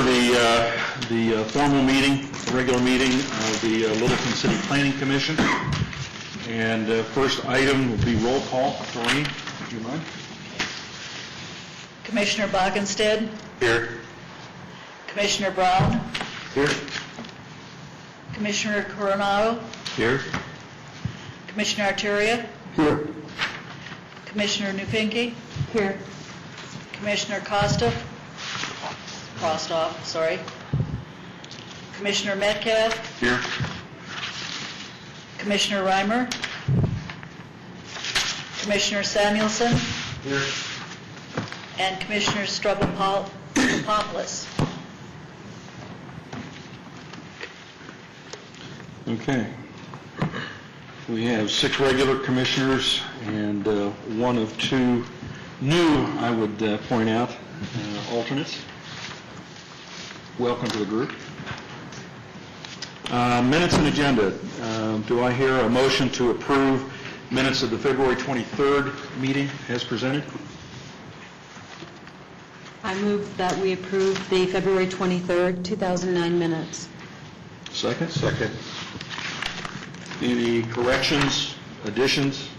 the formal meeting, the regular meeting of the Littleton City Planning Commission. And first item will be roll call. Doreen, do you mind? Commissioner Bockenstead? Here. Commissioner Brown? Here. Commissioner Coronado? Here. Commissioner Arteria? Here. Commissioner Nupinki? Here. Commissioner Kostoff? Sorry. Commissioner Metcalf? Here. Commissioner Reimer? Commissioner Samuelson? Here. And Commissioner Strobopoulos. Okay. We have 6 regular commissioners and one of 2 new, I would point out, alternates. Welcome to the group. Minutes and agenda. Do I hear a motion to approve minutes of the February 23rd meeting as presented? I move that we approve the February 23rd, 2009 minutes. Second? Second. Any corrections, additions?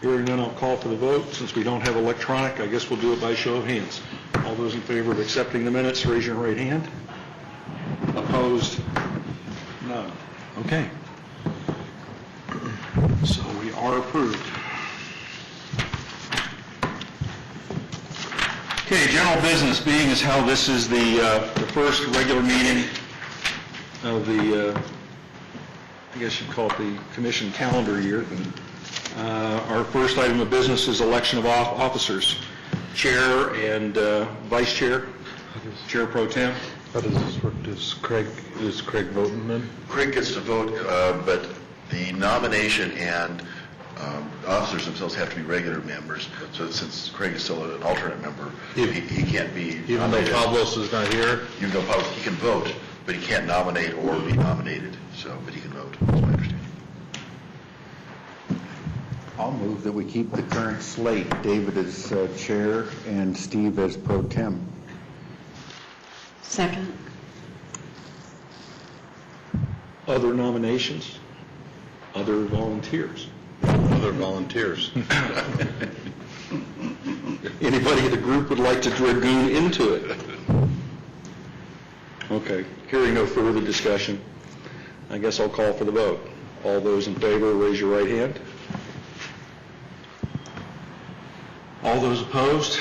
Hearing none, I'll call for the vote. Since we don't have electronic, I guess we'll do it by show of hands. All those in favor of accepting the minutes, raise your right hand. Opposed? None. Okay. So we are approved. Okay, general business, being as how this is the first regular meeting of the, I guess you'd call it the commission calendar year. Our first item of business is election of officers, chair and vice chair, chair pro tem. How does this work? Is Craig voting then? Craig gets to vote, but the nomination and officers themselves have to be regular members. So since Craig is still an alternate member, he can't be Even nominated. though Pablos is not here? Even though Pablos, he can vote, but he can't nominate or be nominated. So, but he can vote, that's my understanding. I'll move that we keep the current slate, David as chair and Steve as pro tem. Second. Other nominations? Other volunteers? Other volunteers. Anybody in the group would like to dragoon into it? Okay, hearing no further discussion, I guess I'll call for the vote. All those in favor, raise your right hand. All those opposed?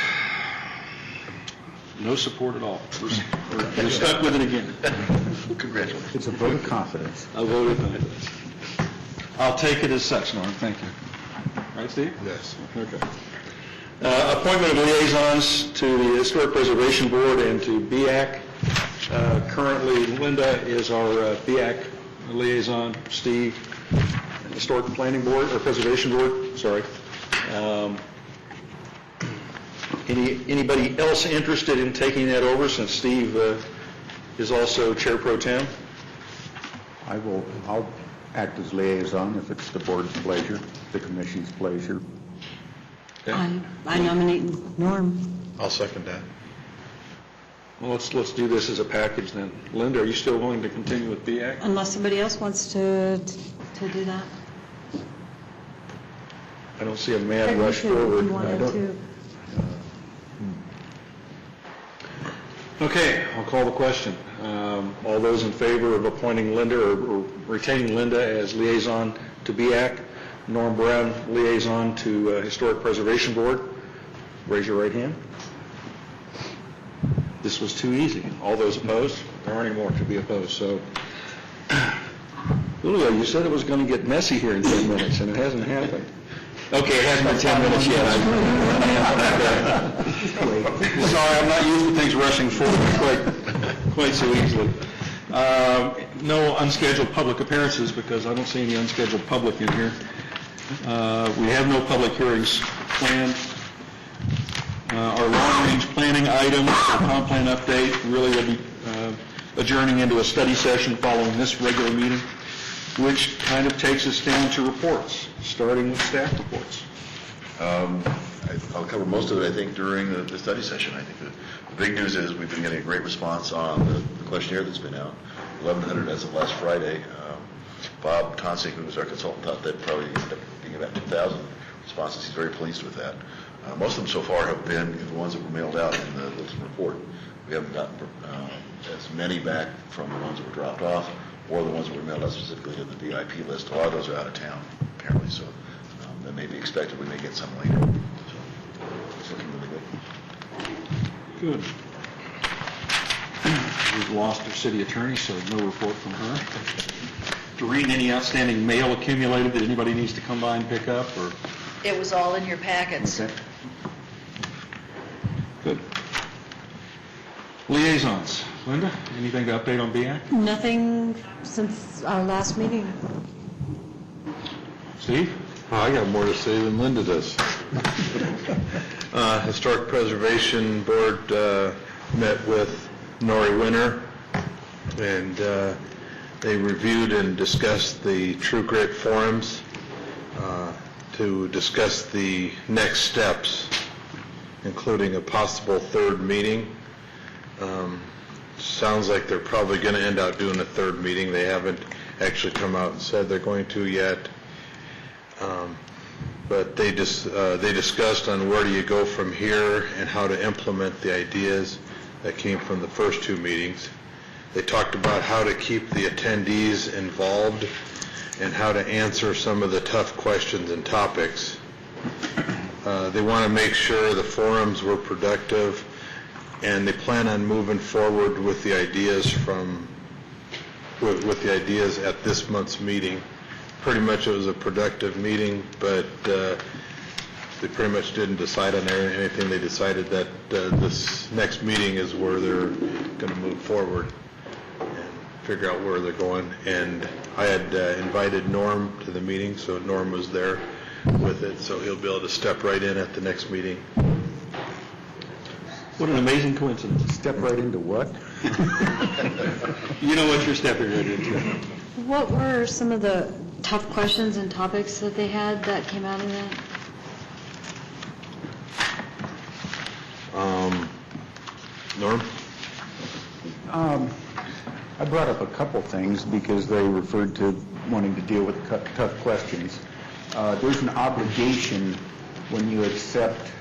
No support at all. We're stuck with it again. Congratulations. It's a vote of confidence. I voted confidence. I'll take it as such, Norm. Thank you. Right, Steve? Yes. Okay. Appointment of liaisons to the Historic Preservation Board and to BEAC. Currently, Linda is our BEAC liaison. Steve, Historic Planning Board, or Preservation Board, sorry. Anybody else interested in taking that over, since Steve is also chair pro tem? I'll act as liaison if it's the board's pleasure, the commission's pleasure. Okay. I nominate Norm. I'll second that. Well, let's do this as a package then. Linda, are you still willing to continue with BEAC? Unless somebody else wants to do that. I don't see a mad rush forward. I don't. Okay, I'll call the question. All those in favor of appointing Linda or retaining Linda as liaison to BEAC, Norm Brown liaison to Historic Preservation Board, raise your right hand. This was too easy. All those opposed? There aren't any more to be opposed, so. Julio, you said it was going to get messy here in 10 minutes, and it hasn't happened. Okay, it hasn't been 10 minutes yet. Sorry, I'm not used to things rushing forward quite so easily. No unscheduled public appearances, because I don't see any unscheduled public in here. We have no public hearings planned. Our long-range planning items, our comp plan update, really will be adjourning into a study session following this regular meeting, which kind of takes us down to reports, starting with staff reports. I I'll cover most of it, I think, during the study session. I think the big news is we've been getting a great response on the questionnaire that's been out, 1,100 as of last Friday. Bob Tonsing, who was our consultant, thought that probably ended up being about 2,000 responses. He's very pleased with that. Most of them so far have been the ones that were mailed out in the Wilson report. We haven't gotten as many back from the ones that were dropped off or the ones that were mailed out specifically to the VIP list. A lot of those are out of town, apparently, so that may be expected. We may get some later. So it's looking really good. Good. We've lost our city attorney, so no report from her. Doreen, any outstanding mail accumulated that anybody needs to come by and pick up, or? It was all in your packets. Okay. Good. Liaisons. Linda, anything to update on BAC? Nothing since our last meeting. Steve? Oh, I got more to say than Linda does. Historic Preservation Board met with Nori Winter, and they reviewed and discussed the True Grit forums to discuss the next steps, including a possible third meeting. Sounds like they're probably going to end up doing a third meeting. They haven't actually come out and said they're going to yet. But they discussed on where do you go from here and how to implement the ideas that came from the first two meetings. They talked about how to keep the attendees involved and how to answer some of the tough questions and topics. They want to make sure the forums were productive, and they plan on moving forward with the ideas with the ideas at this month's meeting. Pretty much it was a productive meeting, but they pretty much didn't decide on anything. They decided that this next meeting is where they're going to move forward and figure out where they're going. And I had invited Norm to the meeting, so Norm was there with it, so he'll be able to step right in at the next meeting. What an amazing coincidence. Step right into what? You know what you're stepping right into. What were some of the tough questions and topics that they had that came out of that? Norm? I brought up a couple things because they referred to wanting to deal with tough questions. There's an obligation when you accept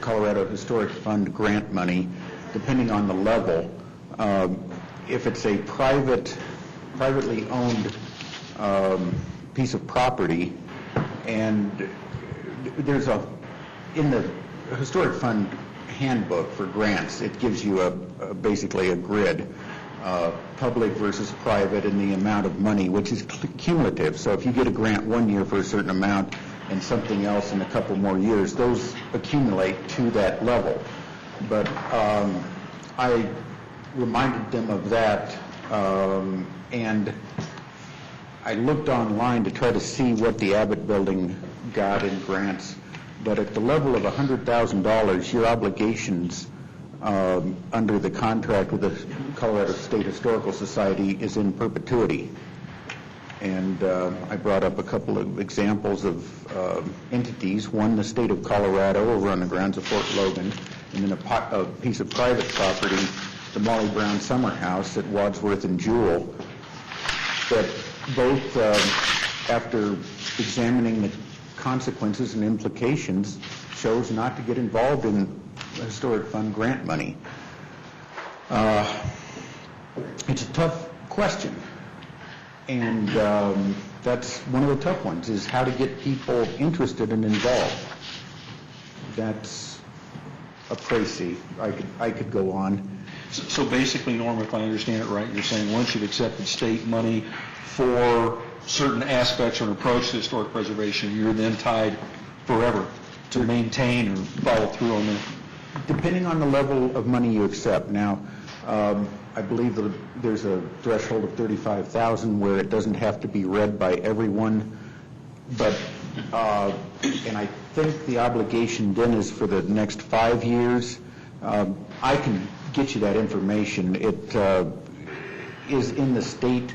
Colorado Historic Fund grant money, depending on the level. If it's a privately owned piece of property, and there's in the Historic Fund handbook for grants, it gives you basically a grid, public versus private, and the amount of money, which is cumulative. So if you get a grant one year for a certain amount and something else in a couple more years, those accumulate to that level. But I reminded them of that, and I looked online to try to see what the Abbott Building got in grants, but at the level of $100,000, your obligations under the contract with the Colorado State Historical Society is in perpetuity. And I brought up a couple of examples of entities, one the state of Colorado over on the grounds of Fort Logan, and then a piece of private property, the Molly Brown Summer House at Wadsworth and Jewell, that both, after examining the consequences and implications, chose not to get involved in Historic Fund grant money. It's a tough question, and that's one of the tough ones, is how to get people interested and involved. That's a précis. I could go on. So basically, Norm, if I understand it right, you're saying once you've accepted state money for certain aspects or an approach to historic preservation, you're then tied forever to maintain or follow through on that? Depending on the level of money you accept. Now, I believe that there's a threshold of $35,000 where it doesn't have to be read by everyone, but and I think the obligation then is for the next 5 years. I can get you that information. It is in the state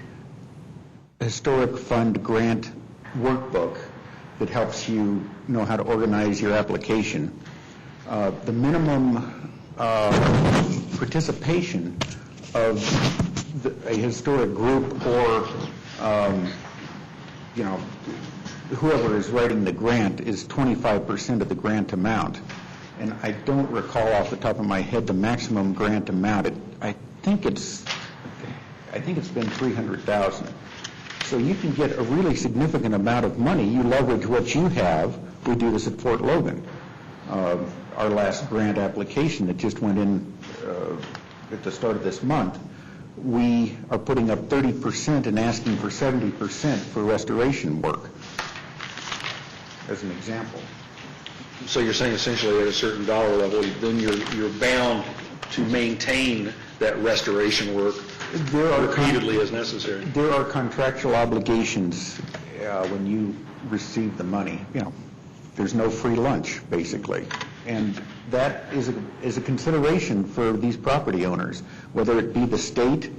Historic Fund grant workbook, that helps you know how to organize your application. The minimum participation of a historic group or, whoever is writing the grant is 25% of the grant amount. And I don't recall off the top of my head the maximum grant amount. I think it's been $300,000. So you can get a really significant amount of money. You leverage what you have. We do this at Fort Logan. Our last grant application that just went in at the start of this month, we are putting up 30% and asking for 70% for restoration work, as an example. So you're saying essentially at a certain dollar level, then you're bound to maintain that restoration work repeatedly as necessary. There are contractual obligations when you receive the money. There's no free lunch, basically. And that is a consideration for these property owners, whether it be the state,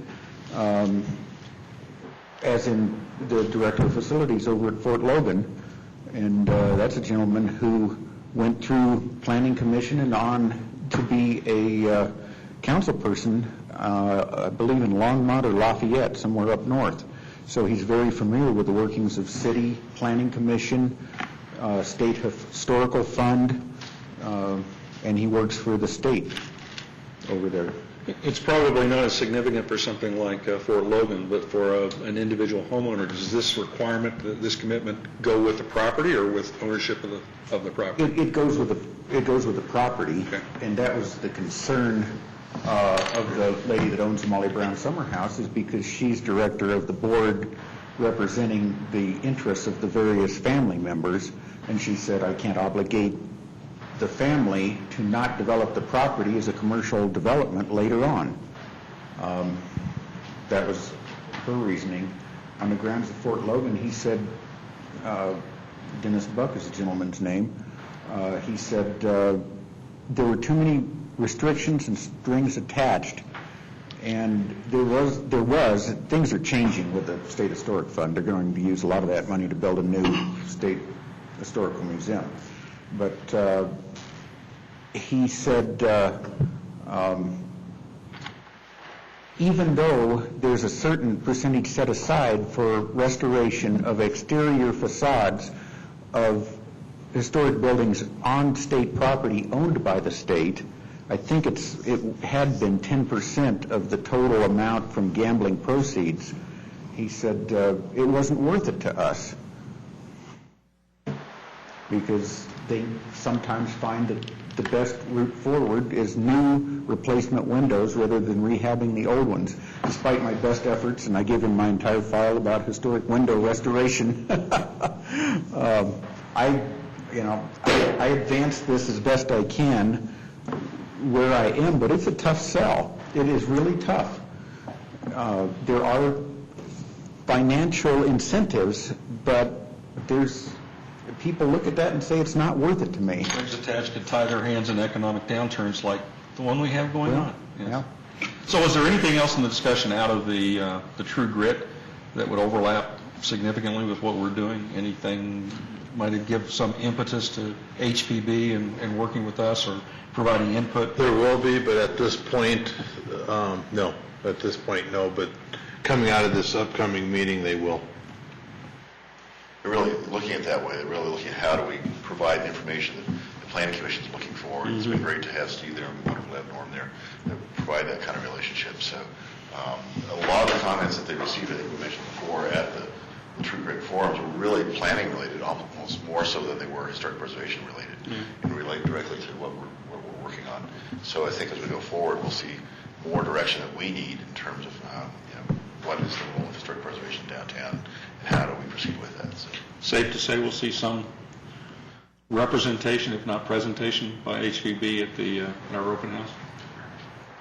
as in the director of facilities over at Fort Logan, and that's a gentleman who went through Planning Commission and on to be a council person, I believe in Longmont or Lafayette, somewhere up north. So he's very familiar with the workings of city, Planning Commission, State Historical Fund, and he works for the state over there. It's probably not as significant for something like Fort Logan, but for an individual homeowner, does this requirement, this commitment, go with the property or with ownership of the property? It goes with the property, okay. And that was the concern of the lady that owns the Molly Brown Summer House, is because she's director of the board representing the interests of the various family members, and she said, I can't obligate the family to not develop the property as a commercial development later on. That was her reasoning. On the grounds of Fort Logan, he said, Dennis Buck is the gentleman's name, he said there were too many restrictions and strings attached, and there was things are changing with the State Historic Fund. They're going to use a lot of that money to build a new state historical museum. But he said, even though there's a certain percentage set aside for restoration of exterior facades of historic buildings on state property owned by the state, I think it had been 10% of the total amount from gambling proceeds. He said it wasn't worth it to us because they sometimes find that the best route forward is new replacement windows rather than rehabbing the old ones. Despite my best efforts, and I give him my entire file about historic window restoration, I advance this as best I can where I am, but it's a tough sell. It is really tough. There are financial incentives, but people look at that and say it's not worth it to me. Strings attached could tie their hands in economic downturns like the one we have going on. Yes. Yeah. So is there anything else in the discussion out of the True Grit that would overlap significantly with what we're doing? Anything might it give some impetus to HPB and working with us or providing input? There will be, but at this point, no. At this point, no. But coming out of this upcoming meeting, they will. They're really looking at it that way. They're really looking at how do we provide the information that the Planning Commission is looking for. Mm-hmm. It's been great to have Steve there and wonderful to have Norm there to provide that kind of relationship. So a lot of the comments that they received, I think we mentioned before, at the True Grit forums were really planning related, almost more so than they were historic preservation related, and relate directly to what we're working on. So I think as we go forward, we'll see more direction that we need in terms of what is the role of historic preservation downtown and how do we proceed with that. So. Safe to say we'll see some representation, if not presentation, by HPB at our open house?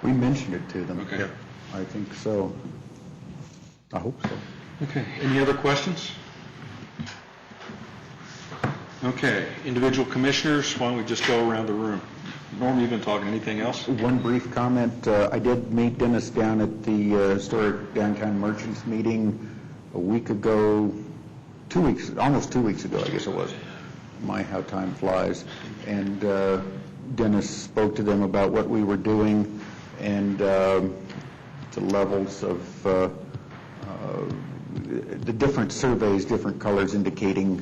We mentioned it to them. Okay. Yep. I think so. I hope so. Okay. Any other questions? Okay. Individual commissioners, why don't we just go around the room? Norm, you've been talking. Anything else? One brief comment. I did meet Dennis down at the Historic Downtown Merchants meeting a week ago, almost 2 weeks ago, I guess it was. My, how time flies. And Dennis spoke to them about what we were doing and the levels of the different surveys, different colors indicating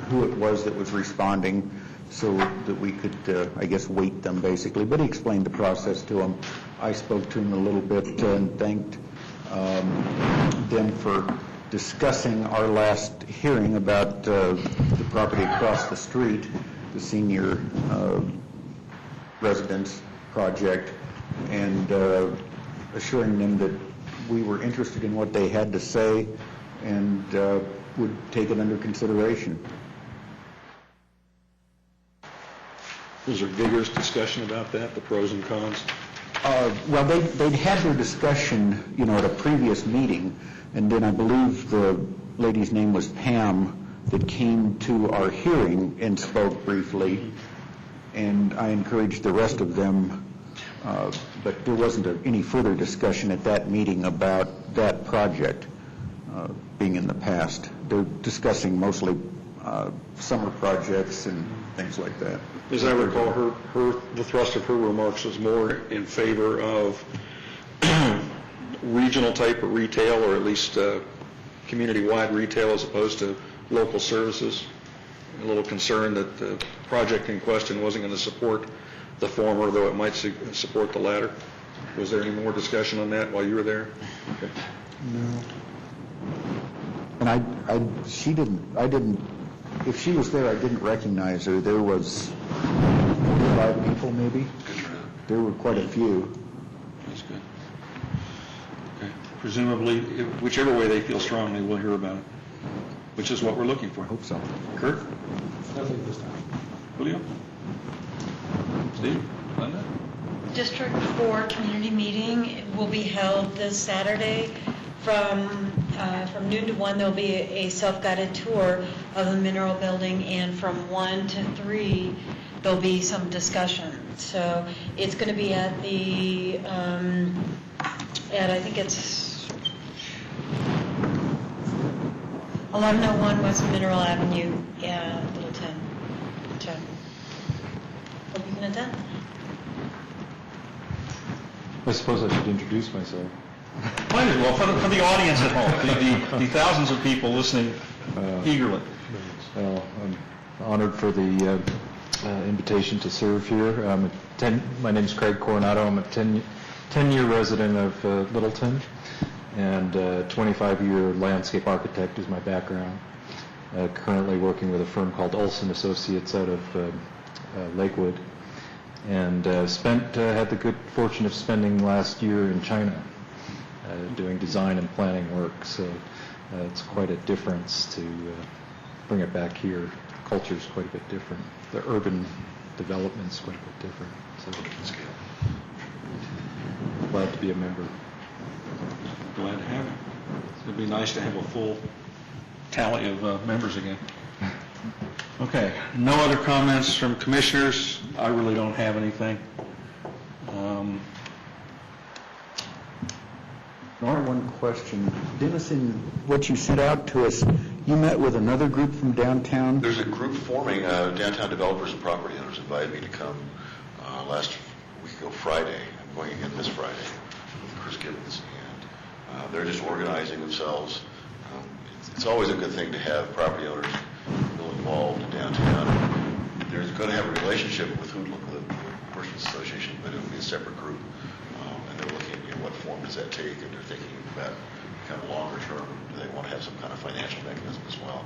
who it was that was responding so that we could, I guess, weight them basically. But he explained the process to them. I spoke to him a little bit and thanked them for discussing our last hearing about the property across the street, the senior residence project, and assuring them that we were interested in what they had to say and would take it under consideration. Was there vigorous discussion about that, the pros and cons? Well, they'd had their discussion, at a previous meeting, and then I believe the lady's name was Pam that came to our hearing and spoke briefly, and I encouraged the rest of them, but there wasn't any further discussion at that meeting about that project being in the past. They're discussing mostly summer projects and things like that. As I recall, the thrust of her remarks was more in favor of regional type of retail, or at least community-wide retail as opposed to local services. A little concerned that the project in question wasn't going to support the former, though it might support the latter. Was there any more discussion on that while you were there? Okay. No. And if she was there, I didn't recognize her. There was 5 people maybe. There were quite a few. That's good. Okay. Presumably, whichever way they feel strongly, we'll hear about it, which is what we're looking for. I hope so. Kurt? Nothing this time. Julio? Steve? Linda? District 4 community meeting will be held this Saturday from noon to 1. There'll be a self-guided tour of the mineral building, and from 1 to 3 there'll be some discussion. So it's going to be at the I think it's 1101 West Mineral Avenue, Littleton. So hope you can attend. I suppose I should introduce myself. Might as well, for the audience at home, the thousands of people listening eagerly. Well, I'm honored for the invitation to serve here. My name is Craig Coronado. I'm a 10-year resident of Littleton, and 25-year landscape architect is my background. Currently working with a firm called Olson Associates out of Lakewood, and had the good fortune of spending last year in China doing design and planning work. So it's quite a difference to bring it back here. The culture is quite a bit different. The urban development is quite a bit different. So glad to be a member. Glad to have you. It'd be nice to have a full tally of members again. Okay, no other comments from commissioners. I really don't have anything. One question. Dennis, in what you sent out to us, you met with another group from downtown? There's a group forming, downtown developers and property owners invited me to come last week ago Friday. I'm going again this Friday with Chris Gibbons, and they're just organizing themselves. It's always a good thing to have property owners feel involved in downtown. They're going to have a relationship with Hoodlum, the Merchants Association, but it'll be a separate group. And they're looking at what form does that take, and they're thinking about kind of longer term. Do they want to have some kind of financial mechanism as well?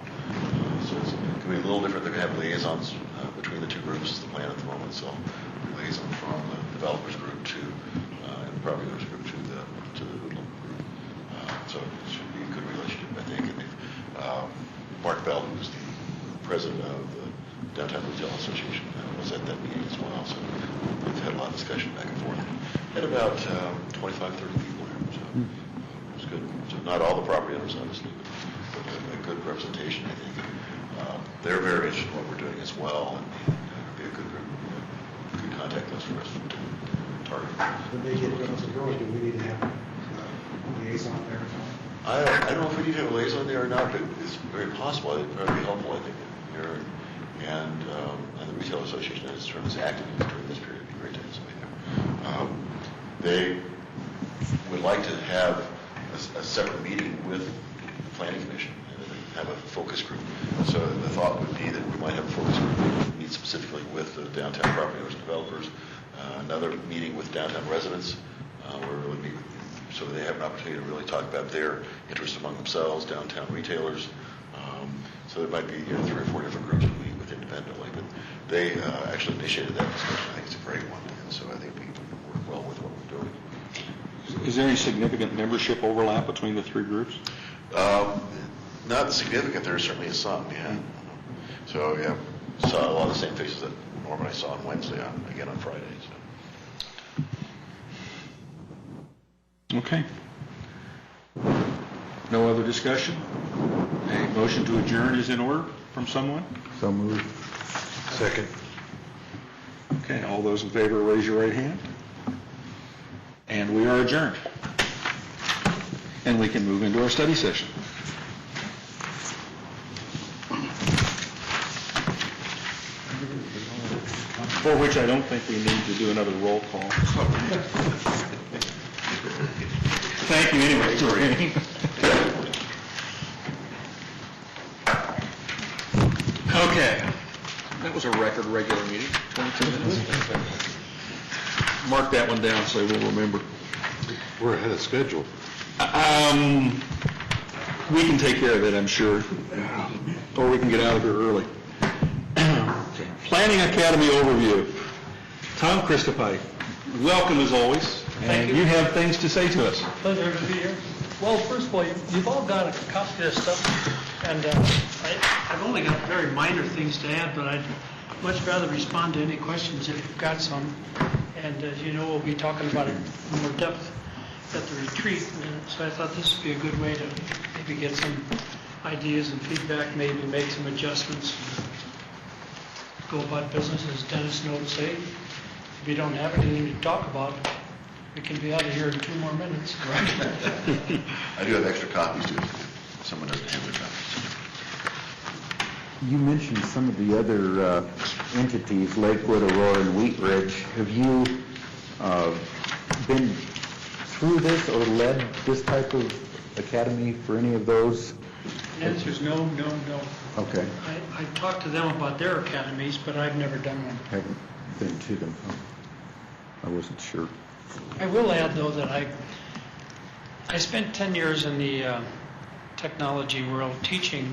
So it's going to be a little different. They're going to have liaisons between the two groups is the plan at the moment. So liaison from the developers group to and the property owners group to the Hoodlum group. So it should be a good relationship, I think. And they've Mark Bell, who's the president of the Downtown Retail Association, was at that meeting as well. So we've had a lot of discussion back and forth. Had about 25, 30 people here, so it was good. So not all the property owners, obviously, but a good representation, I think. They're very interested in what we're doing as well, and it'll be a good group, good contact list for us to target. When they get guns and girls, do we need to have a liaison there? I don't know if we need to have a liaison there or not, but it's very possible. It'd probably be helpful, I think. here, and the Retail Association has termed as active during this period. It'd be great to have somebody there. They would like to have a separate meeting with the Planning Commission and have a focus group. So the thought would be that we might have a focus group meet specifically with the downtown property owners and developers, another meeting with downtown residents, where it would be so they have an opportunity to really talk about their interests among themselves, downtown retailers. So there might be 3 or 4 different groups we meet with independently, but they actually initiated that discussion. I think it's a great one, and so I think we work well with what we're doing. Is there any significant membership overlap between the 3 groups? Not significant. There certainly is some, yeah. So, yeah, saw a lot of the same faces that Norm and I saw on Wednesday, again on Friday. So. Okay. No other discussion? A motion to adjourn is in order from someone? So moved. Second. Okay, all those in favor, raise your right hand. And we are adjourned. And we can move into our study session. For which I don't think we need to do another roll call. Thank you anyway, Tori. Okay. That was a record regular meeting, 22 minutes. Mark that one down so we'll remember. We're ahead of schedule. We can take care of it, I'm sure. Or we can get out of here early. Planning Academy overview. Tom Christopite, welcome as always. And you have things to say to us. Pleasure to be here. Well, first of all, you've all got a copy of this stuff, and I've only got very minor things to add, but I'd much rather respond to any questions if you've got some. And as you know, we'll be talking about it in more depth at the retreat, and so I thought this would be a good way to maybe get some ideas and feedback, maybe make some adjustments, go about business, as Dennis notes say. If you don't have anything to talk about, we can be out of here in 2 more minutes. I do have extra copies too, if someone doesn't have their copies. You mentioned some of the other entities, Lakewood, Aurora, and Wheat Ridge. Have you been through this or led this type of academy for any of those? The answer is no, no, no. Okay. I talked to them about their academies, but I've never done one. Haven't been to them. I wasn't sure. I will add, though, that I spent 10 years in the technology world teaching,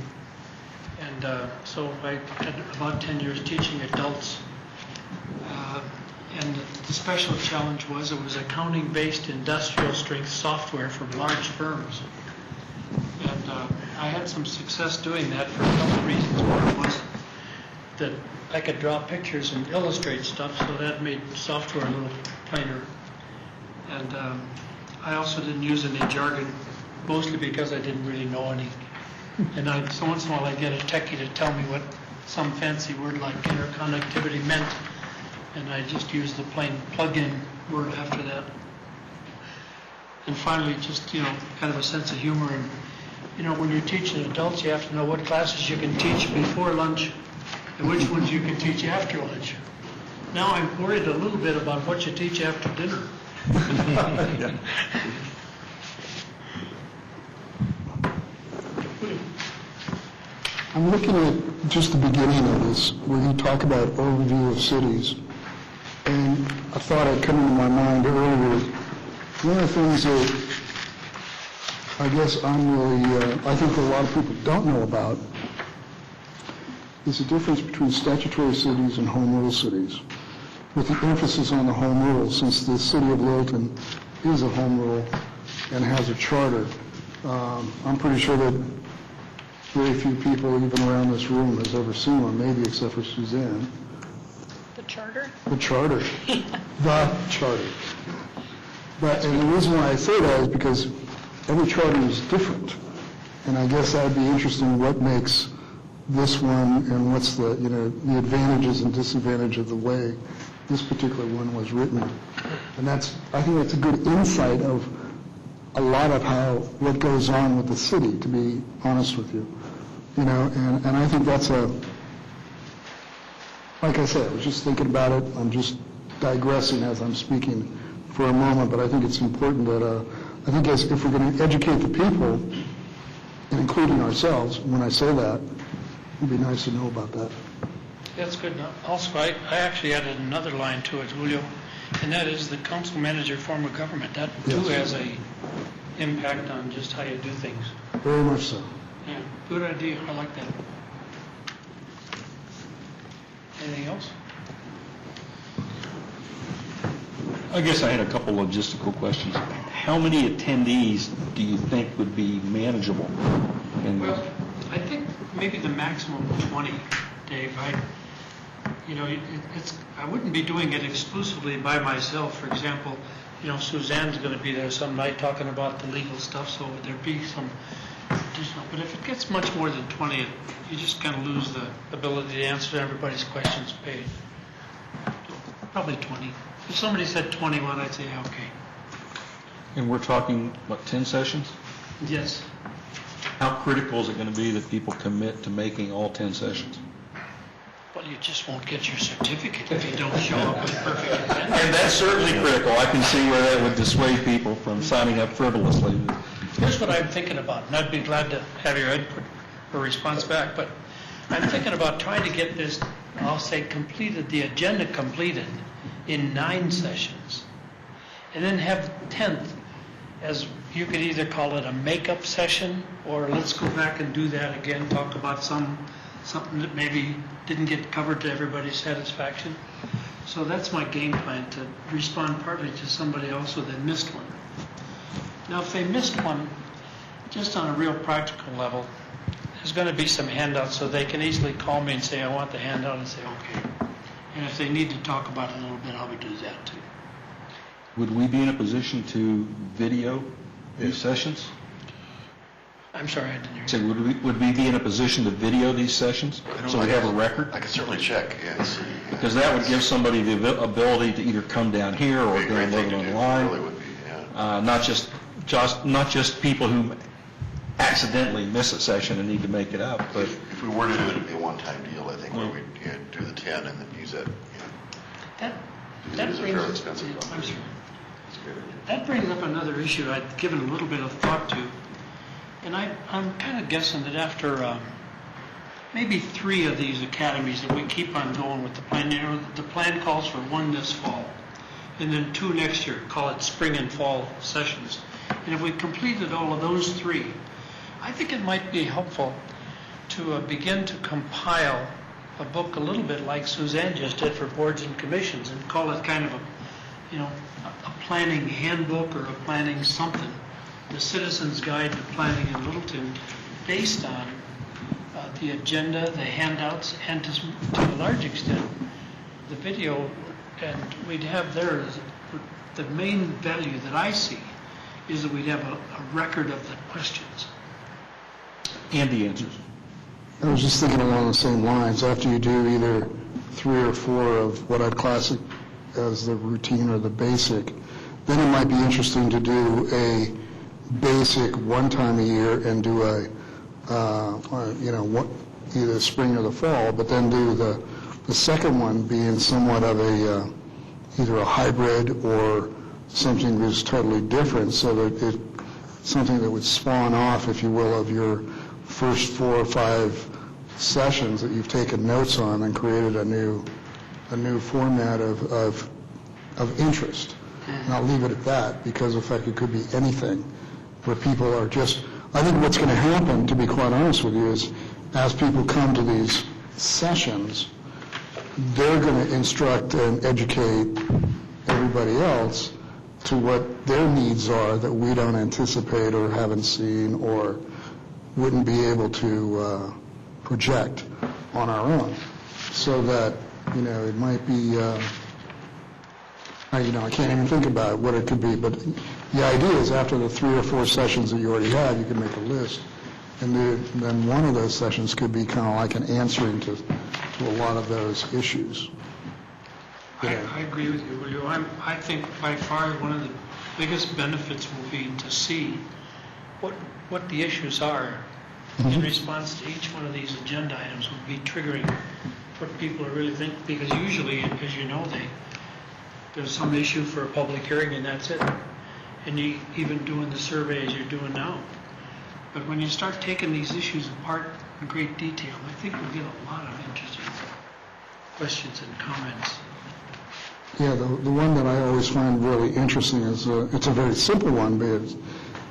and so I had about 10 years teaching adults. And the special challenge was it was accounting-based industrial strength software from large firms. And I had some success doing that for a couple of reasons. One was that I could draw pictures and illustrate stuff, so that made software a little plainer. And I also didn't use any jargon, mostly because I didn't really know any. And so once in a while I'd get a techie to tell me what some fancy word like interconnectivity meant, and I just used the plain plug-in word after that. And finally, just, kind of a sense of humor. And, when you're teaching adults, you have to know what classes you can teach before lunch and which ones you can teach after lunch. Now I'm worried a little bit about what you teach after dinner. I'm looking at just the beginning of this, where you talk about overview of cities. And a thought had come into my mind earlier. One of the things that I guess I think that a lot of people don't know about is the difference between statutory cities and home rule cities, with the emphasis on the home rule, since the city of Littleton is a home rule and has a charter. I'm pretty sure that very few people, even around this room, has ever seen one, maybe except for Suzanne. The charter? The charter. The charter. And the reason why I say that is because every charter is different. And I guess that'd be interesting what makes this one and what's the advantages and disadvantages of the way this particular one was written. And I think that's a good insight of a lot of what goes on with the city, to be honest with you. And I think that's Like I said, I was just thinking about it, I'm just digressing as I'm speaking for a moment, but I think it's important that, I think if we're going to educate the people, and including ourselves, when I say that, it'd be nice to know about that. That's good. Also, I actually added another line to it, Julio, and that is the council manager form of government. That too Yes. has a impact on just how you do things. Very much so. Yeah, good idea. I like that. Anything else? I guess I had a couple logistical questions. How many attendees do you think would be manageable? Well, I think maybe the maximum 20, Dave. I wouldn't be doing it exclusively by myself. For example, Suzanne's going to be there some night talking about the legal stuff, so there'd be some additional. But if it gets much more than 20, you just kind of lose the ability to answer everybody's questions paid. Probably 20. If somebody said 21, I'd say okay. And we're talking, 10 sessions? Yes. How critical is it going to be that people commit to making all 10 sessions? Well, you just won't get your certificate if you don't show up with perfect attendance. And that's certainly critical. I can see where that would dissuade people from signing up frivolously. Here's what I'm thinking about, and I'd be glad to have your input or response back, but I'm thinking about trying to get this, I'll say completed, the agenda completed in 9 sessions, and then have the 10th as, you could either call it a makeup session, or let's go back and do that again, talk about something that maybe didn't get covered to everybody's satisfaction. So that's my game plan, to respond partly to somebody also that missed one. Now, if they missed one, just on a real practical level, there's going to be some handouts, so they can easily call me and say, I want the handout, and say, okay. And if they need to talk about it a little bit, I would do that too. Would we be in a position to video these sessions? I'm sorry, I didn't hear you. So would we be in a position to video these sessions? So we have a record? I can certainly check, yes. Because that would give somebody the ability to either come down here or download it Really online. would be, yeah. Not just people who accidentally miss a session and need to make it up, but If we were to do it, it'd be a one-time deal, I think, where we'd do the 10 and then use that. That It is a brings, fairly expensive I'm company. sorry. It's a good idea. That brings up another issue I'd given a little bit of thought to. And I'm kind of guessing that after maybe 3 of these academies that we keep on going with the plan, the plan calls for 1 this fall, and then 2 next year, call it spring and fall sessions. And if we completed all of those 3, I think it might be helpful to begin to compile a book a little bit like Suzanne just did for boards and commissions, and call it kind of a planning handbook or a planning something, the Citizen's Guide to Planning in Littleton, based on the agenda, the handouts, and to a large extent, the video. And we'd have there, the main value that I see is that we'd have a record of the questions. and the answers. I was just thinking along the same lines, after you do either 3 or 4 of what I'd class as the routine or the basic, then it might be interesting to do a basic one time a year and do either spring or the fall, but then do the second one being somewhat of either a hybrid or something that's totally different, so that something that would spawn off, if you will, of your first 4 or 5 sessions that you've taken notes on and created a new format of interest. And I'll leave it at that, because in fact it could be anything where people are just, I think what's going to happen, to be quite honest with you, is as people come to these sessions, they're going to instruct and educate everybody else to what their needs are that we don't anticipate or haven't seen or wouldn't be able to project on our own. So that, it might be, I can't even think about what it could be, but the idea is after the 3 or 4 sessions that you already have, you can make a list. And then one of those sessions could be kind of like an answering to a lot of those issues. I agree with you, Julio. I think by far one of the biggest benefits will be to see what the issues are in response to each one of these agenda items would be triggering what people are really thinking, because usually, as you know, there's some issue for a public hearing and that's it. And you even doing the survey as you're doing now. But when you start taking these issues apart in great detail, I think we'll get a lot of interesting questions and comments. Yeah, the one that I always find really interesting is, it's a very simple one, but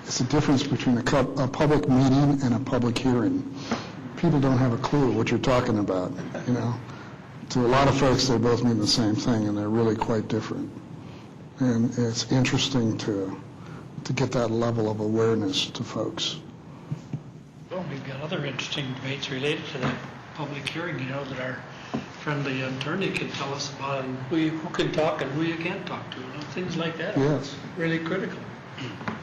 it's the difference between a public meeting and a public hearing. People don't have a clue what you're talking about, you know. To a lot of folks, they both mean the same thing, and they're really quite different. And it's interesting to get that level of awareness to folks. Well, we've got other interesting debates related to that public hearing, you know, that our friendly attorney can tell us about, and who can talk and who you can't talk to, you know, things like that. Yes. Really critical.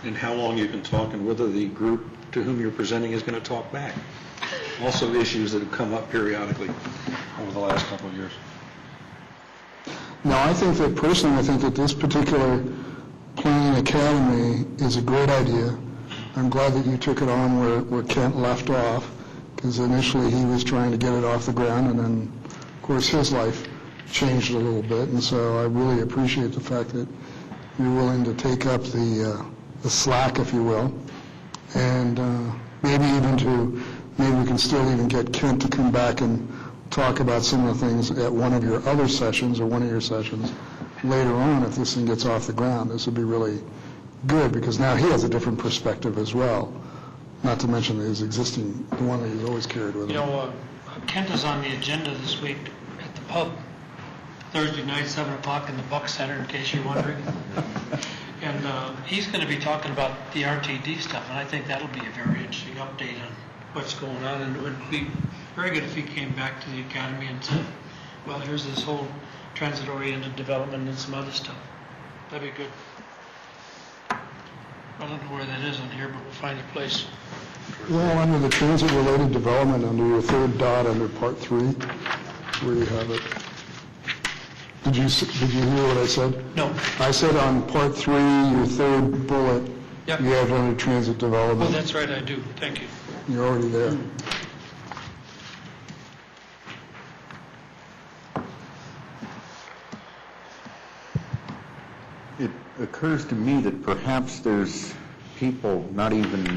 And how long you can talk and whether the group to whom you're presenting is going to talk back. Also issues that have come up periodically over the last couple of years. Now, I think that this particular planning academy is a great idea. I'm glad that you took it on where Kent left off, because initially he was trying to get it off the ground, and then, of course, his life changed a little bit, and so I really appreciate the fact that you're willing to take up the slack, if you will, and maybe we can still even get Kent to come back and talk about some of the things at one of your other sessions or one of your sessions later on if this thing gets off the ground. This would be really good, because now he has a different perspective as well, not to mention his existing, the one that he's always carried with him. You know, Kent is on the agenda this week at the pub, Thursday night, 7 o'clock in the Buck Center, in case you're wondering. And he's going to be talking about the RTD stuff, and I think that'll be a very interesting update on what's going on. And it would be very good if he came back to the academy and said, well, here's this whole transit-oriented development and some other stuff. That'd be good. I don't know where that is on here, but we'll find a place. Well, under the transit-related development, under your third dot, under Part 3, where you have it. Did you hear what I said? No. I said on Part 3, your third bullet, Yep. you have under transit Oh, development. that's right, I do. Thank you. You're already there. It occurs to me that perhaps there's people, not even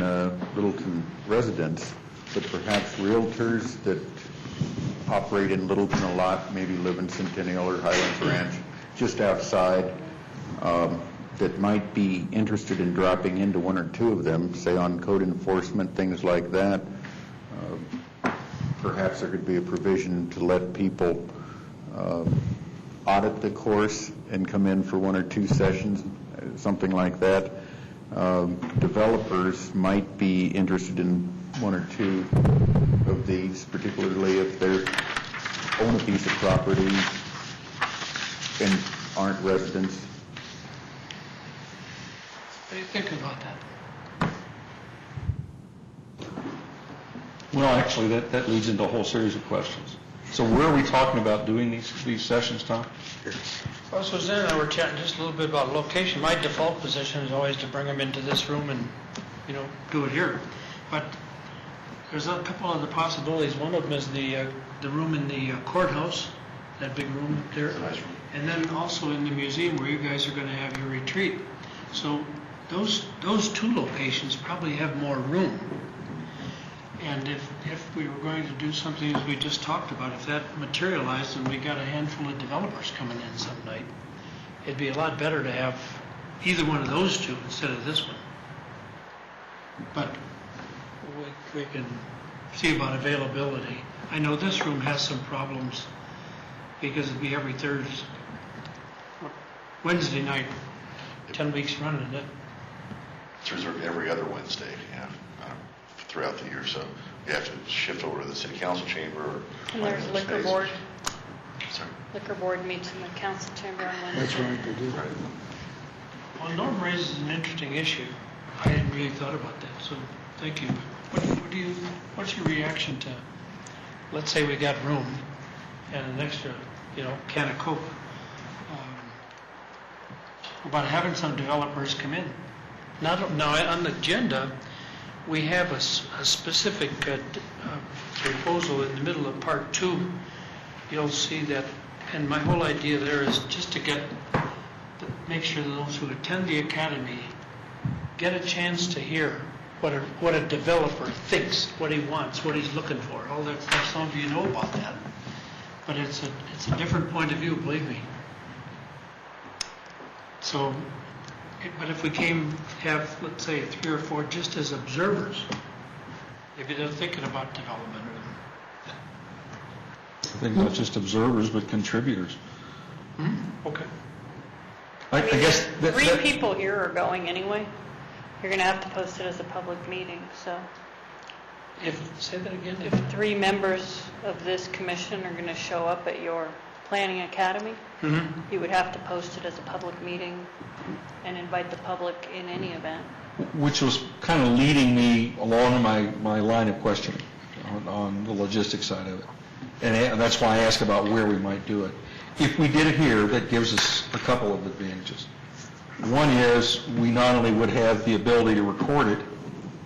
Littleton residents, but perhaps realtors that operate in Littleton a lot, maybe live in Centennial or Highlands Ranch, just outside, that might be interested in dropping into one or two of them, say on code enforcement, things like that. Perhaps there could be a provision to let people audit the course and come in for one or two sessions, something like that. Developers might be interested in one or two of these, particularly if they own a piece of property and aren't residents. What do you think about that? Well, actually, that leads into a whole series of questions. So where are we talking about doing these sessions, Tom? Well, Suzanne and I were chatting just a little bit about location. My default position is always to bring them into this room and, you know, do it here. But there's a couple other possibilities. One of them is the room in the courthouse, that big room up there. Nice room. And then also in the museum where you guys are going to have your retreat. So those two locations probably have more room. And if we were going to do something as we just talked about, if that materialized and we got a handful of developers coming in some night, it'd be a lot better to have either one of those two instead of this one. But we can see about availability. I know this room has some problems because it'd be every Wednesday night, 10 weeks running, isn't it? It's reserved every other Wednesday, yeah, throughout the year, so you have to shift over to the city council chamber. Or And there's find liquor space. board. Sorry. Liquor board meets in the council chamber on Wednesday. That's right, they do. Right. Well, Norm raises an interesting issue. I hadn't really thought about that, so thank you. What's your reaction to, let's say we got room and an extra, can of Coke, about having some developers come in? Now on the agenda, we have a specific proposal in the middle of Part 2 you'll see that, and my whole idea there is just to make sure that those who attend the academy get a chance to hear what a developer thinks, what he wants, what he's looking for, all that stuff. Some of you know about that, but it's a different point of view, believe me. So, but if we have, let's say, 3 or 4 just as observers, maybe they're thinking about development. I think not just observers, but contributors. Okay. I guess that... 3 people here are going anyway. You're going to have to post it as a public meeting, so Say that again? if 3 members of this commission are going to show up at your planning academy, you would have to post it as a public meeting and invite the public in any event. Which was kind of leading me along in my line of questioning on the logistics side of it. And that's why I asked about where we might do it. If we did it here, that gives us a couple of advantages. One is we not only would have the ability to record it,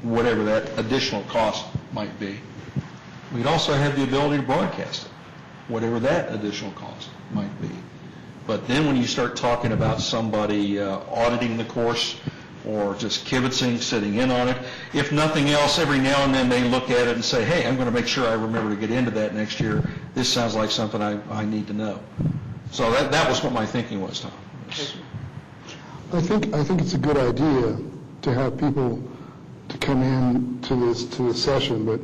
whatever that additional cost might be, we'd also have the ability to broadcast it, whatever that additional cost might be. But then when you start talking about somebody auditing the course or just kibitzing, sitting in on it, if nothing else, every now and then they look at it and say, hey, I'm going to make sure I remember to get into that next year. This sounds like something I need to know. So that was what my thinking was, Tom. I think it's a good idea to have people to come in to this session, but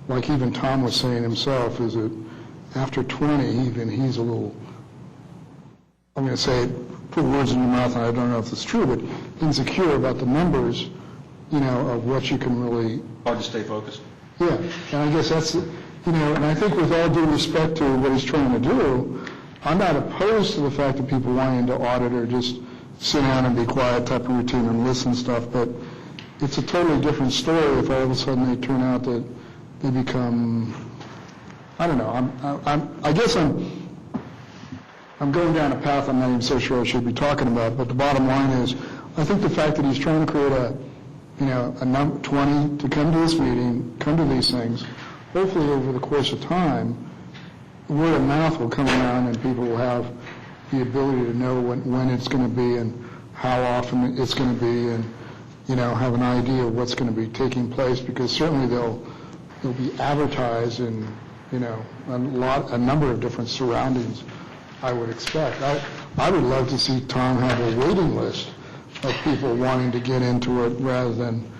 like even Tom was saying himself, is that after 20, even he's a little, I'm going to say, put words in your mouth, and I don't know if it's true, but insecure about the numbers, of what you can really... Hard to stay focused. Yeah, and I guess that's, and I think with all due respect to what he's trying to do, I'm not opposed to the fact that people wanting to audit or just sit down and be quiet type of routine and listen stuff, but it's a totally different story if all of a sudden they turn out that they become, I don't know, I guess I'm going down a path I'm not even so sure I should be talking about, but the bottom line is, I think the fact that he's trying to create a number 20 to come to this meeting, come to these things, hopefully over the course of time, word of mouth will come around and people will have the ability to know when it's going to be and how often it's going to be, and have an idea of what's going to be taking place, because certainly they'll be advertised in a number of different surroundings, I would expect. I would love to see Tom have a waiting list of people wanting to get into it rather than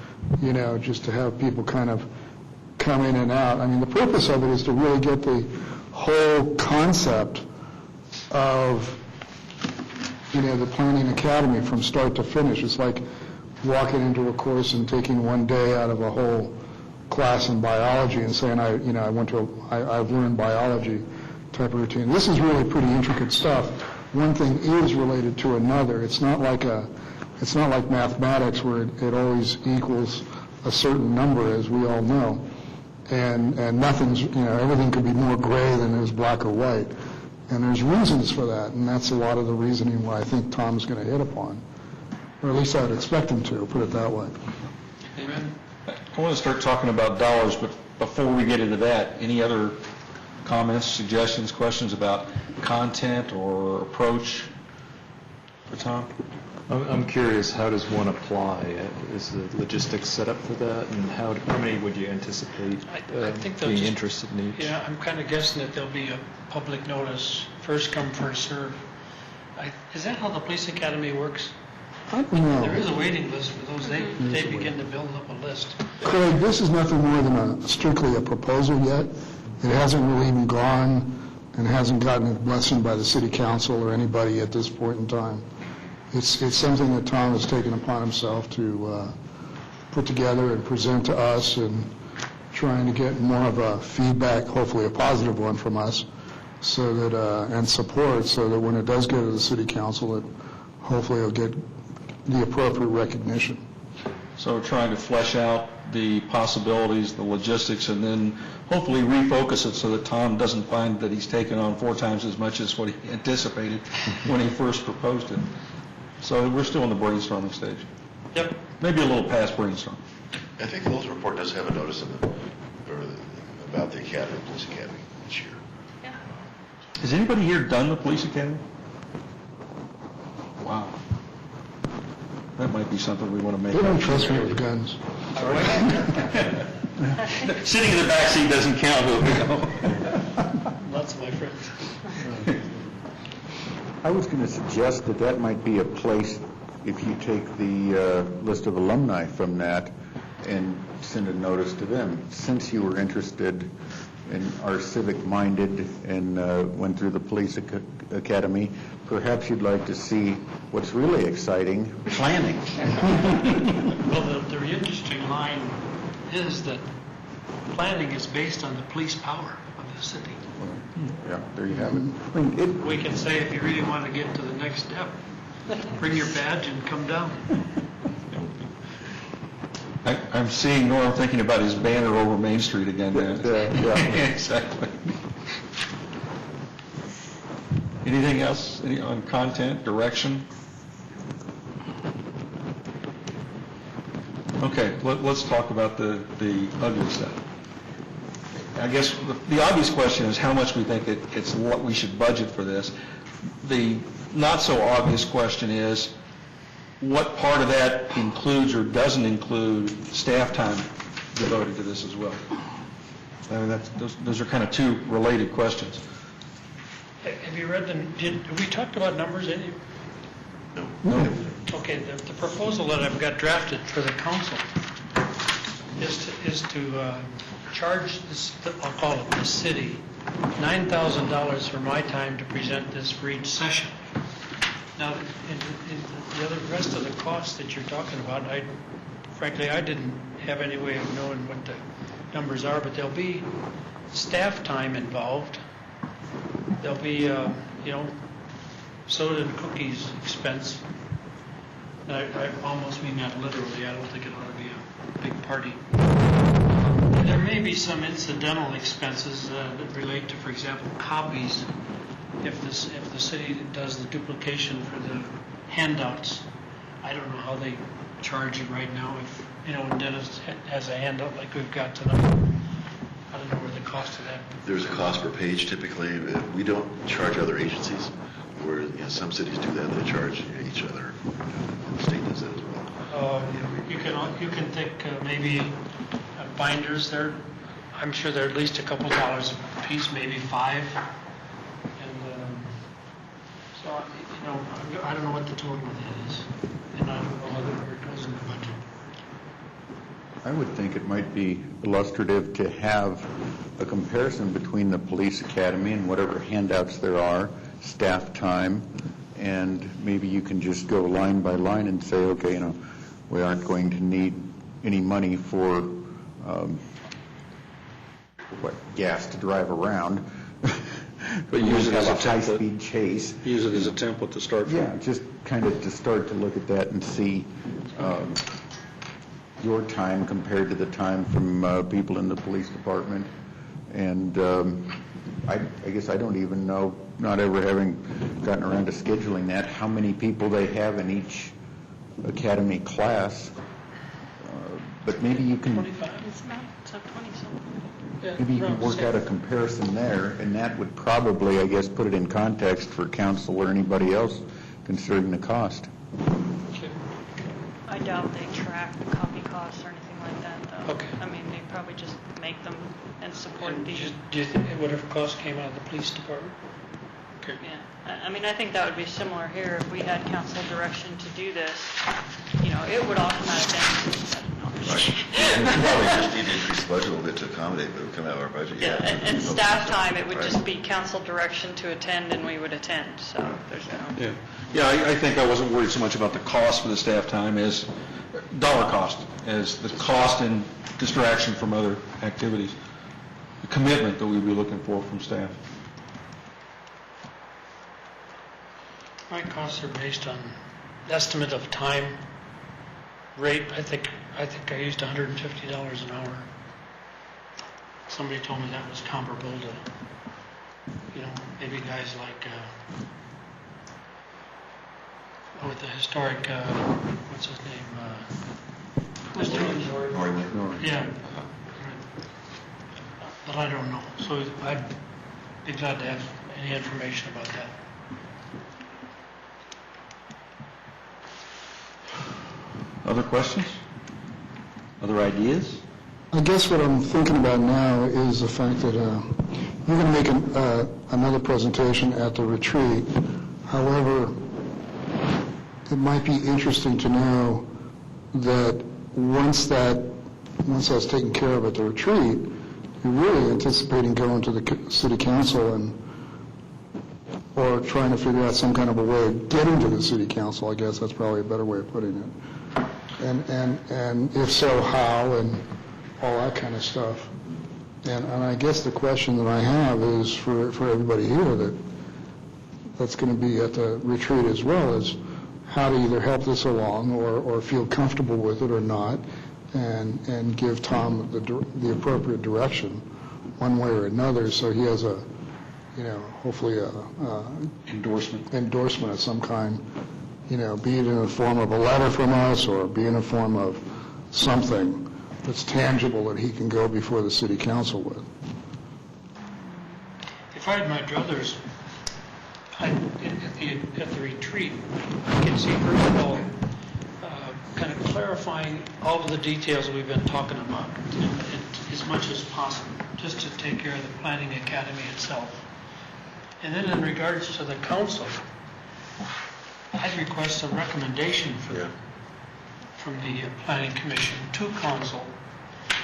just to have people kind of come in and out. I mean, the purpose of it is to really get the whole concept of the Planning Academy from start to finish. It's like walking into a course and taking one day out of a whole class in biology and saying, I've learned biology type of routine. This is really pretty intricate stuff. One thing is related to another. It's not like mathematics where it always equals a certain number, as we all know. And nothing's, everything could be more gray than it is black or white. And there's reasons for that, and that's a lot of the reasoning why I think Tom's going to hit upon. Or at least I'd expect him to, put it that way. Amen. I want to start talking about dollars, but before we get into that, any other comments, suggestions, questions about content or approach for Tom? I'm curious, how does one apply? Is the logistics set up for that? And how many would you anticipate I think they'll being just- interested in each? Yeah, I'm kind of guessing that there'll be a public notice, first come, first serve. Is that how the police academy works? I don't know. There is a waiting list for those. They begin to build up a list. Craig, this is nothing more than strictly a proposal yet. It hasn't really even gone and hasn't gotten a blessing by the city council or anybody at this point in time. It's something that Tom has taken upon himself to put together and present to us, and trying to get more of a feedback, hopefully a positive one from us, so that and support, so that when it does go to the city council, it hopefully will get the appropriate recognition. So we're trying to flesh out the possibilities, the logistics, and then hopefully refocus it so that Tom doesn't find that he's taken on 4 times as much as what he anticipated when he first proposed it. So we're still in the brainstorming stage. Yep. Maybe a little past brainstorm. I think the Lowe's report does have a notice about the Academy, Police Academy this year. Yeah. Has anybody here done the police academy? Wow. That might be something we want to make. They don't trust me with guns. Sitting in the back seat doesn't count. Lots of my friends. I was going to suggest that that might be a place, if you take the list of alumni from that and send a notice to them, since you were interested and are civic-minded and went through the police academy, perhaps you'd like to see what's really exciting, planning. Well, the interesting line is that planning is based on the police power of the city. Yeah, there you have it. I mean, We can say, if you really want to get to the next step, bring your badge and come down. I'm seeing Norm thinking about his banner over Main Street again. yeah. Exactly. Anything else on content, direction? Okay, let's talk about the ugly stuff. I guess the obvious question is how much we think it's what we should budget for this. The not so obvious question is what part of that includes or doesn't include staff time devoted to this as well. I mean, those are kind of two related questions. Have you read have we talked about numbers? No. Okay, the proposal that I've got drafted for the council is to charge this, I'll call it the city, $9,000 for my time to present this for each session. Now, in the rest of the costs that you're talking about, frankly, I didn't have any way of knowing what the numbers are, but there'll be staff time involved. There'll be, soda and cookies expense. And I almost mean that literally. I don't think it ought to be a big party. There may be some incidental expenses that relate to, for example, copies. If the city does the duplication for the handouts, I don't know how they charge it right now. If Dennis has a handout like we've got tonight, I don't know where the cost of that. There's a cost per page typically. We don't charge other agencies, where some cities do that. They charge each other. The state does that as well. You can think maybe binders there. I'm sure they're at least a couple dollars a piece, maybe $5. And so I don't know what the total of that is, and I don't know whether it goes in the budget. I would think it might be illustrative to have a comparison between the police academy and whatever handouts there are, staff time, and maybe you can just go line by line and say, okay, we aren't going to need any money for gas to drive around. But use it as a template. High-speed chase. Use it as a template to start from. Yeah, just kind of to start to look at that and see your time compared to the time from people in the police department. And I guess I don't even know, not ever having gotten around to scheduling that, how many people they have in each academy class. But maybe you can... 25? It's about 20-something. Maybe you can work out a comparison there, and that would probably, I guess, put it in context for council or anybody else considering the cost. I doubt they track the copy costs or anything like that, though. Okay. I mean, they probably just make them and support And the... do you think whatever cost came out of the police department? Okay. Yeah, I mean, I think that would be similar here. If we had council direction to do this, it would all come out of things. Right. We probably just need to increase the budget a little bit to accommodate, but it would come out of our budget. Yeah, and staff time, it would Right. just be council direction to attend, and we would attend, so there's no... Yeah, I think I wasn't worried so much about the cost for the staff time as dollar cost, as the cost and distraction from other activities, the commitment that we'd be looking for from staff. My costs are based on estimate of time, rate. I think I used $150 an hour. Somebody told me that was comparable to, maybe guys like, with the historic, what's his name? Yeah. But I don't know. So I'd be glad to have any information about that. Other questions? Other ideas? I guess what I'm thinking about now is the fact that you're going to make another presentation at the retreat. However, it might be interesting to know that once that's taken care of at the retreat, you're really anticipating going to the city council or trying to figure out some kind of a way of getting to the city council. I guess that's probably a better way of putting it. And if so, how, and all that kind of stuff. And I guess the question that I have is for everybody here that's going to be at the retreat as well is how to either help this along or feel comfortable with it or not, and give Tom the appropriate direction one way or another, so he has hopefully a endorsement of some kind, be it in the form of a letter from us or be in the form of something that's tangible that he can go before the city council with. If I had my druthers, at the retreat, I can see, first of all, kind of clarifying all of the details we've been talking about as much as possible, just to take care of the planning academy itself. And then in regards to the council, I'd request a recommendation from the planning commission to council,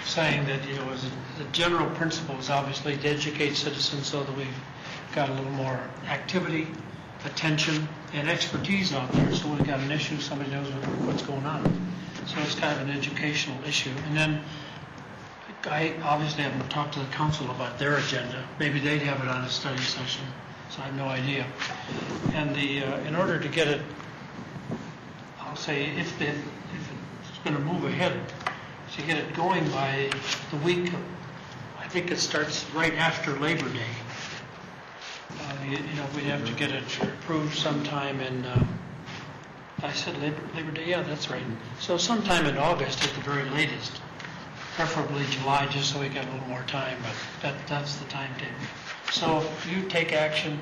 saying that, as the general principle is obviously to educate citizens so that we've got a little more activity, attention, and expertise out there. So we've got an issue, somebody knows what's going on. So it's kind of an educational issue. And then I obviously haven't talked to the council about their agenda. Maybe they'd have it on a study session, so I have no idea. And in order to get it, I'll say, if it's going to move ahead, to get it going by the week, I think it starts right after Labor Day. We'd have to get it approved sometime in, I said Labor Day, yeah, that's right. So sometime in August at the very latest, preferably July, just so we get a little more time, but that's the timetable. So if you take action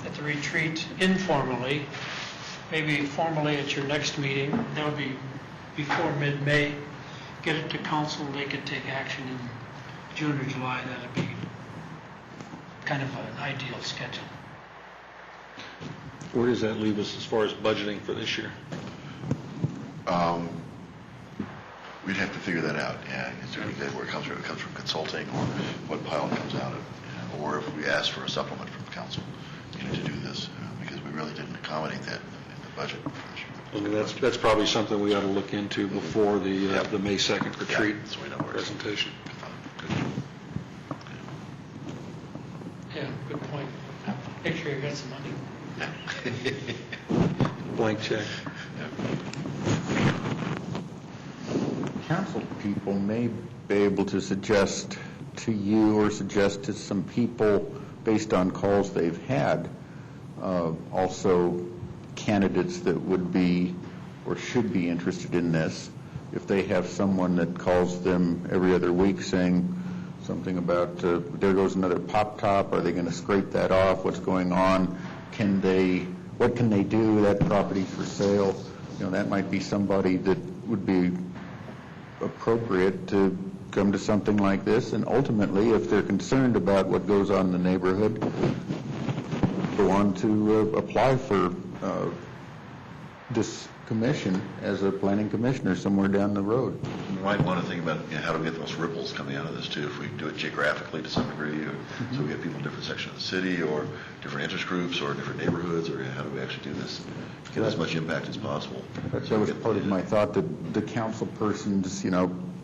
at the retreat informally, maybe formally at your next meeting, that would be before mid-May, get it to council, they could take action in June or July. That'd be kind of an ideal schedule. Where does that leave us as far as budgeting for this year? We'd have to figure that out, is there any day where it comes from consulting, or what pile it comes out of, or if we ask for a supplement from council, to do this, because we really didn't accommodate that in the budget for this year. I mean, that's probably something we ought to look into before the May 2nd retreat So we know where presentation. Yeah, good point. Make sure you got some money. Blank check. Council people may be able to suggest to you or suggest to some people, based on calls they've had, also candidates that would be or should be interested in this. If they have someone that calls them every other week saying something about, there goes another pop top, are they going to scrape that off, what's going on, what can they do, that property's for sale, that might be somebody that would be appropriate to come to something like this. And ultimately, if they're concerned about what goes on in the neighborhood, go on to apply for this commission as a planning commissioner somewhere down the road. You might want to think about how do we get the most ripples coming out of this too, if we do it geographically to some degree, or so we get people in different sections of the city, or different interest groups, or different neighborhoods, or how do we actually do this, get as much impact as possible. That was part of my thought, that the council persons,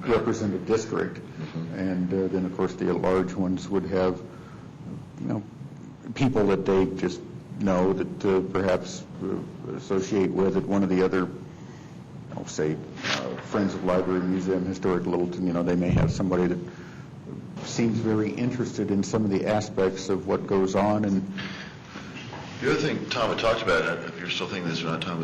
represent a district, and then of course the large ones would have, people that they just know that perhaps associate with at one of the other, say, Friends of Library, Museum, Historic Littleton, they may have somebody that seems very interested in some of the aspects of what goes on. And the other thing Tom had talked about, if you're still thinking this or not, Tom,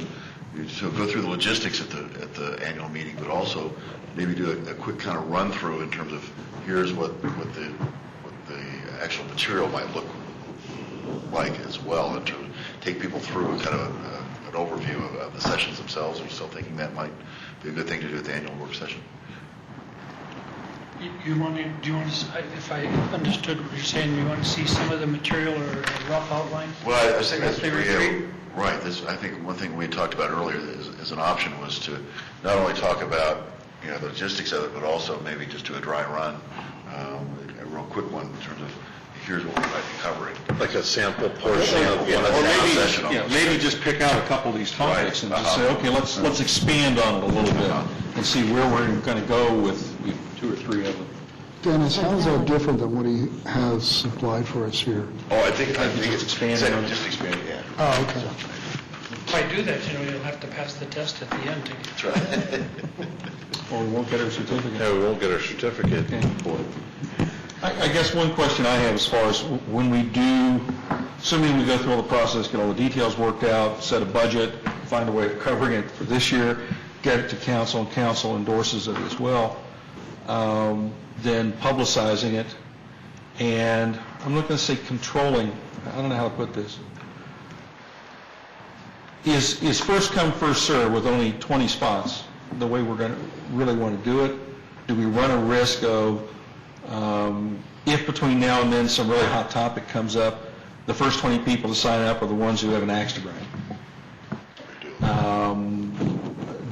is to go through the logistics at the annual meeting, but also maybe do a quick kind of run through in terms of here's what the actual material might look like as well, and to take people through kind of an overview of the sessions themselves. Are you still thinking that might be a good thing to do at the annual work session? Do you want to, if I understood what you're saying, you want to see some of the material or a rough outline? Well, I was thinking that's At the retreat? right. I think one thing we talked about earlier as an option was to not only talk about the logistics of it, but also maybe just do a dry run, a real quick one in terms of here's what we might be covering. Like a sample portion of Yeah, one of or the maybe- session. Maybe just pick out a couple of these topics and just say, Right. okay, let's expand on it a little bit and see where we're going to go with 2 or 3 of them. Dennis, how is that different than what he has supplied for us here? Oh, I think just expand on it. Just expand it, yeah. Oh, okay. If I do that, you'll have to pass the test at the end to get. That's right. Or we won't get our certificate. Yeah, we won't get our certificate for it. I guess one question I have as far as when we do, assuming we go through all the process, get all the details worked out, set a budget, find a way of covering it for this year, get it to council, and council endorses it as well, then publicizing it, and I'm not going to say controlling, I don't know how to put this. Is first come, first serve with only 20 spots the way we're going to really want to do it? Do we run a risk of, if between now and then some really hot topic comes up, the first 20 people to sign up are the ones who have an axe to grind?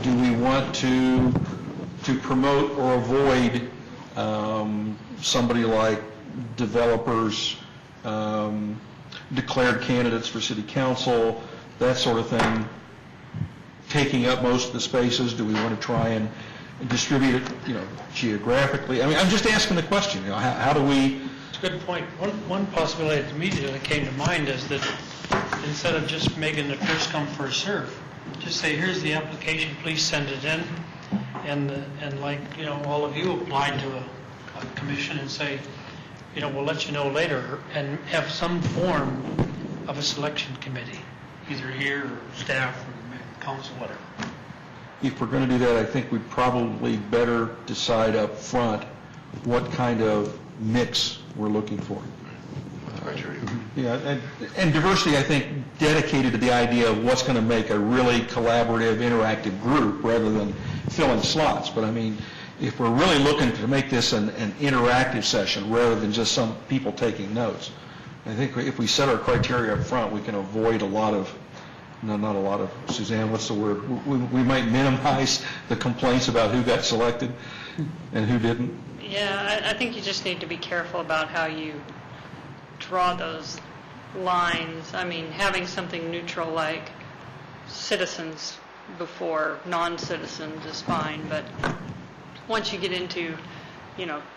Do we want to promote or avoid somebody like developers, declared candidates for city council, that sort of thing, taking up most of the spaces? Do we want to try and distribute it, geographically? I mean, I'm just asking the question, how do we... It's a good point. One possibility that immediately came to mind is that instead of just making it first come, first serve, just say, here's the application, please send it in, and like, all of you applied to a commission and say, we'll let you know later, and have some form of a selection committee, either here or staff or council, whatever. If we're going to do that, I think we'd probably better decide up front what kind of mix we're looking for. Criteria. Yeah, and diversity, I think, dedicated to the idea of what's going to make a really collaborative, interactive group rather than filling slots. But I mean, if we're really looking to make this an interactive session rather than just some people taking notes, I think if we set our criteria up front, we can avoid a lot of, not a lot of, Suzanne, what's the word? We might minimize the complaints about who got selected and who didn't. Yeah, I think you just need to be careful about how you draw those lines. I mean, having something neutral like citizens before non-citizens is fine, but once you get into,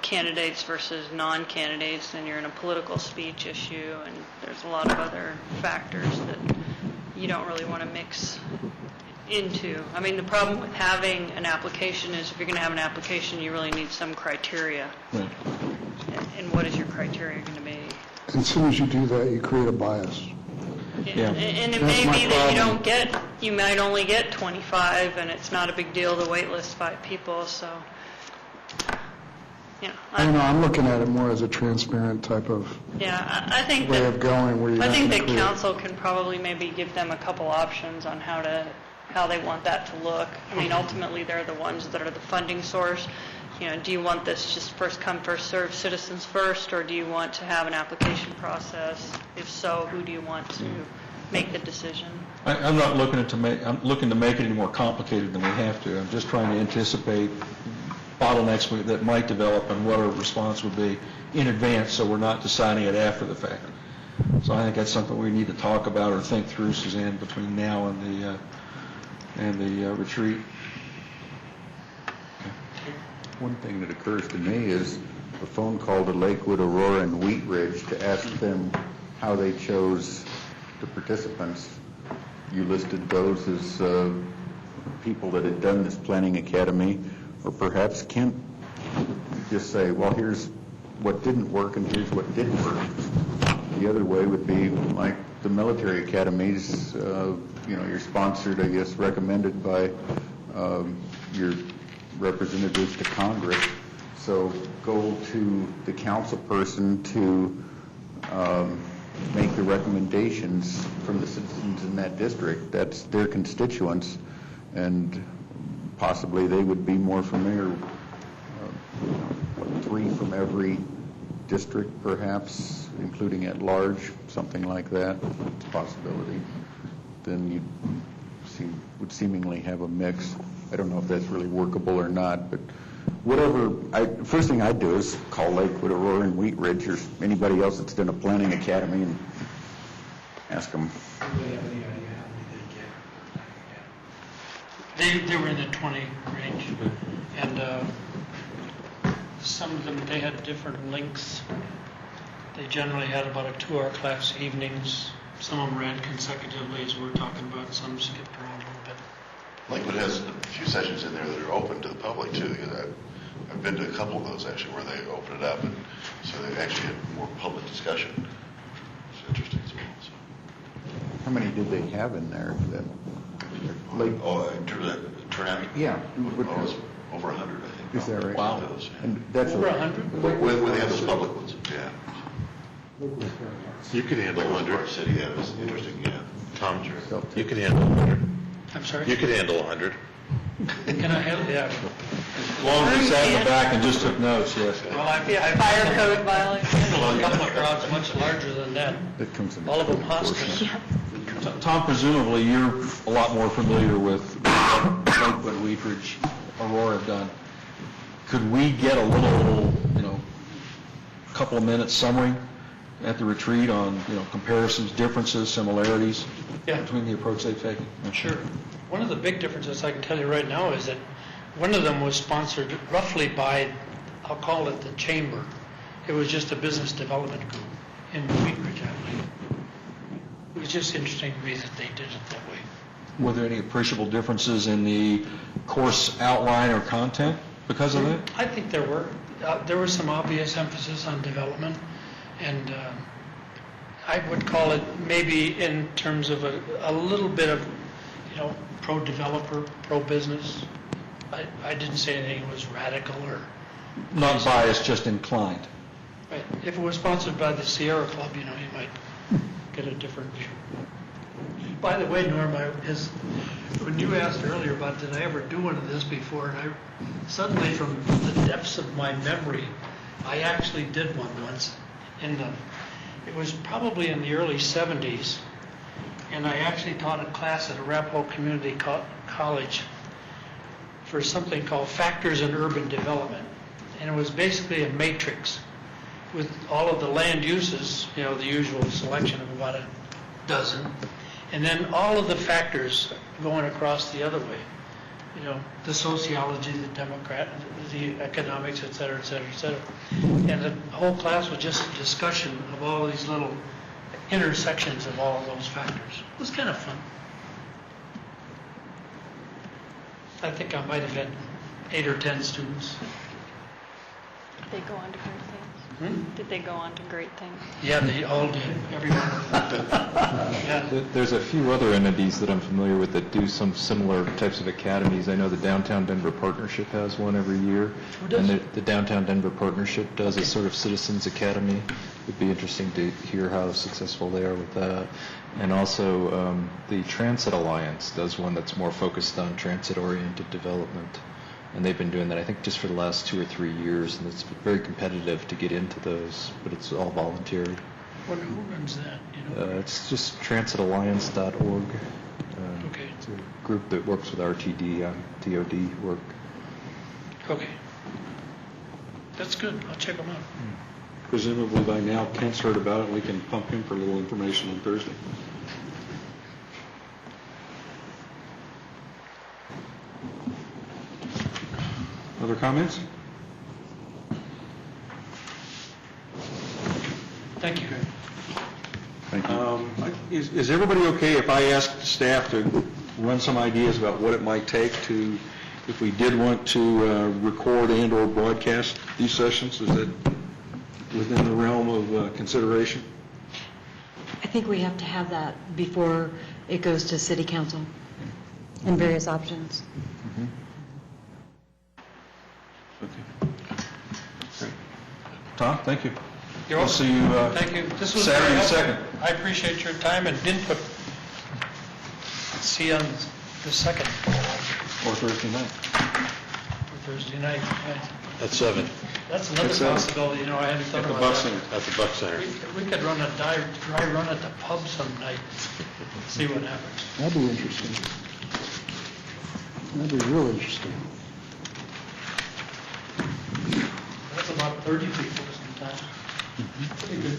candidates versus non-candidates, then you're in a political speech issue, and there's a lot of other factors that you don't really want to mix into. I mean, the problem with having an application is if you're going to have an application, you really need some criteria. Right. And what is your criteria going to be? And as soon as you do that, you create a bias. Yeah. And it That's may my be that problem. you might only get 25, and it's not a big deal to wait list 5 people, so, I don't know, I'm looking at it more as a transparent type of yeah, I think way that, of going where you're I not think going to that create... council can probably maybe give them a couple options on how they want that to look. I mean, ultimately, they're the ones that are the funding source. Do you want this just first come, first serve, citizens first, or do you want to have an application process? If so, who do you want to make the decision? I'm not looking I'm looking to make it any more complicated than we have to. I'm just trying to anticipate bottlenecks that might develop and what our response would be in advance, so we're not deciding it after the fact. So I think that's something we need to talk about or think through, Suzanne, between now and the retreat. One thing that occurs to me is a phone call to Lakewood, Aurora, and Wheat Ridge to ask them how they chose the participants. You listed those as people that had done this planning academy, or perhaps Kent just say, well, here's what didn't work and here's what did work. The other way would be like the military academies, you're sponsored, I guess, recommended by your representatives to Congress. So go to the council person to make the recommendations from the citizens in that district. That's their constituents, and possibly they would be more familiar, 3 from every district perhaps, including at large, something like that. It's a possibility. Then you would seemingly have a mix. I don't know if that's really workable or not, but whatever, first thing I'd do is call Lakewood, Aurora, and Wheat Ridge, or anybody else that's done a planning academy, and ask them. They were in the 20 range, and some of them, they had different lengths. They generally had about a 2-hour class evenings. Some of them ran consecutively, as we're talking about, some skipped around a little bit. Lakewood has a few sessions in there that are open to the public too. Because I've been to a couple of those actually where they open it up, and so they actually had more public discussion. It's interesting as well. So. How many did they have in there? In terms of turnout? Yeah. It was over 100, I think. Is that right? Wow. Those, yeah. And that's Over 100? When they have those public ones, yeah. You could handle Lakewood's 100. Park City, that was interesting, yeah. Tom, you could handle 100. I'm sorry? You could handle 100. Can I handle, yeah. As long as he sat in the back and just took notes, yes. Well, I've Fire code violation. handled a couple of crowds much larger than that. That comes in. All of them hospice. Tom, presumably you're a lot more familiar with what Lakewood, Wheat Ridge, Aurora have done. Could we get a little, couple of minutes summary at the retreat on, comparisons, differences, similarities Yeah. between the approach they've taken? Sure. One of the big differences I can tell you right now is that one of them was sponsored roughly by, I'll call it the chamber. It was just a business development group in Wheat Ridge, I believe. It was just interesting to me that they did it that way. Were there any appreciable differences in the course outline or content because of that? I think there were. There was some obvious emphasis on development, and I would call it maybe in terms of a little bit of, pro-developer, pro-business. I didn't say anything was radical or... Not biased, just inclined. Right. If it was sponsored by the Sierra Club, you might get a different view. By the way, Norm, when you asked earlier about did I ever do one of this before, and I suddenly, from the depths of my memory, I actually did one once. It was probably in the early 70s, and I actually taught a class at Arapahoe Community College for something called Factors in Urban Development. And it was basically a matrix with all of the land uses, the usual selection of about a dozen, and then all of the factors going across the other way. The sociology, the the economics, et cetera, et cetera, et cetera. And the whole class was just a discussion of all these little intersections of all of those factors. It was kind of fun. I think I might have had 8 or 10 students. Did they go on to great things? Did they go on to great things? Yeah, they all did. Everyone. Yeah. There's a few other entities that I'm familiar with that do some similar types of academies. I know the Downtown Denver Partnership has one every year. Who does? And the Downtown Denver Partnership does a sort of citizens academy. It'd be interesting to hear how successful they are with that. And also the Transit Alliance does one that's more focused on transit-oriented development. And they've been doing that, I think, just for the last 2 or 3 years, and it's very competitive to get into those, but it's all voluntary. Who runs that? It's just transitalliance.org. Okay. It's a group that works with RTD on TOD work. Okay. That's good. I'll check them out. Presumably by now Kent's heard about it, and we can pump him for a little information on Thursday. Other comments? Thank you. Thank you. Is everybody okay if I ask staff to run some ideas about what it might take to, if we did want to record and/or broadcast these sessions? Is that within the realm of consideration? I think we have to have that before it goes to city council and various options. Okay. Great. Tom, thank you. You're We'll welcome. see you Thank you. This was Saturday very the helpful. 2nd. I appreciate your time and input. See you on the 2nd, Or Thursday night. or Thursday night. At 7. That's another At 7. possibility, I hadn't thought At the about Buck that. Center. At the Buck Center. We could run a dry run at the pub some night, see what happens. That'd be interesting. That'd be real interesting. That's about 30 people sometimes. Pretty good.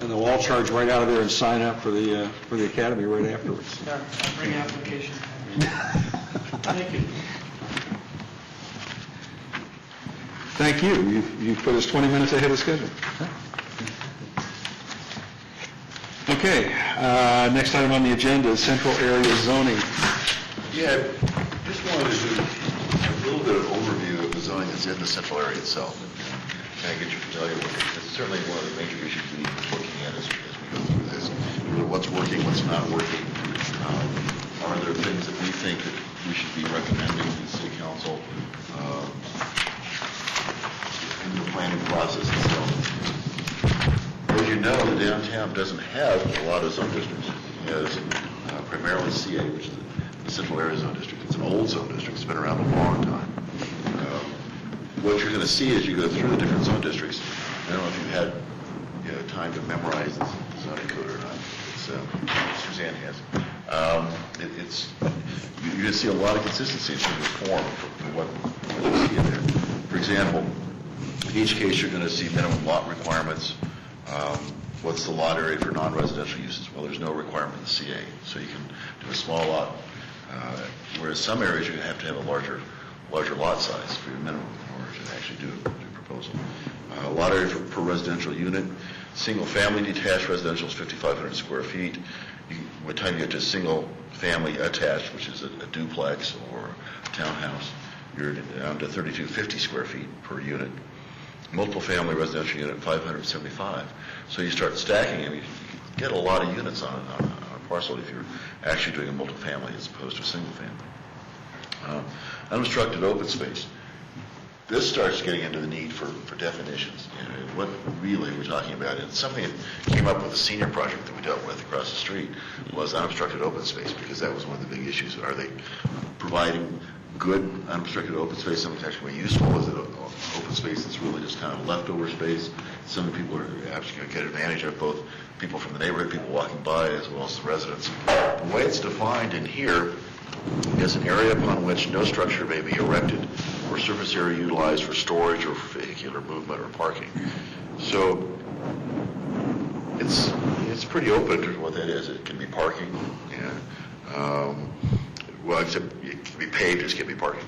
And they'll all charge right out of there and sign up for the academy right afterwards. Yeah, I'll bring application. Thank you. Thank you. You put us 20 minutes ahead of schedule. Okay, next item on the agenda is central area zoning. Yeah, just wanted to do a little bit of overview of the zoning that's in the central area itself, and kind of get you familiar with it. It's certainly one of the major issues we need to be looking at as we go through this. Really what's working, what's not working. Are there things that we think that we should be recommending to the city council in the planning process itself? As you know, the downtown doesn't have a lot of zone districts. It has primarily CA, which is the Central Area Zone District. It's an old zone district. It's been around a long time. What you're going to see as you go through the different zone districts, I don't know if you've had time to memorize the zoning code or not. Suzanne has. You're going to see a lot of consistency in terms of form for what you see in there. For example, in each case, you're going to see minimum lot requirements. What's the lot area for non-residential uses? Well, there's no requirement in the CA, so you can do a small lot, whereas some areas you're going to have a larger lot size for your minimum in order to actually do a proposal. Lot area per residential unit. Single-family detached residential is 5,500 square feet. By the time you get to single-family attached, which is a duplex or a townhouse, you're down to 3,250 square feet per unit. Multiple family residential unit, 575. So you start stacking them, you get a lot of units on a parcel if you're actually doing a multifamily as opposed to a single family. Unobstructed open space. This starts getting into the need for definitions. What really we're talking about, and something that came up with the senior project that we dealt with across the street was unobstructed open space, because that was one of the big issues. Are they providing good unobstructed open space, something that's actually useful? Is it open space that's really just kind of leftover space? Some people are actually going to get advantage of, both people from the neighborhood, people walking by, as well as the residents. The way it's defined in here is an area upon which no structure may be erected or surface area utilized for storage or vehicular movement or parking. So it's pretty open to what that is. It can be parking, well, except it can be paved, it just can't be parking.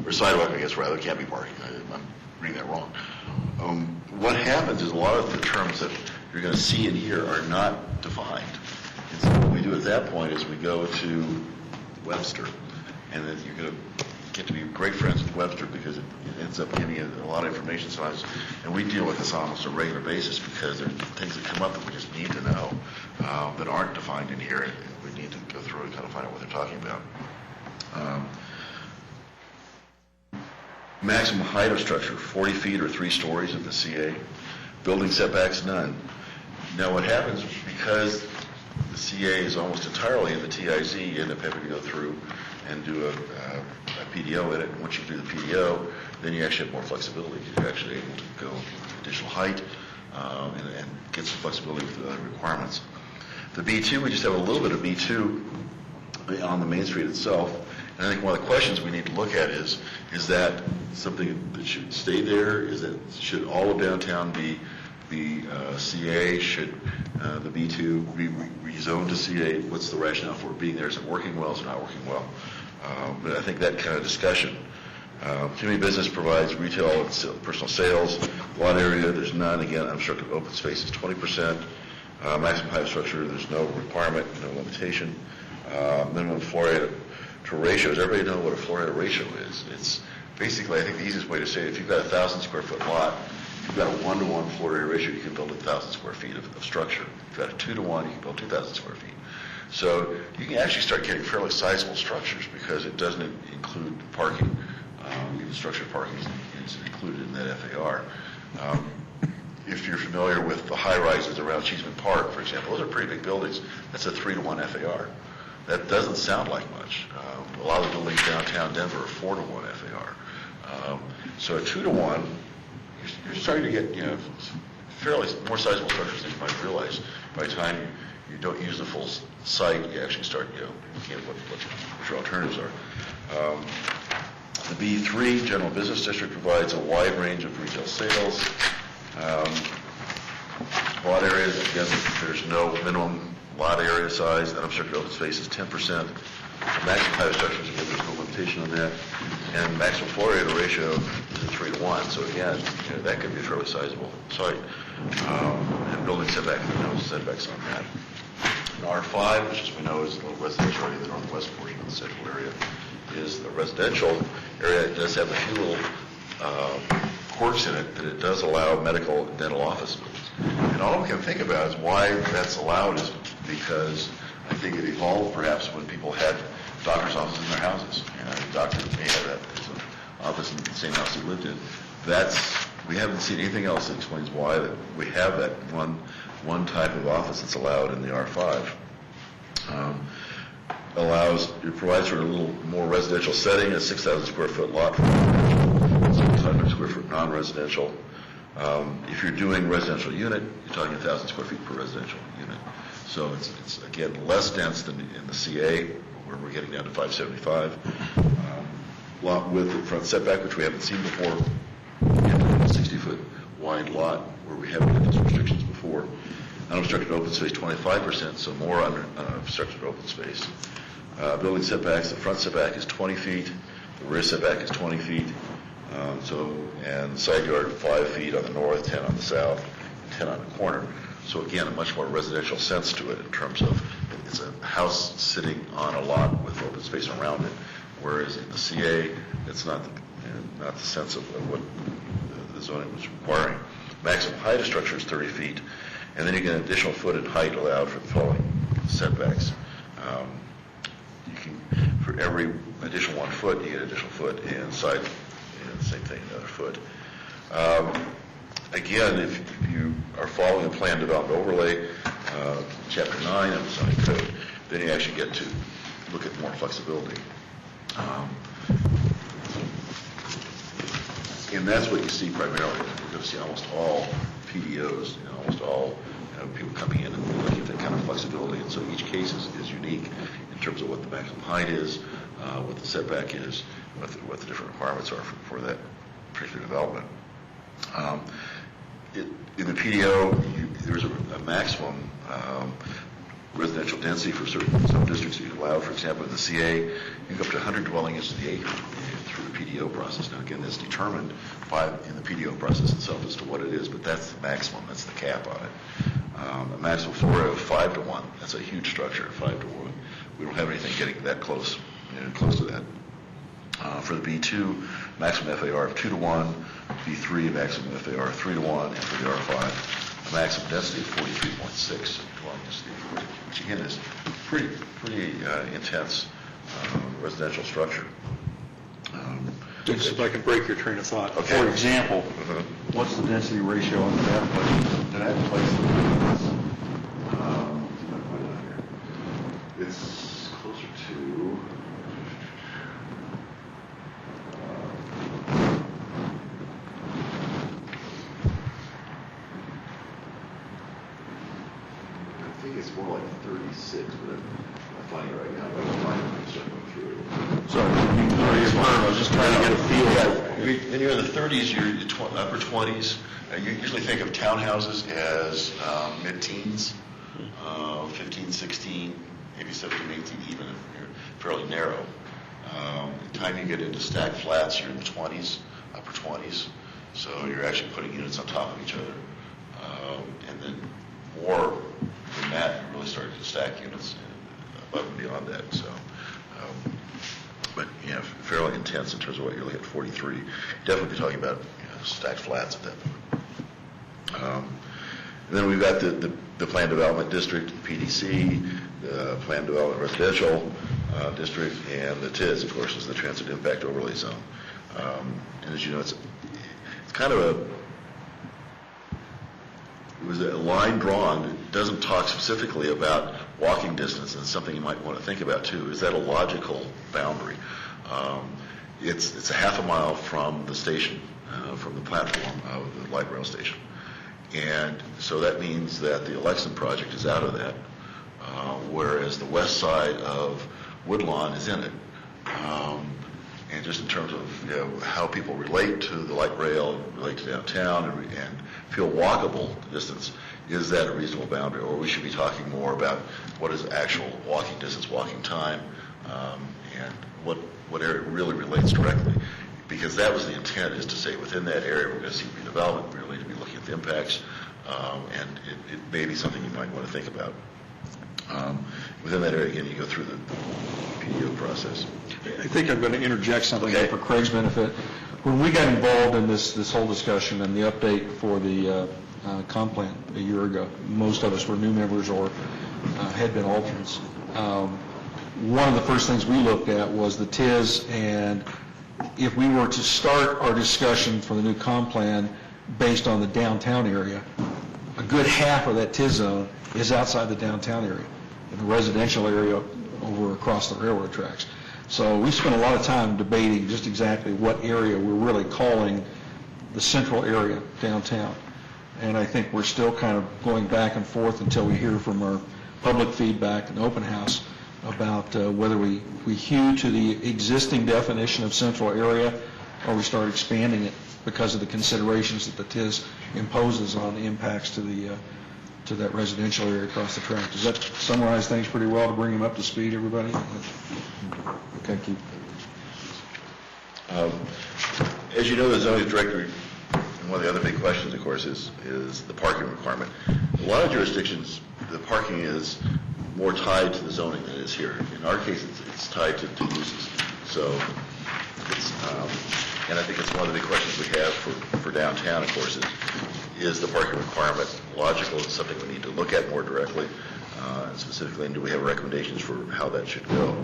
Or sidewalk, I guess, rather, can't be parking. I'm reading that wrong. What happens is a lot of the terms that you're going to see in here are not defined. And so what we do at that point is we go to Webster, and then you're going to get to be great friends with Webster, because it ends up giving you a lot of information sometimes. And we deal with this on almost a regular basis, because there are things that come up that we just need to know that aren't defined in here, and we need to go through and kind of find out what they're talking about. Maximum height of structure, 40 feet or 3 stories of the CA. Building setbacks, none. Now what happens, because the CA is almost entirely in the TIZ, you end up having to go through and do a PDO in it. And once you do the PDO, then you actually have more flexibility. You're actually able to go additional height and get some flexibility with the other requirements. The B2, we just have a little bit of B2 on the main street itself. And I think one of the questions we need to look at is that something that should stay there? Should all of downtown be CA? Should the B2 be rezoned to CA? What's the rationale for it being there? Is it working well? Is it not working well? But I think that kind of discussion. Community business provides retail and personal sales. Lot area, there's none. Again, unobstructed open space is 20%. Maximum height structure, there's no requirement, no limitation. Minimum floor area to ratio. Does everybody know what a floor area ratio is? It's basically, I think the easiest way to say it, if you've got a 1,000 square foot lot, if you've got a 1-to-1 floor area ratio, you can build 1,000 square feet of structure. If you've got a 2-to-1, you can build 2,000 square feet. So you can actually start getting fairly sizable structures, because it doesn't include parking Even structured parking is included in that FAR. If you're familiar with the high-rises around Cheeseman Park, for example, those are pretty big buildings. That's a 3-to-1 FAR. That doesn't sound like much. A lot of the buildings downtown Denver are 4-to-1 FAR. So a 2-to-1, you're starting to get, fairly more sizable structures than you might realize. By the time you don't use the full site, you actually start, looking at what your alternatives are. The B3 General Business District provides a wide range of retail sales. Lot areas, again, there's no minimum lot area size. Unobstructed open space is 10%. Maximum height of structures, again, there's no limitation on that. And maximum floor area ratio is a 3-to-1. So again, that could be a fairly sizable site. And building setback, there are no setbacks on that. And R5, which as we know is the residential area, the northwest portion of the central area, is the residential area. It does have a few little quirks in it, that it does allow medical and dental office buildings. And all we can think about is why that's allowed is because I think it evolved perhaps when people had doctor's offices in their houses. The doctor may have that as an office in the same house he lived in. We haven't seen anything else that explains why that we have that one type of office that's allowed in the R5. It provides for a little more residential setting, a 6,000 square foot lot for residential, 600 square foot non-residential. If you're doing residential unit, you're talking 1,000 square feet per residential unit. So it's again less dense than in the CA, where we're getting down to 575. Lot width and front setback, which we haven't seen before, 60-foot wide lot, where we haven't had those restrictions before. Unobstructed open space 25%, so more unobstructed open space. Building setbacks, the front setback is 20 feet, the rear setback is 20 feet, and the side yard 5 feet on the north, 10 on the south, and 10 on the corner. So again, a much more residential sense to it in terms of it's a house sitting on a lot with open space around it, whereas in the CA, it's not the sense of what the zoning was requiring. Maximum height of structure is 30 feet, and then you get an additional foot in height allowed for the following setbacks. For every additional 1 foot, you get an additional foot, and side, same thing, another foot. Again, if you are following a plan development overlay, Chapter 9 of the zoning code, then you actually get to look at more flexibility. And that's what you see primarily. You're going to see almost all PDOs, almost all people coming in and looking at that kind of flexibility. And so each case is unique in terms of what the maximum height is, what the setback is, what the different requirements are for that particular development. In the PDO, there's a maximum residential density for some districts you can allow. For example, in the CA, you can go up to 100 dwelling units to the acre through the PDO process. Now, again, that's determined in the PDO process itself as to what it is, but that's the maximum. That's the cap on it. A maximum floor area of 5-to-1. That's a huge structure, 5-to-1. We don't have anything getting that close, close to that. For the B2, maximum FAR of 2-to-1, B3, maximum FAR of 3-to-1, and for the R5, a maximum density of 43.6 dwelling units, which again is pretty intense residential structure. Just if I can break your train of thought. Okay. For example, What's the density ratio on that place? It's closer to. I think it's more like 36, but I'm finding it right now. But I'm finding it circling through. Sorry, I was just trying to get a feel. When you're in the 30s, you're upper 20s. You usually think of townhouses as mid-teens, 15, 16, maybe 17, 18, even if you're fairly narrow. The time you get into stacked flats, you're in the 20s, upper 20s. So you're actually putting units on top of each other. And then more than that, you're really starting to stack units above and beyond that. So. But fairly intense in terms of what you're looking at. 43. Definitely be talking about stacked flats at that point. And then we've got the Planned Development District, PDC, the Planned Development Residential District, and the TIZ, of course, is the Transit Impact Overlay Zone. And as you know, it's kind of it was a line drawn. It doesn't talk specifically about walking distance, and it's something you might want to think about too. Is that a logical boundary? It's a half a mile from the station, from the platform of the light rail station. And so that means that the Alexan project is out of that, whereas the west side of Woodlawn is in it. And just in terms of how people relate to the light rail, relate to downtown, and feel walkable distance, is that a reasonable boundary? Or we should be talking more about what is actual walking distance, walking time, and what area really relates directly. Because that was the intent, is to say within that area we're going to see redevelopment, we're going to be looking at the impacts, and it may be something you might want to think about. Within that area, again, you go through the PDO process. I think I'm going to interject something Okay. for Craig's benefit. When we got involved in this whole discussion and the update for the comp plan a year ago, most of us were new members or had been alternates. One of the first things we looked at was the TIS, and if we were to start our discussion for the new comp plan based on the downtown area, a good half of that TIS zone is outside the downtown area, in the residential area over across the railroad tracks. So we spent a lot of time debating just exactly what area we're really calling the central area downtown. And I think we're still kind of going back and forth until we hear from our public feedback and open house about whether we hew to the existing definition of central area or we start expanding it because of the considerations that the TIS imposes on the impacts to that residential area across the track. Does that summarize things pretty well to bring them up to speed, everybody? Thank you. As you know, the zoning director, and one of the other big questions, of course, is the parking requirement. A lot of jurisdictions, the parking is more tied to the zoning than it is here. In our case, it's tied to uses. So it's, and I think it's one of the big questions we have for downtown, of course, is the parking requirement logical? It's something we need to look at more directly, and specifically, and do we have recommendations for how that should go?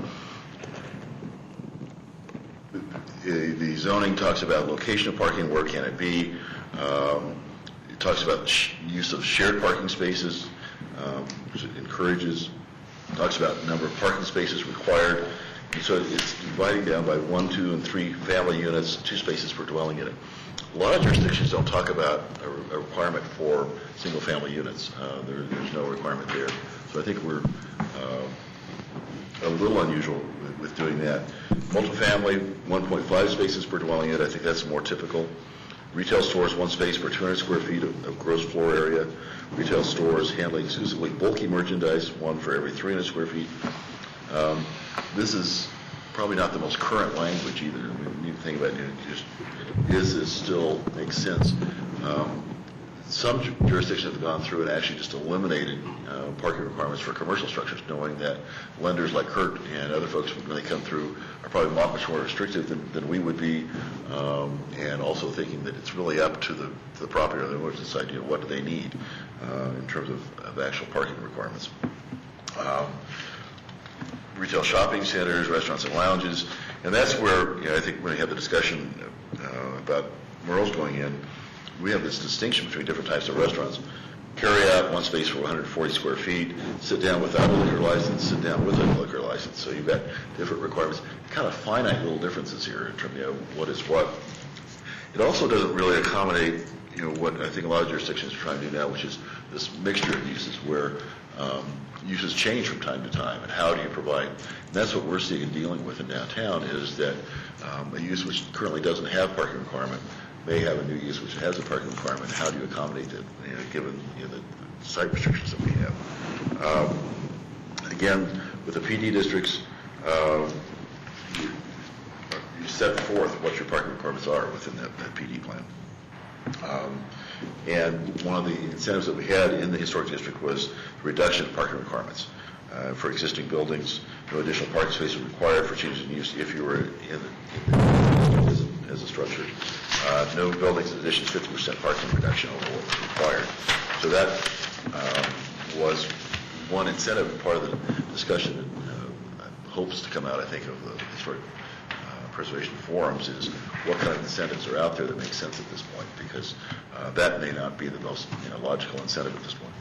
The zoning talks about location of parking, where can it be? It talks about use of shared parking spaces, which it encourages. It talks about the number of parking spaces required. And so it's dividing down by 1, 2, and 3 family units, 2 spaces per dwelling unit. A lot of jurisdictions don't talk about a requirement for single-family units. There's no requirement there. So I think we're a little unusual with doing that. Multifamily, 1.5 spaces per dwelling unit. I think that's more typical. Retail stores, 1 space per 200 square feet of gross floor area. Retail stores handling exclusively bulky merchandise, 1 for every 300 square feet. This is probably not the most current language either. We need to think about it. Is this still makes sense? Some jurisdictions have gone through and actually just eliminated parking requirements for commercial structures, knowing that lenders like Kurt and other folks, when they come through, are probably much more restrictive than we would be, and also thinking that it's really up to the property owner to decide, what do they need in terms of actual parking requirements. Retail shopping centers, restaurants and lounges, and that's where I think when we have the discussion about Merle's going in, we have this distinction between different types of restaurants. Carry out, 1 space for 140 square feet, sit down without a liquor license, sit down with a liquor license. So you've got different requirements, kind of finite little differences here in terms of what is what. It also doesn't really accommodate what I think a lot of jurisdictions are trying to do now, which is this mixture of uses where uses change from time to time, and how do you provide? And that's what we're seeing and dealing with in downtown, is that a use which currently doesn't have parking requirement may have a new use which has a parking requirement. How do you accommodate it, given the site restrictions that we have? Again, with the PD districts, you set forth what your parking requirements are within that PD plan. And one of the incentives that we had in the historic district was the reduction of parking requirements. For existing buildings, no additional parking space is required for changes in use if you were as a structure. No buildings in addition to 50% parking reduction over what was required. So that was one incentive, part of the discussion that hopes to come out, I think, of the historic preservation forums is what kind of incentives are out there that make sense at this point, because that may not be the most logical incentive at this point.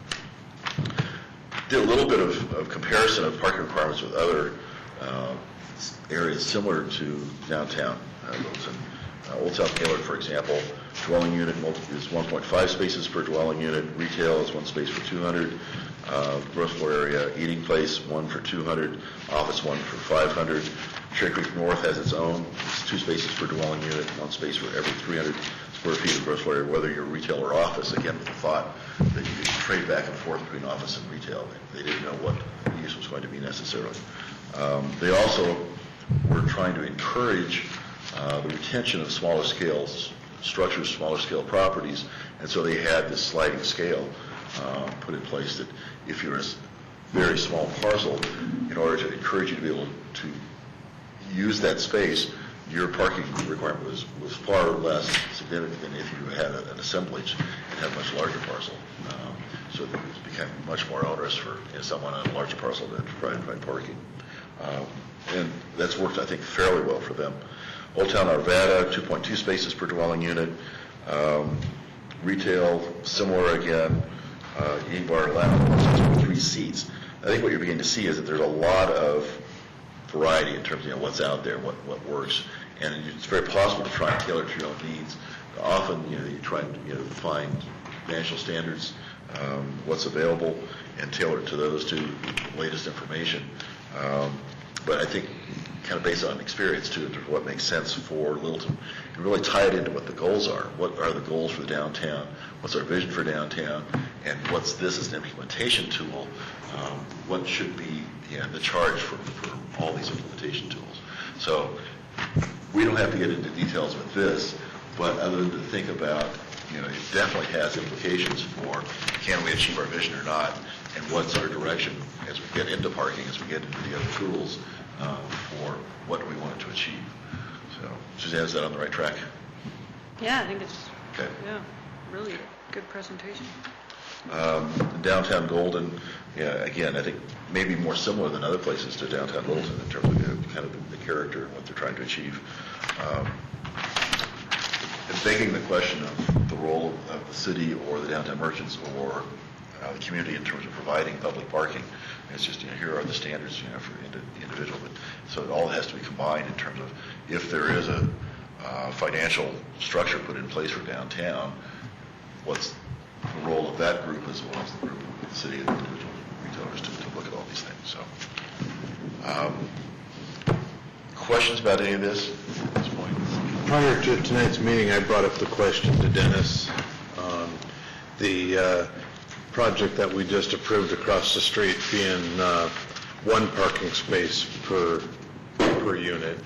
Did a little bit of comparison of parking requirements with other areas similar to downtown Littleton. Old South Gaylord, for example, dwelling unit is 1.5 spaces per dwelling unit. Retail is 1 space for 200. Gross floor area, eating place, 1 for 200. Office, 1 for 500. Cherry Creek North has its own. It's 2 spaces per dwelling unit, 1 space for every 300 square feet of gross floor area, whether you're retail or office. Again, with the thought that you could trade back and forth between office and retail. They didn't know what the use was going to be necessarily. They also were trying to encourage the retention of smaller scales, structures, smaller scale properties, and so they had this sliding scale put in place that if you're a very small parcel, in order to encourage you to be able to use that space, your parking requirement was far less significant than if you had an assemblage and had a much larger parcel. So it became much more onerous for someone on a larger parcel to provide parking. And that's worked, I think, fairly well for them. Old Town Arvada, 2.2 spaces per dwelling unit. Retail, similar again. Eating bar allowed 3 seats. I think what you're beginning to see is that there's a lot of variety in terms of what's out there, what works, and it's very possible to try and tailor to your own needs. Often, you try and find national standards, what's available, and tailor it to those to the latest information. But I think kind of based on experience too, in terms of what makes sense for Littleton, and really tie it into what the goals are. What are the goals for the downtown? What's our vision for downtown? And what's this as an implementation tool? What should be the charge for all these implementation tools? So we don't have to get into details with this, but other than to think about, it definitely has implications for can we achieve our vision or not, and what's our direction as we get into parking, as we get into the other tools for what do we want to achieve. So, Suzanne, is that on the right track? Yeah, I think it's, Okay. really good presentation. Downtown Golden, again, I think maybe more similar than other places to downtown Littleton in terms of kind of the character and what they're trying to achieve. And begging the question of the role of the city or the downtown merchants or the community in terms of providing public parking. It's just, here are the standards, for the individual. But so it all has to be combined in terms of if there is a financial structure put in place for downtown, what's the role of that group as well as the group of the city and the individual retailers to look at all these things. So, questions about any of this at this point? Prior to tonight's meeting, I brought up the question to Dennis on the project that we just approved across the street being 1 parking space per unit.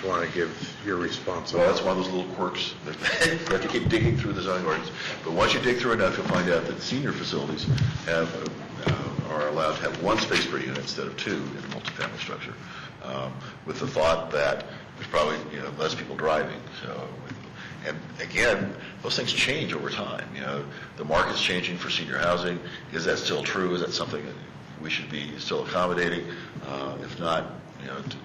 I want to give your response on Well, that. that's one of those little quirks that you have to keep digging through the zoning ordinance. But once you dig through enough, you'll find out that senior facilities are allowed to have 1 space per unit instead of 2 in a multifamily structure, with the thought that there's probably less people driving. So, and again, those things change over time. The market's changing for senior housing. Is that still true? Is that something that we should be still accommodating? If not,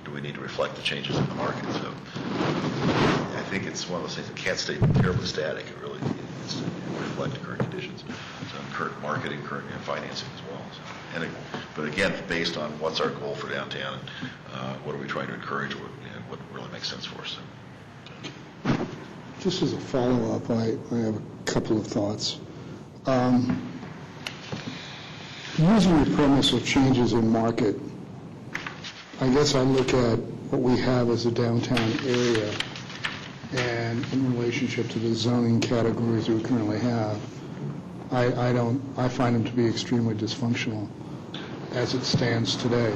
do we need to reflect the changes in the market? So I think it's one of those things that can't stay terribly static. It really needs to reflect the current conditions, so current marketing, current financing as well. So, but again, based on what's our goal for downtown, what are we trying to encourage, what really makes sense for us. So. Just as a follow-up, I have a couple of thoughts. Using the premise of changes in market, I guess I look at what we have as a downtown area and in relationship to the zoning categories we currently have, I find them to be extremely dysfunctional as it stands today.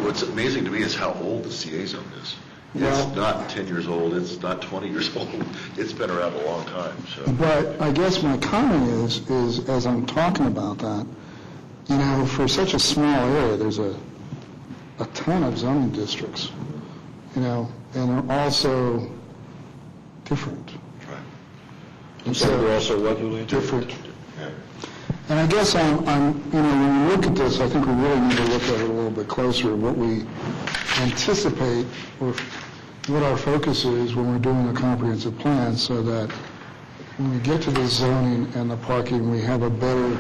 What's amazing to me is how old the CA zone is. It's not 10 years old, it's not 20 years old, it's been around a long time. So. But I guess my comment is as I'm talking about that, for such a small area, there's a ton of zoning districts, and they're also different. Right. And so They're also what, Julian? different. Yeah. And I guess I'm when we look at this, I think we really need to look at it a little bit closer, what we anticipate or what our focus is when we're doing a comprehensive plan, so that when we get to the zoning and the parking, we have a better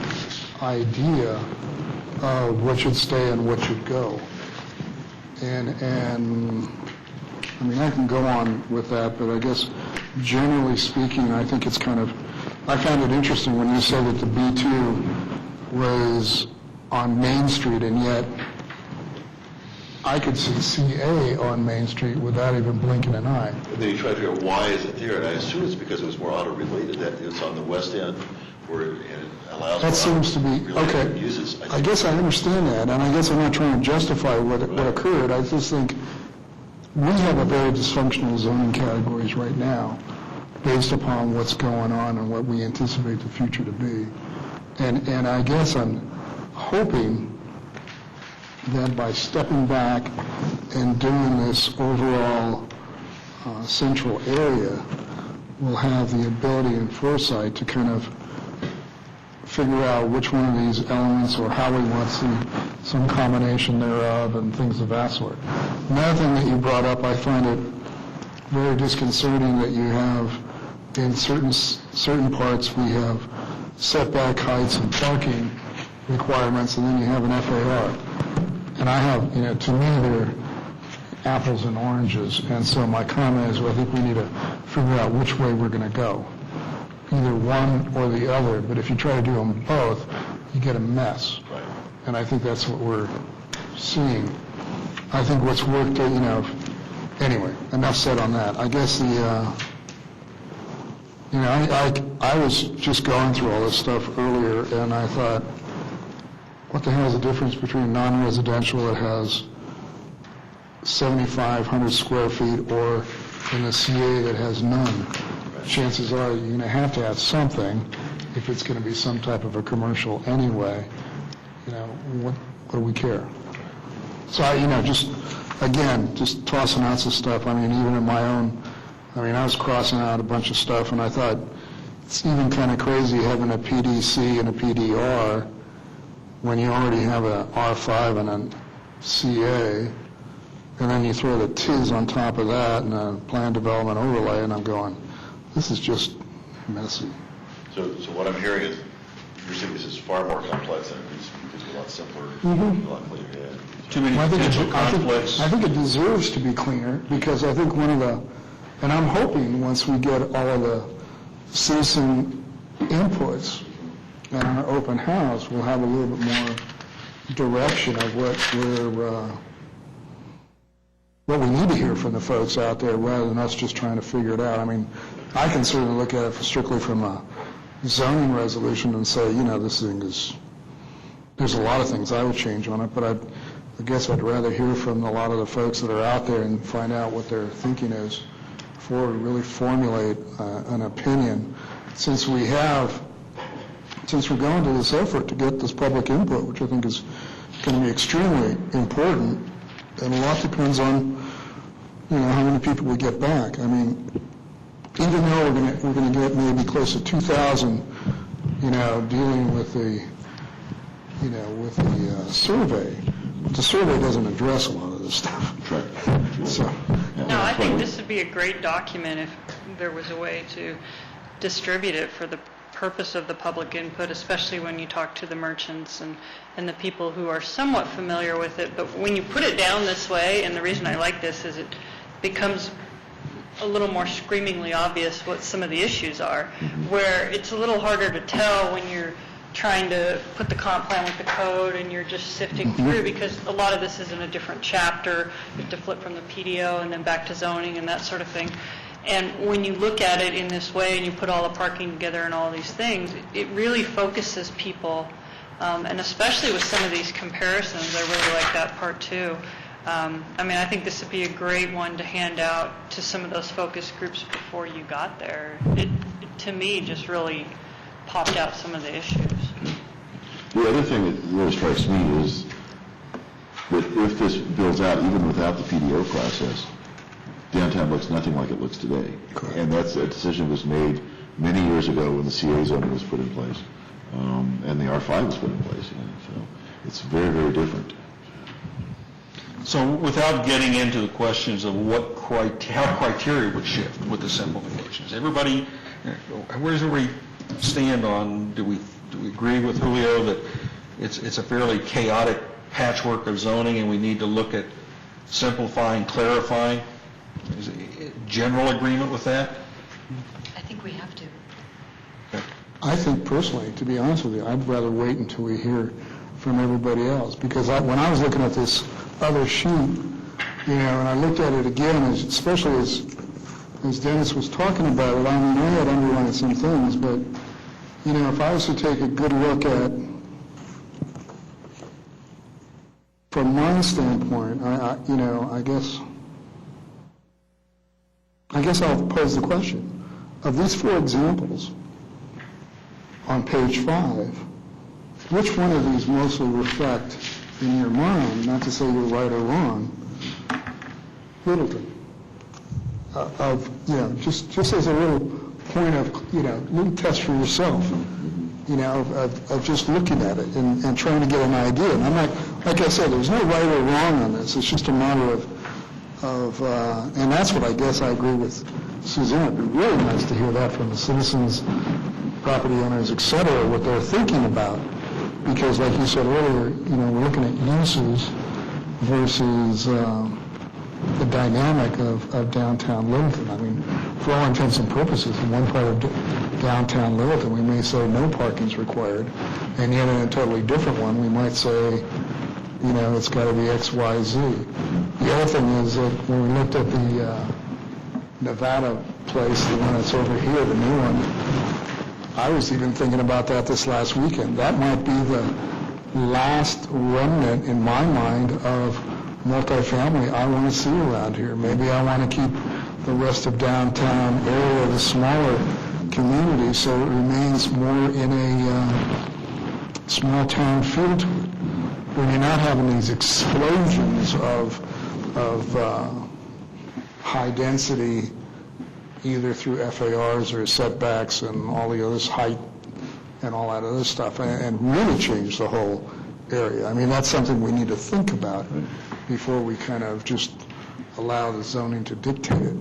idea of what should stay and what should go. And I mean, I can go on with that, but I guess generally speaking, I think it's I found it interesting when you said that the B2 was on Main Street, and yet I could see CA on Main Street without even blinking an eye. And then you try to figure out why is it there, and I assume it's because it was more auto-related, that it's on the west end where it allows That for seems to be, auto-related okay. uses. I guess I understand that, and I guess I'm not trying to justify what occurred. I just think we have a very dysfunctional zoning categories right now based upon what's going on and what we anticipate the future to be. And I guess I'm hoping that by stepping back and doing this overall central area, we'll have the ability and foresight to kind of figure out which one of these elements or how we want to see some combination thereof and things of that sort. Another thing that you brought up, I find it very disconcerting that you have in certain parts we have setback heights and parking requirements, and then you have an FAR. And I have, to me, they're apples and oranges. And so my comment is, well, I think we need to figure out which way we're going to go. Either one or the other, but if you try to do them both, you get a mess. Right. And I think that's what we're seeing. I think what's worked, anyway, enough said on that. I guess I was just going through all this stuff earlier, and I thought, what the hell is the difference between non-residential that has 7,500 square feet or in the CA that has none? Chances are you're going to have something if it's going to be some type of a commercial anyway. What do we care? So, just tossing out some stuff. I mean, even in my own, I was crossing out a bunch of stuff, and I thought it's even kind of crazy having a PDC and a PDR when you already have a R5 and a CA, and then you throw the TIS on top of that and a plan development overlay, and I'm going, this is just messy. So what I'm hearing is, you're saying this is far more complex and it needs to be a lot simpler, a lot cleaner. Yeah. Too many potential conflicts. I think it deserves to be cleaner, because I think and I'm hoping once we get all of the citizen inputs at our open house, we'll have a little bit more direction of what we need to hear from the folks out there, rather than us just trying to figure it out. I mean, I can certainly look at it strictly from a zoning resolution and say, this thing there's a lot of things I would change on it, but I guess I'd rather hear from a lot of the folks that are out there and find out what their thinking is before we really formulate an opinion. Since we're going to this effort to get this public input, which I think is going to be extremely important, and a lot depends on, how many people we get back. I mean, even though we're going to get maybe close to 2,000, dealing with the survey, but the survey doesn't address a lot of this stuff. Right. So, No, I think this would be a great document if there was a way to distribute it for the purpose of the public input, especially when you talk to the merchants and the people who are somewhat familiar with it. But when you put it down this way, and the reason I like this is it becomes a little more screamingly obvious what some of the issues are, where it's a little harder to tell when you're trying to put the comp plan with the code and you're just sifting through, because a lot of this is in a different chapter. You have to flip from the PDO and then back to zoning and that sort of thing. And when you look at it in this way and you put all the parking together and all these things, it really focuses people, and especially with some of these comparisons, I really like that part too. I think this would be a great one to hand out to some of those focus groups before you got there. It to me, just really popped out some of the issues. The other thing that really strikes me is that if this builds out, even without the PDO process, downtown looks nothing like it looks today. Correct. And that's a decision was made many years ago when the CA zoning was put in place, and the R5 was put in place. So it's very, very different. So without getting into the questions of how criteria would shift with the simplifications, everybody, where does everybody stand on, do we agree with Julio that it's a fairly chaotic patchwork of zoning and we need to look at simplifying, clarifying? Is it general agreement with that? I think we have to. I think personally, to be honest with you, I'd rather wait until we hear from everybody else, because when I was looking at this other sheet, and I looked at it again, especially as Dennis was talking about it, I mean, I had underlined some things, but, if I was to take a good look at, from my standpoint, I guess I'll pose the question. Of these 4 examples on page 5, which one of these mostly reflect, in your mind, not to say you're right or wrong, Littleton? Just as a little point of, little test for yourself, of just looking at it and trying to get an idea. And I'm like I said, there's no right or wrong on this. It's just a matter of and that's what I guess I agree with Suzanne. It'd be really nice to hear that from the citizens, property owners, et cetera, what they're thinking about. Because like you said earlier, we're looking at uses versus the dynamic of downtown Littleton. I mean, for all intents and purposes, in one part of downtown Littleton, we may say no parking is required, and yet in a totally different one, we might say, it's got to be X, Y, Z. The other thing is that when we looked at the Nevada place, the one that's over here, the new one, I was even thinking about that this last weekend. That might be the last remnant, in my mind, of multifamily I want to see around here. Maybe I want to keep the rest of downtown area, the smaller community, so it remains more in a small town feel to it. When you're not having these explosions of high density, either through FARs or setbacks and all the other height and all that other stuff, and really change the whole area. I mean, that's something we need to think about before we kind of just allow the zoning to dictate it.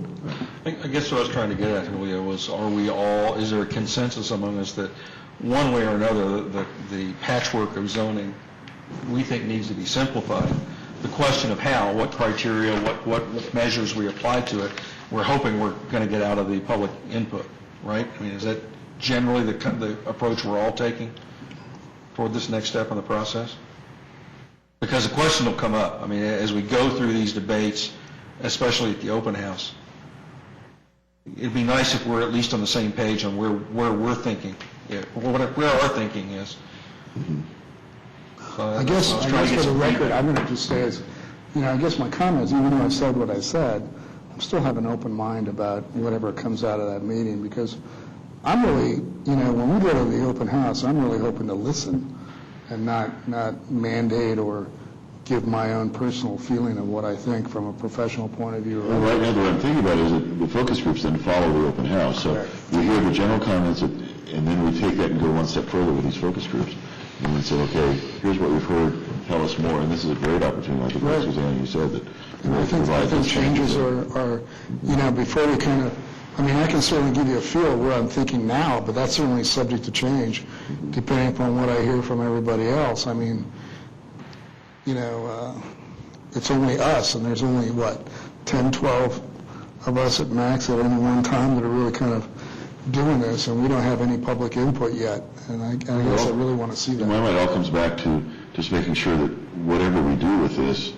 I guess what I was trying to get at, Julio, was is there a consensus among us that one way or another, the patchwork of zoning we think needs to be simplified? The question of how, what criteria, what measures we apply to it, we're hoping we're going to get out of the public input, right? I mean, is that generally the approach we're all taking toward this next step in the process? Because the question will come up. I mean, as we go through these debates, especially at the open house, it'd be nice if we're at least on the same page on where we're thinking, where our thinking is. I guess for the record, I'm going to just say is, I guess my comments, even though I said what I said, I'm still have an open mind about whatever comes out of that meeting, because I'm really, when we go to the open house, I'm really hoping to listen and not mandate or give my own personal feeling of what I think from a professional point of view. Well, right now, what I'm thinking about is that the focus groups then follow the open house. So we hear the general comments, and then we take that and go one step further with these focus groups. And then say, okay, here's what we've heard, tell us more. And this is a great opportunity, like the Suzanne, you said, that I think changes are, before we kind of, I can certainly give you a feel of where I'm thinking now, but that's certainly subject to change, depending upon what I hear from everybody else. I mean, it's only us, and there's only, 10, 12 of us at max at any one time that are really kind of doing this, and we don't have any public input yet, and I guess I really want to see that. In my mind, it all comes back to just making sure that whatever we do with this,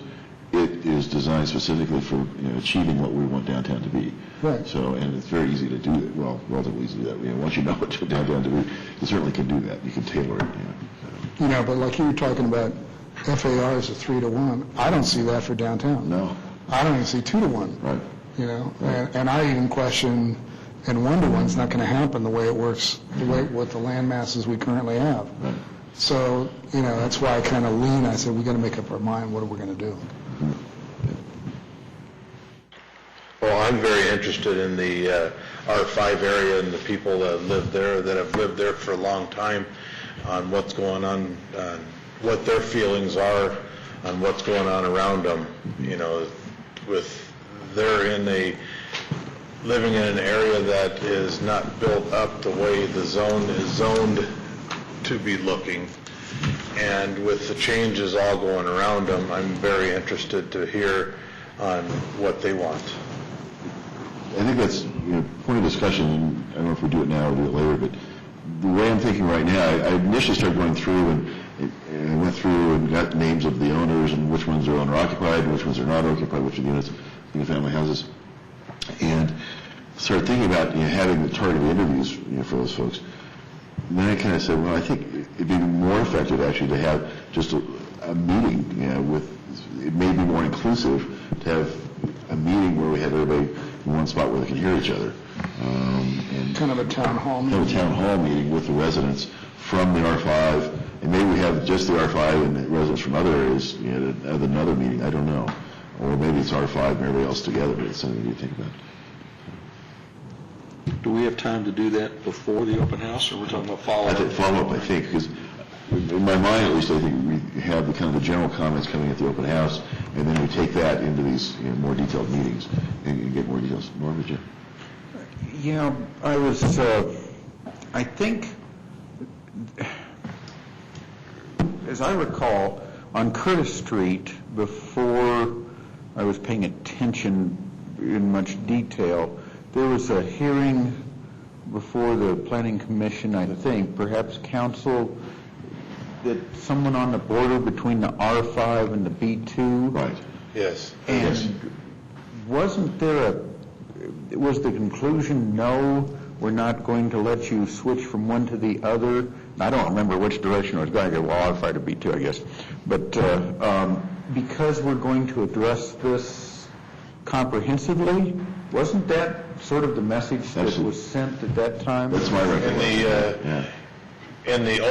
it is designed specifically for achieving what we want downtown to be. Right. So, and it's very easy to do that. Well, relatively easy to do that. Once you know what you want downtown to be, you certainly can do that. You can tailor it. But like you were talking about, FARs are 3-to-1. I don't see that for downtown. No. I don't even see 2-to-1. Right. And I even question, and 1-to-1's not going to happen the way it works, with the land masses we currently have. Right. So, that's why I kind of lean. I said, we got to make up our mind. What are we going to do? Well, I'm very interested in the R5 area and the people that live there, that have lived there for a long time, on what's going on, what their feelings are on what's going on around them, living in an area that is not built up the way the zone is zoned to be looking, and with the changes all going around them, I'm very interested to hear on what they want. I think that's point of discussion, and I don't know if we do it now or do it later, but the way I'm thinking right now, I initially started going through and went through and got names of the owners and which ones are owner-occupied and which ones are not occupied, which are the units, family houses, and started thinking about having the targeted interviews for those folks. And then I kind of said, well, I think it'd be more effective actually to have just a meeting it may be more inclusive to have a meeting where we have everybody in one spot where they can hear each other. And Kind of a town hall meeting. have a town hall meeting with the residents from the R5, and maybe we have just the R5 and the residents from other areas, at another meeting, I don't know. Or maybe it's R5 and everybody else together, but it's something you think about. Do we have time to do that before the open house, or we're talking about follow-up? I think follow-up, because in my mind at least, I think we have the kind of the general comments coming at the open house, and then we take that into these more detailed meetings and get more details. Norm, did you? I think, as I recall, on Curtis Street, before I was paying attention in much detail, there was a hearing before the Planning Commission, I think, perhaps council, that someone on the border between the R5 and the B2. Right. Yes. And wasn't there was the conclusion, no, we're not going to let you switch from one to the other? I don't remember which direction I was going. Well, R5 to B2, I guess. But because we're going to address this comprehensively, wasn't that sort of the message that was sent at that time? That's my recollection. In the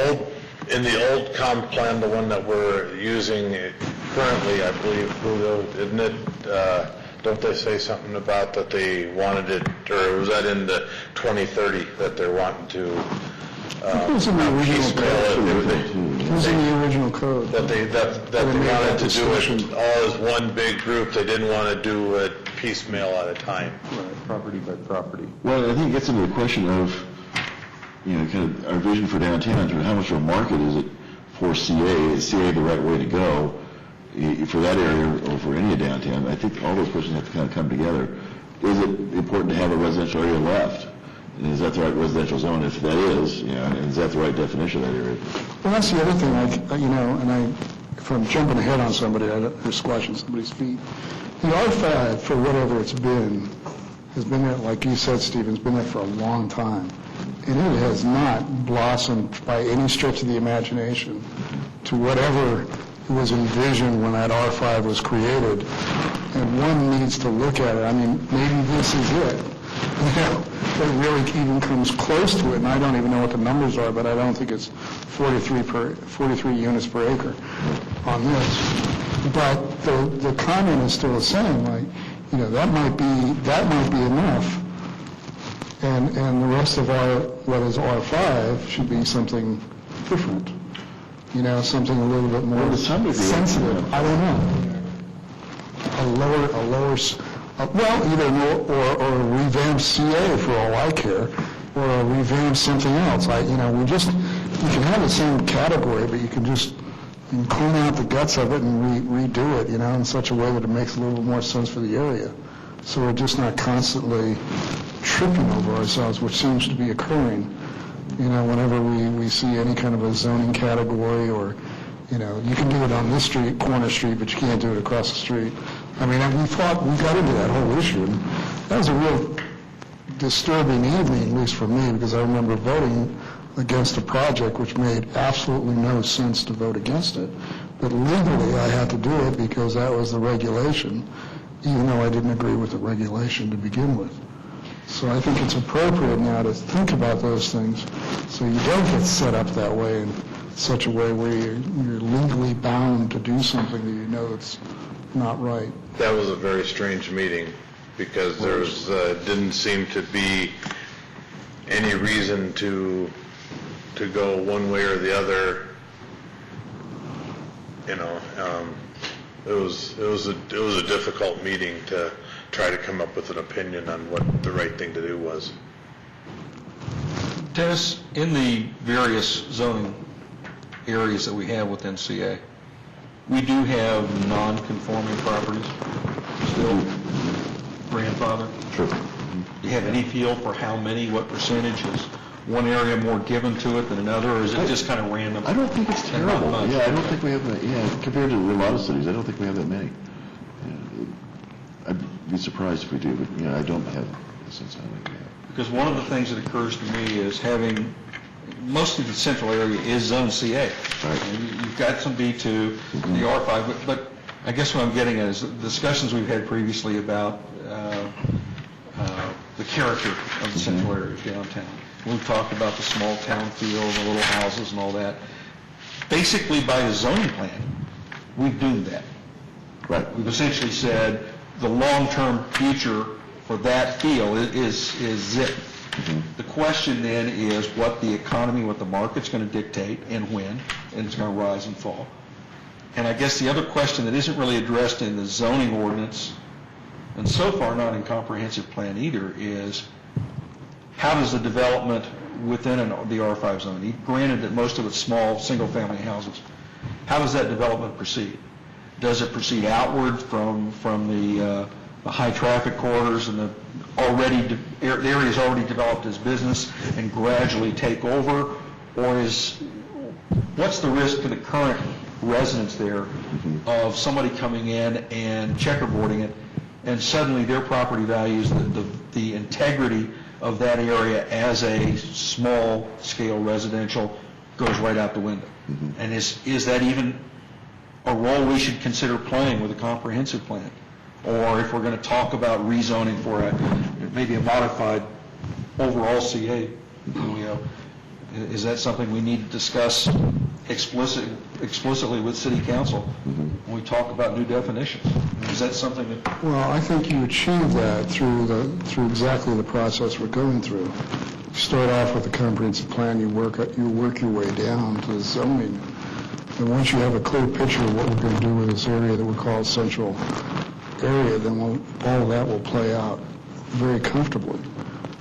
old comp plan, the one that we're using currently, I believe, Julio, isn't it? Don't they say something about that they wanted it, or was that in the 2030 that they're wanting to It was in the original code. It was in the original code. That they wanted to do it all as one big group. They didn't want to do it piecemeal at a time. Right, property by property. Well, I think it gets into the question of, kind of our vision for downtown, how much of a market is it for CA? Is CA the right way to go for that area or for any downtown? I think all those questions have to kind of come together. Is it important to have a residential area left? And is that the right residential zone? If that is, and is that the right definition of that area? Well, that's the other thing, if I'm jumping ahead on somebody, or squashing somebody's feet. The R5, for whatever it's been, has been there, like you said, Stephen, it's been there for a long time. And it has not blossomed by any stretch of the imagination to whatever was envisioned when that R5 was created. And one needs to look at it. I mean, maybe this is it. It really even comes close to it, and I don't even know what the numbers are, but I don't think it's 43 units per acre on this. But the comment is still the same, that might be enough, and the rest of what is R5 should be something different, something a little bit more sensitive. I don't know. A lower. Either or a revamped CA for all I care, or a revamped something else. You can have the same category, but you can clean out the guts of it and redo it, in such a way that it makes a little bit more sense for the area. So we're just not constantly tripping over ourselves, which seems to be occurring, whenever we see any kind of a zoning category, or, you can do it on this street, corner street, but you can't do it across the street. I mean, we got into that whole issue, and that was a real disturbing evening, at least for me, because I remember voting against a project which made absolutely no sense to vote against it. But legally, I had to do it because that was the regulation, even though I didn't agree with the regulation to begin with. So I think it's appropriate now to think about those things so you don't get set up that way in such a way where you're legally bound to do something that you know that's not right. That was a very strange meeting because there was didn't seem to be any reason to go one way or the other. it was a difficult meeting to try to come up with an opinion on what the right thing to do was. Dennis, in the various zoning areas that we have within CA, we do have non-conforming properties still grandfathered. Sure. Do you have any feel for how many, what percentage? Is one area more given to it than another, or is it just kind of random? I don't think it's And not terrible. much? Yeah, I don't think we have that, compared to a lot of cities, I don't think we have that many. Yeah, I'd be surprised if we do, but, I don't have a sense how many we have. Because one of the things that occurs to me is having, most of the central area is Zone CA. Right. And you've got some B2, the R5, but I guess what I'm getting at is the discussions we've had previously about the character of the central areas downtown. We've talked about the small town feel, the little houses and all that. Basically, by the zoning plan, we've doomed that. Right. We've essentially said the long-term future for that feel is zip. The question then is what the economy, what the market's going to dictate and when, and it's going to rise and fall. And I guess the other question that isn't really addressed in the zoning ordinance, and so far not in comprehensive plan either, is how does the development within the R5 zone, granted that most of it's small, single-family houses, how does that development proceed? Does it proceed outward from the high-traffic corridors and the areas already developed as business and gradually take over? Or what's the risk to the current residents there of somebody coming in and checkerboarding it, and suddenly their property values, the integrity of that area as a small-scale residential goes right out the window? And is that even a role we should consider playing with a comprehensive plan? Or if we're going to talk about rezoning for maybe a modified overall CA, is that something we need to discuss explicitly with City Council when we talk about new definitions? Is that something that... Well, I think you achieve that through exactly the process we're going through. You start off with a comprehensive plan, you work your way down to the zoning. And once you have a clear picture of what we're going to do with this area that we call central area, then all of that will play out very comfortably.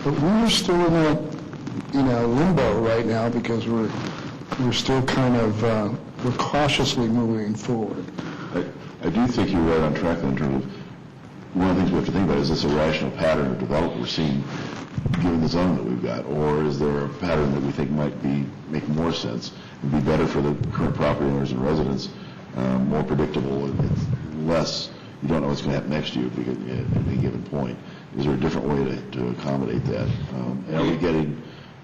But we're still in that, limbo right now because we're still kind of, we're cautiously moving forward. I do think you're right on track in terms of, one of the things we have to think about, is this a rational pattern of development we're seeing given the zone that we've got, or is there a pattern that we think might make more sense and be better for the current property owners and residents, more predictable, and less, you don't know what's going to happen next year at any given point. Is there a different way to accommodate that?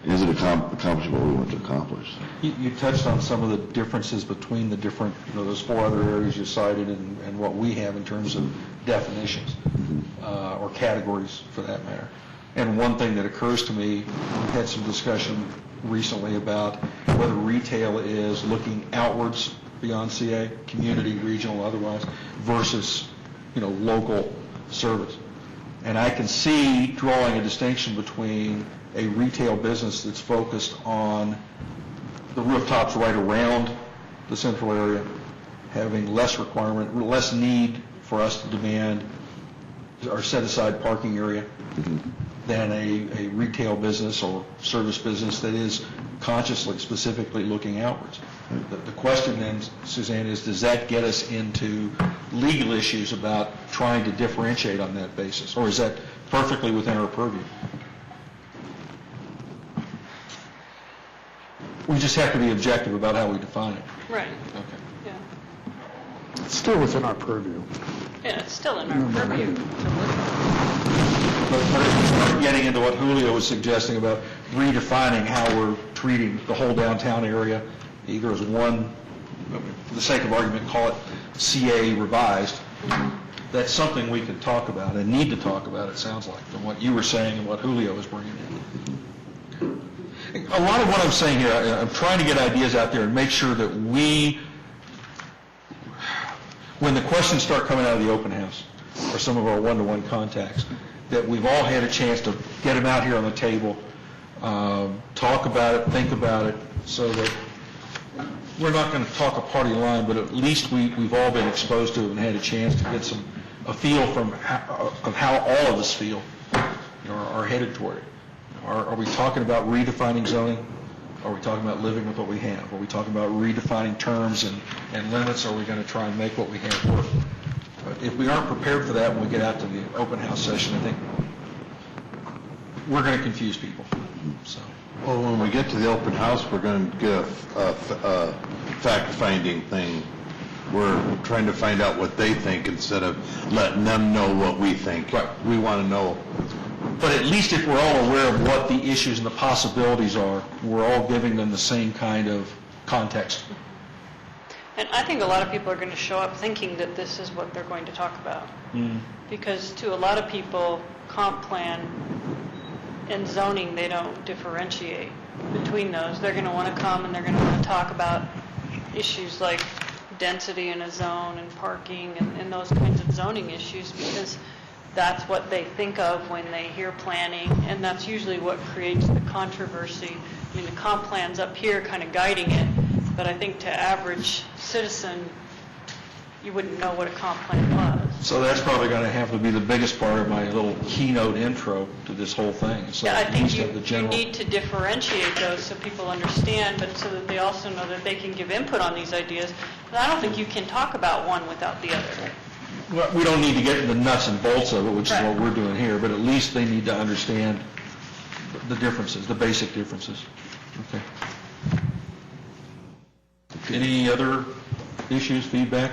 And is it accomplishing what we want to accomplish? You touched on some of the differences between the different, those four other areas you cited and what we have in terms of definitions, or categories for that matter. And one thing that occurs to me, we had some discussion recently about whether retail is looking outwards beyond CA, community, regional, otherwise, versus, local service. And I can see drawing a distinction between a retail business that's focused on the rooftops right around the central area, having less requirement, less need for us to demand or set aside parking area than a retail business or service business that is consciously, specifically looking outwards. The question then, Suzanne, is does that get us into legal issues about trying to differentiate on that basis, or is that perfectly within our purview? We just have to be objective about how we define it. Right, Okay. yeah. It's still within our purview. Yeah, it's still in our purview. But if we start getting into what Julio was suggesting about redefining how we're treating the whole downtown area, either as one, for the sake of argument, call it CA revised, that's something we can talk about and need to talk about, it sounds like, from what you were saying and what Julio was bringing in. A lot of what I'm saying here, I'm trying to get ideas out there and make sure that when the questions start coming out of the open house, or some of our one-to-one contacts, that we've all had a chance to get them out here on the table, talk about it, think about it, so that we're not going to talk a party line, but at least we've all been exposed to it and had a chance to get a feel of how all of us feel, are headed toward it. Are we talking about redefining zoning? Are we talking about living with what we have? Are we talking about redefining terms and limits? Or are we going to try and make what we have work? But if we aren't prepared for that when we get out to the open house session, I think we're going to confuse people. So. Well, when we get to the open house, we're going to get a fact-finding thing. We're trying to find out what they think instead of letting them know what we think. Right. We want to know. But at least if we're all aware of what the issues and the possibilities are, we're all giving them the same kind of context. And I think a lot of people are going to show up thinking that this is what they're going to talk about. Because to a lot of people, comp plan and zoning, they don't differentiate between those. They're going to want to come and they're going to want to talk about issues like density in a zone and parking and those kinds of zoning issues, because that's what they think of when they hear planning, and that's usually what creates the controversy. I mean, the comp plan's up here kind of guiding it, but I think to average citizen, you wouldn't know what a comp plan was. So that's probably going to have to be the biggest part of my little keynote intro to this whole thing. So Yeah, I at think least you have the general. need to differentiate those so people understand, but so that they also know that they can give input on these ideas. But I don't think you can talk about one without the other. Well, we don't need to get into the nuts and bolts of it, which is Right. what we're doing here, but at least they need to understand the differences, the basic differences. Okay. Any other issues, feedback,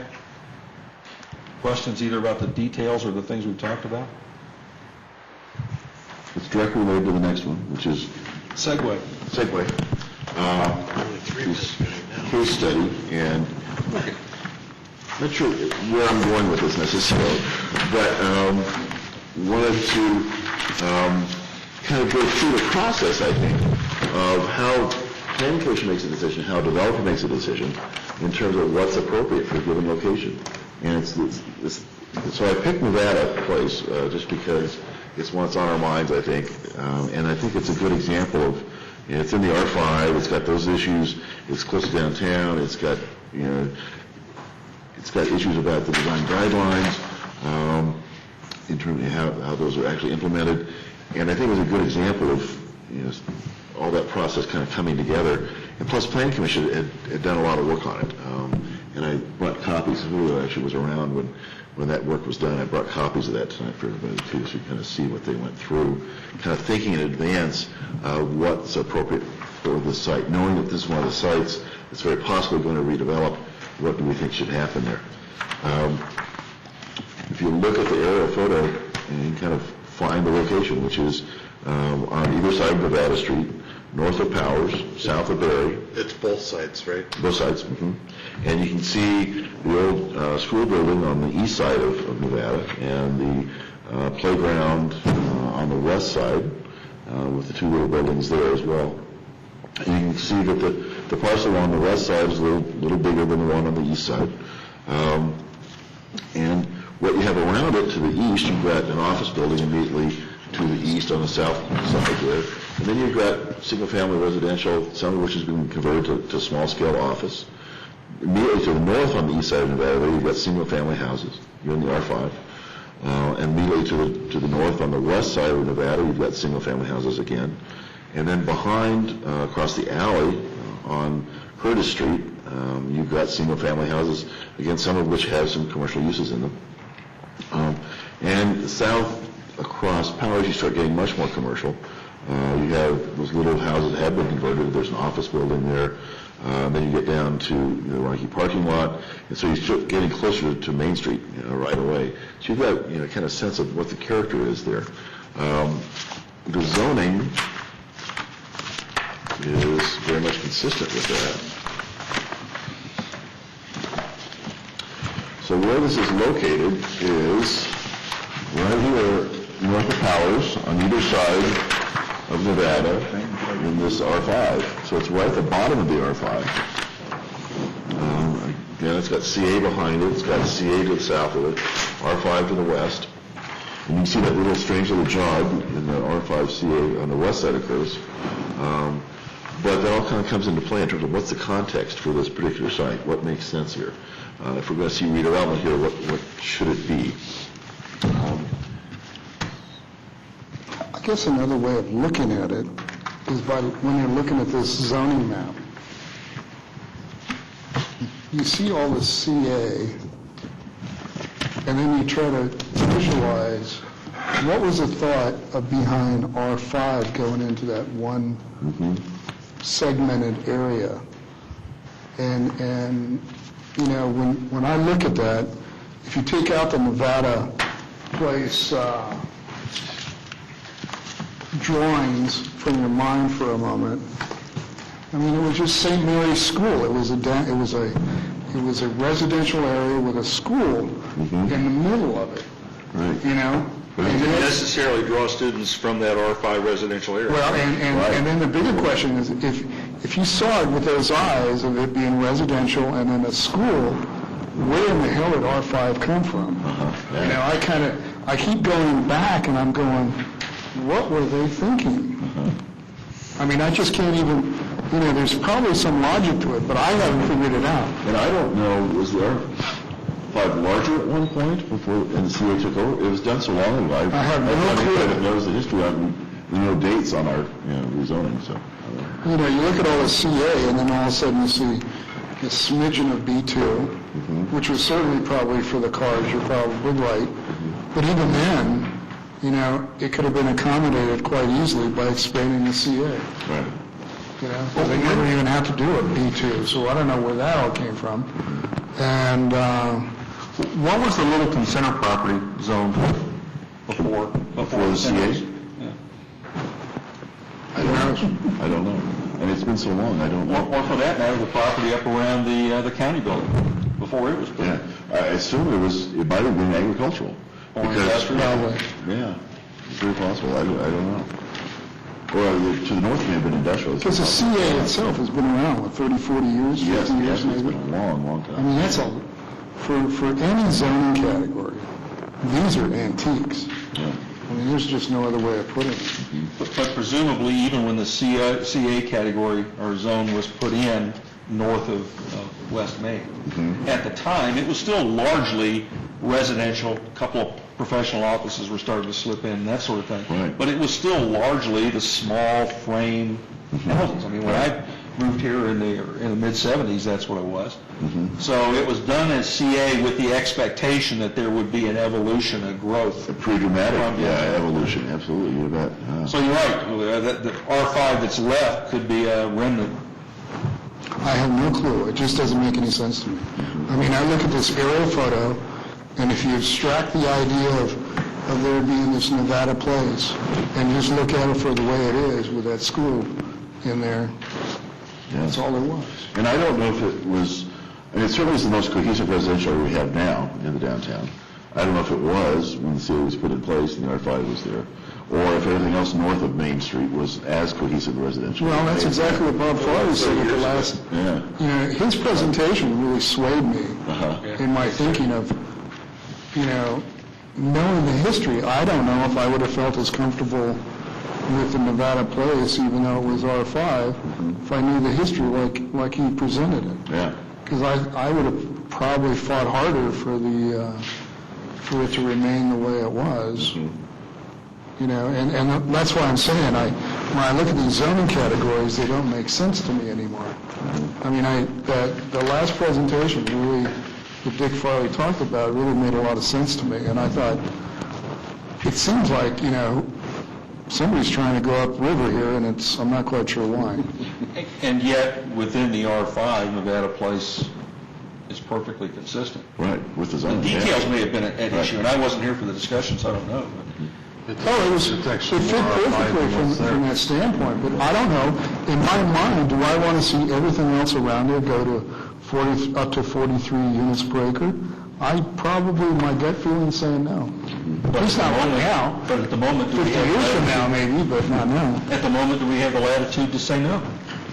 questions either about the details or the things we've talked about? It's directly related to the next one, which is Segue. this case study, and I'm not sure where I'm going with this necessarily, but wanted to kind of go through the process, I think, of how planning commission makes a decision, how a developer makes a decision in terms of what's appropriate for a given location. And so I picked Nevada place just because it's one that's on our minds, I think, and I think it's a good example of, it's in the R5, it's got those issues, it's close to downtown, it's got, it's got issues about the design guidelines, in terms of how those are actually implemented, and I think it was a good example of, all that process kind of coming together. And plus, Planning Commission had done a lot of work on it, and I brought copies. Julio actually was around when that work was done. I brought copies of that tonight for everybody too, so you kind of see what they went through, kind of thinking in advance what's appropriate for the site, knowing that this is one of the sites that's very possibly going to redevelop. What do we think should happen there? If you look at the aerial photo and you kind of find the location, which is on either side of Nevada Street, north of Powers, south of Berry. It's both sides, right? Both sides. And you can see the old school building on the east side of Nevada and the playground on the west side with the two little buildings there as well. And you can see that the parcel on the west side is a little bigger than the one on the east side. And what you have around it to the east, you've got an office building immediately to the east on the south side there. And then you've got single-family residential, some of which has been converted to small-scale office. Immediately to the north on the east side of Nevada, you've got single-family houses. You're in the R5. And immediately to the north on the west side of Nevada, you've got single-family houses again. And then behind, across the alley on Curtis Street, you've got single-family houses, again, some of which have some commercial uses in them. And south across Powers, you start getting much more commercial. You have those little houses that have been converted. There's an office building there. Then you get down to the Rocky parking lot, and so you start getting closer to Main Street right away. So you've got kind of sense of what the character is there. The zoning is very much consistent with that. So where this is located is right here, north of Powers, on either side of Nevada, in this R5. So it's right at the bottom of the R5. Again, it's got CA behind it, it's got CA to the south of it, R5 to the west. And you can see that little strange little jog in the R5 CA on the west side of Curtis. But that all kind of comes into play in terms of what's the context for this particular site, what makes sense here. If we're going to see redevelopment here, what should it be? I guess another way of looking at it is by, when you're looking at this zoning map, you see all the CA, and then you try to visualize what was the thought of behind R5 going into that one segmented area. And you know, when I look at that, if you take out the Nevada Place drawings from your mind for a moment, I mean, it was just St. Mary's School. It was a residential area with a school in the middle of it. Right. You know. It didn't necessarily draw students from that R5 residential area. Well, and then the bigger question is, if you saw it with those eyes of it being residential and then a school, where in the hell did R5 come from? You know, I keep going back and I'm going, what were they thinking? I mean, I just can't even, you know, there's probably some logic to it, but I haven't figured it out. And I don't know, was there R5 larger at one point before, and the CA took over? It was done so long ago. I have no clue. It knows the history on, there are no dates on our, rezoning, so. You know, you look at all the CA, and then all of a sudden you see a smidgen of B2, which was certainly probably for the cars, you're probably right. But even then, you know, it could have been accommodated quite easily by expanding the CA. Right. You know, they never even have to do a B2, so I don't know where that all came from. And What was the Littleton Center property zone before the CA? I I don't know. And it's been so long, I don't know. Or for that matter, the property up around the county building, before it was put Yeah, in. I assume it might have been agricultural. Or Because- industrial. Yeah, it's very possible, I don't know. Or to the north may have been industrial. because the CA itself has been around, what, 30, 40 years, 50 Yes, years yes, it's maybe? been a long, long I time. mean, that's for any zoning category, these are antiques. Yeah. I mean, there's just no other way of putting it. But presumably, even when the CA category or zone was put in north of West Main, at the time, it was still largely residential. A couple of professional offices were starting to slip in, that sort of thing. Right. But it was still largely the small frame houses. I mean, when I moved here in the mid-'70s, that's what it was. So it was done as CA with the expectation that there would be an evolution, a growth. Pretty dramatic, yeah, evolution, absolutely, you bet. So you're right, the R5 that's left could be a remnant. I have no clue, it just doesn't make any sense to me. I mean, I look at this aerial photo, and if you abstract the idea of there being this Nevada Place, and just look at it for the way it is with that school in there, that's all there was. And I don't know if it was, I mean, it certainly is the most cohesive residential area we have now in the downtown. I don't know if it was when the CA was put in place and the R5 was there, or if everything else north of Main Street was as cohesive residential. Well, that's exactly what Bob Farley said at the last, Yeah. you know, his presentation really swayed me in my thinking of, you know, knowing the history. I don't know if I would have felt as comfortable with the Nevada Place, even though it was R5, if I knew the history like he presented it. Yeah. Because I would have probably fought harder for for it to remain the way it was. You know, and that's why I'm saying, when I look at these zoning categories, they don't make sense to me anymore. I mean, the last presentation really, that Dick Farley talked about, really made a lot of sense to me, and I thought, it seems like, you know, somebody's trying to go upriver here, and I'm not quite sure why. And yet, within the R5, Nevada Place is perfectly consistent. Right, with the The zoning. yeah. details may have been an issue, and I wasn't here for the discussion, so I don't know. It fit perfectly from that standpoint, but I don't know, in my mind, do I want to see everything else around there go to up to 43 units per acre? I probably, my gut feeling saying no. At least not right now. But at the moment, do 50 we have years from now, latitude? maybe, but not now. At the moment, do we have the latitude to say no?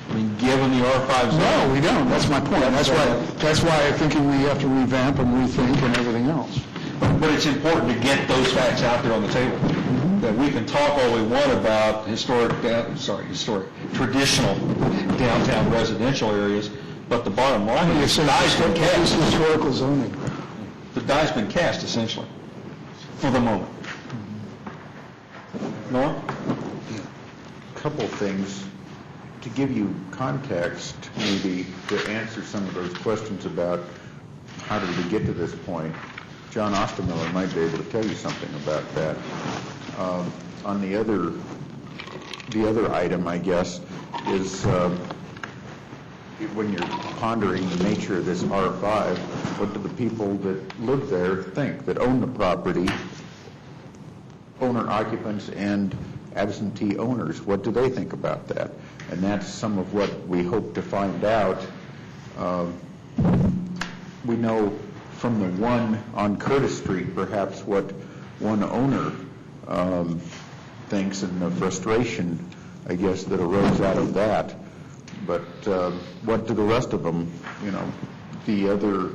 I mean, given the R5 zone? No, we don't, that's my point. That's why I'm thinking we have to revamp and rethink and everything else. But it's important to get those facts out there on the table. that we can talk all we want about traditional downtown residential areas, but the bottom line is the die's been cast. Historical zoning. The die's been cast, essentially, for the moment. Norm? Couple things to give you context, maybe to answer some of those questions about how did we get to this point. John Ostermiller might be able to tell you something about that. On the other item, I guess, is when you're pondering the nature of this R5, what do the people that live there think, that own the property, owner occupants and absentee owners? What do they think about that? And that's some of what we hope to find out. We know from the one on Curtis Street, perhaps what one owner thinks and the frustration, I guess, that arose out of that. But what do the rest of them, the other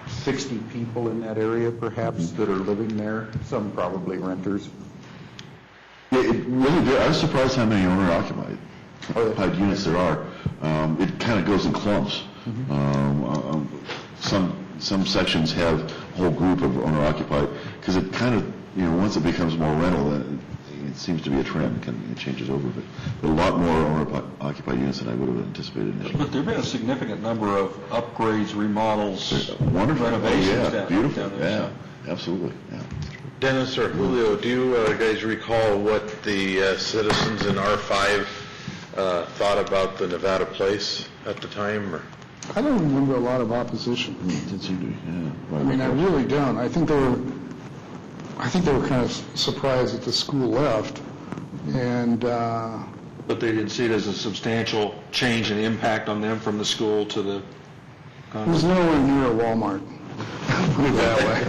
60 people in that area, perhaps, that are living there, some probably renters? Yeah, it really, I was surprised how many owner-occupied units there are. It kind of goes in clumps. Some sections have a whole group of owner-occupied, because it kind of, once it becomes more rental, it seems to be a trend, it changes over a bit. But a lot more owner-occupied units than I would have anticipated initially. But there have been a significant number of upgrades, remodels, Wonderful. renovations. Yeah, beautiful, yeah, absolutely, yeah. Dennis or Julio, do you guys recall what the citizens in R5 thought about the Nevada Place at the time? Or? I don't remember a lot of opposition. It did seem to be, yeah. I mean, I really don't. I think they were kind of surprised that the school left, and But they didn't see it as a substantial change in impact on them from the school to the it was nowhere near a Walmart. Put it that way.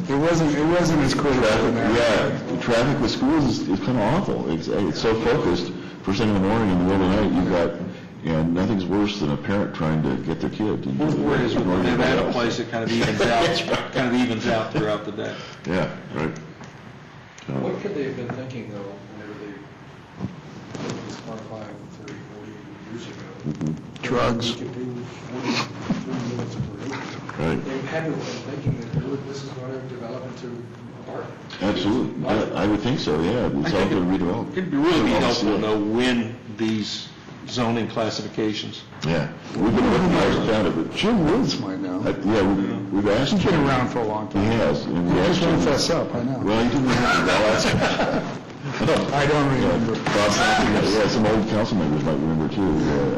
It wasn't as critical in there. Yeah, the traffic with schools is kind of awful. It's so focused. First thing in the morning, in the middle of the night, you've got, nothing's worse than a parent trying to get their kid. Whereas with the Nevada Place, it kind of evens out throughout the day. Yeah, right. What could they have been thinking, though, whenever they built this R5 30, 40 years ago? Drugs. We could do 40 units per acre. Right. They had to have been thinking that this is going to develop into apartment. Absolutely. I would think so, yeah. It's all going to redevelop. It'd really be helpful to know when these zoning classifications. Yeah. We've been looking at it, but Jim Woods might know. we've asked He's him. been around for a long He time. has. And we He asked just won't him. fess up, I know. Well, he didn't remember. I'll ask him. I don't remember. Yeah, some old council members might remember too.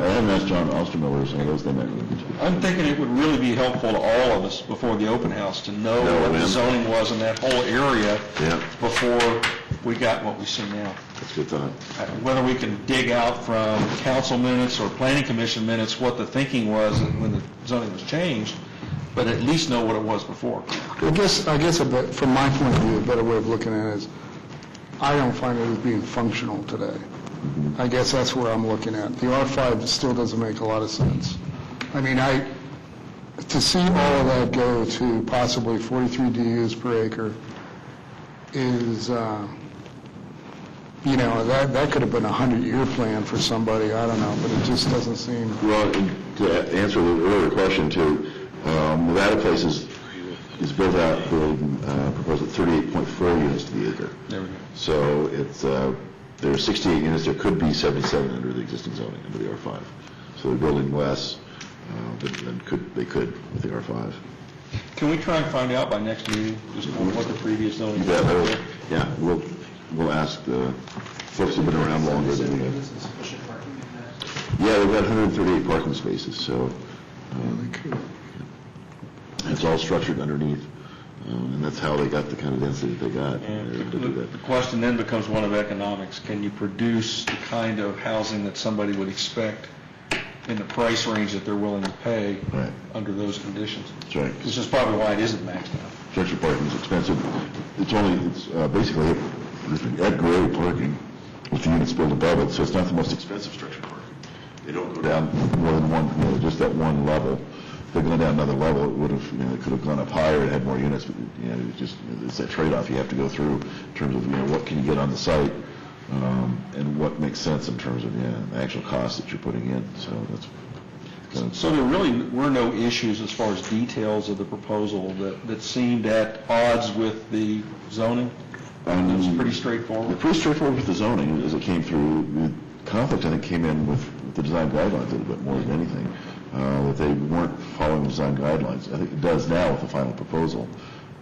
I haven't asked John Ostermiller, some of those they might remember too. I'm thinking it would really be helpful to all of us before the open house to know what the zoning was in that whole area before we got what we see now. That's a good thought. Whether we can dig out from council minutes or planning commission minutes what the thinking was when the zoning was changed, but at least know what it was before. I guess from my point of view, a better way of looking at it is, I don't find it as being functional today. I guess that's where I'm looking at. The R5 still doesn't make a lot of sense. I mean, to see all of that go to possibly 43 DUs per acre is, that could have been a 100-year plan for somebody, I don't know, but it just doesn't seem... Well, and to answer the earlier question too, Nevada Place is built out, proposed at 38.4 units to the acre. There we go. So it's, there are 68 units, there could be 77 under the existing zoning, under the R5. So they're building less than they could with the R5. Can we try and find out by next meeting just what the previous zoning was? Yeah, we'll ask the folks who've been around longer than we have. Sufficient parking in that? Yeah, we've got 138 parking spaces, so it's all structured underneath, and that's how they got the kind of density that they got. And to do that. the question then becomes one of economics. Can you produce the kind of housing that somebody would expect in the price range that they're willing to pay under those conditions? That's right. This is probably why it isn't maxed out. Structured parking is expensive. It's basically at-grade parking with the units built above it, so it's not the most expensive structured parking. They don't go down more than one, just that one level. if they'd gone down another level, it would have, it could have gone up higher, it had more units, but, it's that trade-off you have to go through in terms of, what can you get on the site, and what makes sense in terms of, the actual cost that you're putting in, so that's kind of... So there really were no issues as far as details of the proposal that seemed at odds with the zoning? It was pretty straightforward? Pretty straightforward with the zoning as it came through. The conflict, I think, came in with the design guidelines a little bit more than anything, that they weren't following the design guidelines. I think it does now with the final proposal.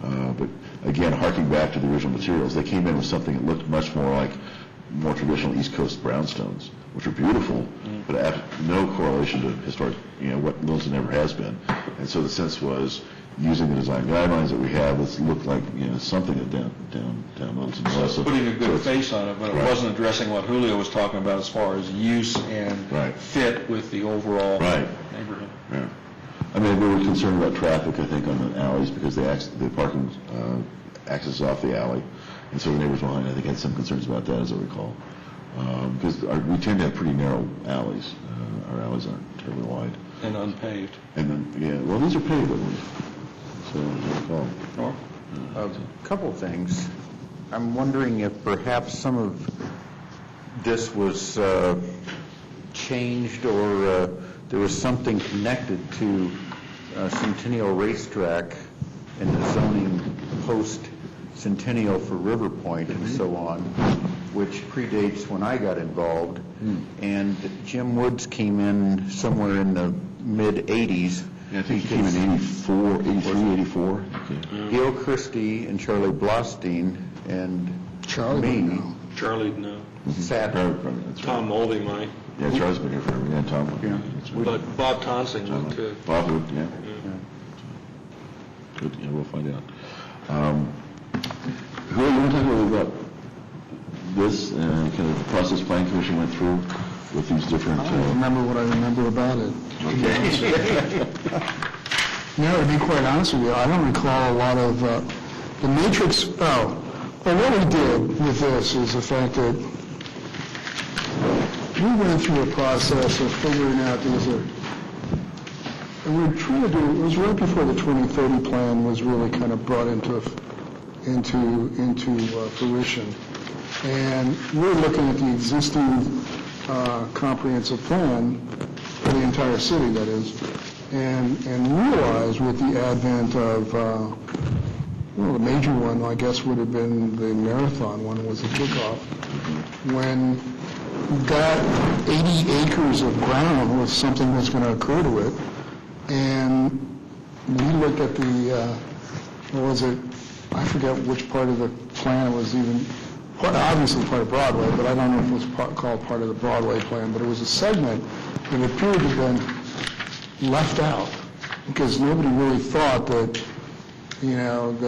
But again, harking back to the original materials, they came in with something that looked much more like more traditional East Coast brownstones, which are beautiful, but have no correlation to historic, what Littleton ever has been. And so the sense was, using the design guidelines that we have, let's look like, something that down Littleton was. So putting a good face on it, but it wasn't addressing what Julio was talking about as far as use and fit with the overall neighborhood. Yeah. I mean, they were concerned about traffic, I think, on the alleys because the parking access off the alley. And so the neighbors behind, I think, had some concerns about that, as I recall. Because we tend to have pretty narrow alleys. Our alleys aren't terribly wide. And unpaved. And then, well, these are paved, I believe. So, as I recall. Norm? A couple of things. I'm wondering if perhaps some of this was changed or there was something connected to Centennial Racetrack and the zoning post-Centennial for River Point and so on, which predates when I got involved. And Jim Woods came in somewhere in the mid-'80s. Yeah, I think he came in 84, 83, 84. Okay. Gil Christie and Charlie Blostein and me Charlie, no. sat. That's right. Tom Moldy might. Yeah, Charlie's been here forever. Yeah, Tom. Yeah. That's right. But Bob Tonsing would too. Bob would, yeah. Good, we'll find out. Who you want to talk a little about this and kind of the process planning commission went through with these different... I don't remember what I remember about it. Okay. No, to be quite honest with you, I don't recall a lot of, the matrix, well, what we did with this is the fact that we went through a process of figuring out these are, and we were trying to do, it was right before the 2030 plan was really kind of brought into fruition. And we're looking at the existing comprehensive plan for the entire city, that is, and realize with the advent of, well, the major one, I guess, would have been the marathon one, was the kickoff, when that 80 acres of ground was something that's going to occur to it, and we looked at the, what was it, I forget which part of the plan was even, obviously part of Broadway, but I don't know if it was called part of the Broadway plan, but it was a segment that appeared to have been left out, because nobody really thought that, Marathon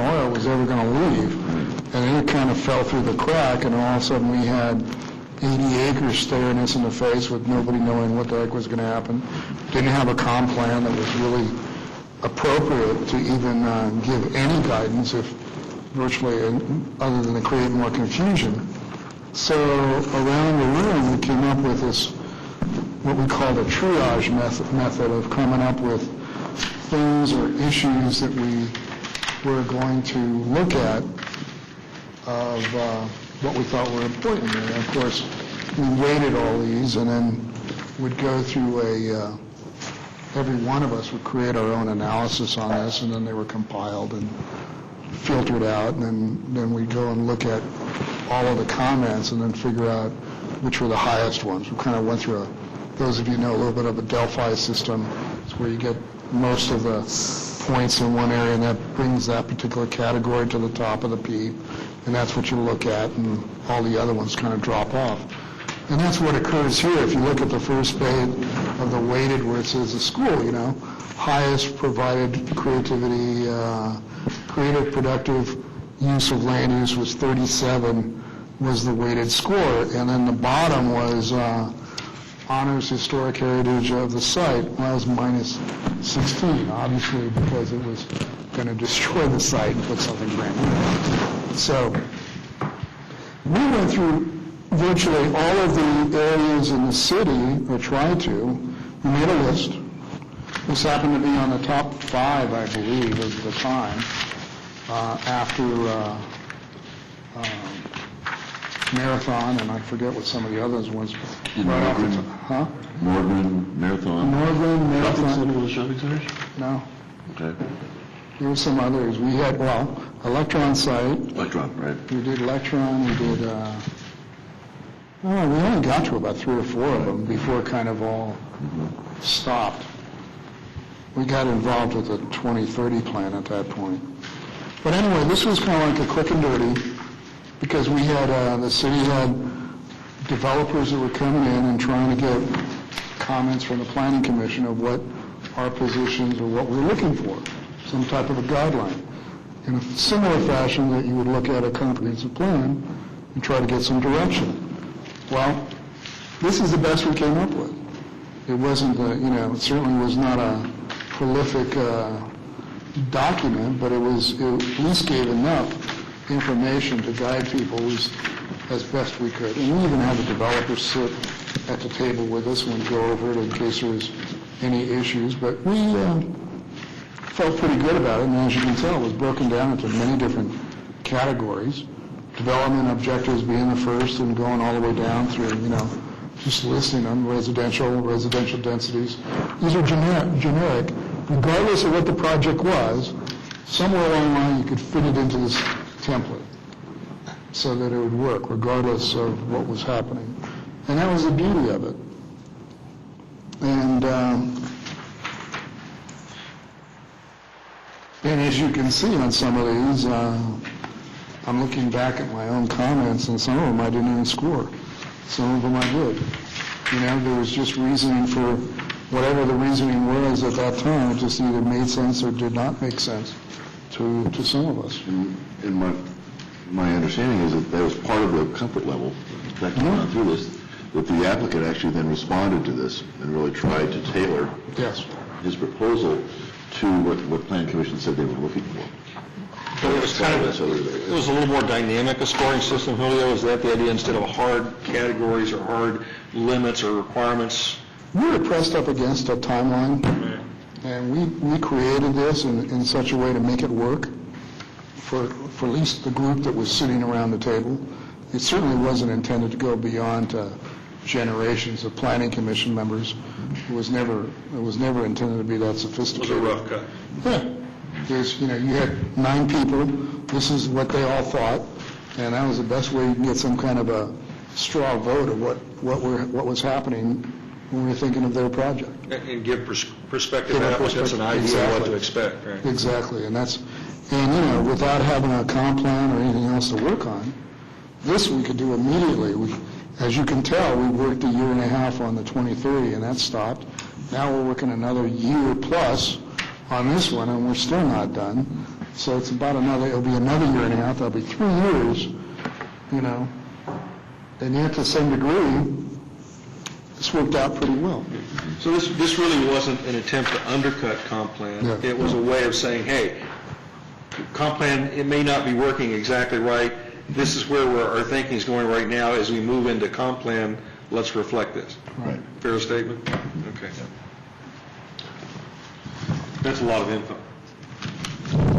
Oil was ever going to leave. And then it kind of fell through the crack, and all of a sudden we had 80 acres staring us in the face with nobody knowing what the heck was going to happen. Didn't have a comp plan that was really appropriate to even give any guidance, if virtually, other than to create more confusion. So around the room, we came up with this, what we called a triage method of coming up with things or issues that we were going to look at of what we thought were important. And of course, we weighted all these and then would go through every one of us would create our own analysis on this, and then they were compiled and filtered out, and then we'd go and look at all of the comments and then figure out which were the highest ones. We kind of went through those of you know a little bit of a Delphi system. It's where you get most of the points in one area, and that brings that particular category to the top of the P, and that's what you look at, and all the other ones kind of drop off. And that's what occurs here. If you look at the first page of the weighted where it says the school, highest provided creativity, creative productive use of land use was 37 was the weighted score, and then the bottom was honors historic heritage of the site. That was minus 16, obviously, because it was going to destroy the site and put something brand new. So we went through virtually all of the areas in the city, or tried to. we made a list. This happened to be on the top 5, I believe, at the time, after Marathon, and I forget what some of the others was. Right off the top. Huh? Nordman, Marathon. Northern, Shopping Marathon. center, was it shopping centers? No. Okay. There were some others. We had, Electron site. Electron, right. We did Electron, we did, we only got to about 3 or 4 of them before it kind of all stopped. We got involved with the 2030 plan at that point. But anyway, this was kind of like a quick and dirty, because we had, the city had developers that were coming in and trying to get comments from the planning commission of what our positions or what we're looking for, some type of a guideline. In a similar fashion that you would look at a comprehensive plan and try to get some direction. Well, this is the best we came up with. It wasn't, it certainly was not a prolific document, but it at least gave enough information to guide people as best we could. And we even had the developers sit at the table with us and go over it in case there was any issues. But we felt pretty good about it, and as you can tell, it was broken down into many different categories. Development objectives being the first and going all the way down through, just listing them, residential densities. These are generic. Regardless of what the project was, somewhere along the line you could fit it into this template so that it would work regardless of what was happening. And that was the beauty of it. And as you can see on some of these, I'm looking back at my own comments, and some of them I didn't even score. Some of them I did. There was just reasoning for whatever the reasoning was at that time. It just either made sense or did not make sense to some of us. And my understanding is that was part of the comfort level, that came on through this, that the applicant actually then responded to this and really tried to tailor his proposal to what Plan Commission said they were looking for. But it was it was a little more dynamic, a scoring system, Julio. Is that the idea, instead of hard categories or hard limits or requirements? We were pressed up against a timeline, and we created this in such a way to make it work for at least the group that was sitting around the table. It certainly wasn't intended to go beyond generations of planning commission members. It was never intended to be that sophisticated. It was a rough cut. Yeah. There's, you had 9 people. This is what they all thought, and that was the best way you can get some kind of a straw vote of what was happening when we were thinking of their project. And give perspective applicants an idea of what to expect, right? Exactly, and without having a comp plan or anything else to work on, this we could do immediately. As you can tell, we worked a year and a half on the 2030, and that stopped. Now we're working another year plus on this one, and we're still not done. So it's it'll be another year and a half, that'll be 3 years, and yet to some degree, this worked out pretty well. So this really wasn't an attempt to undercut comp plan. Yeah. It was a way of saying, hey, comp plan, it may not be working exactly right. This is where our thinking is going right now. As we move into comp plan, let's reflect this. Right. Fair statement? Okay. That's a lot of info.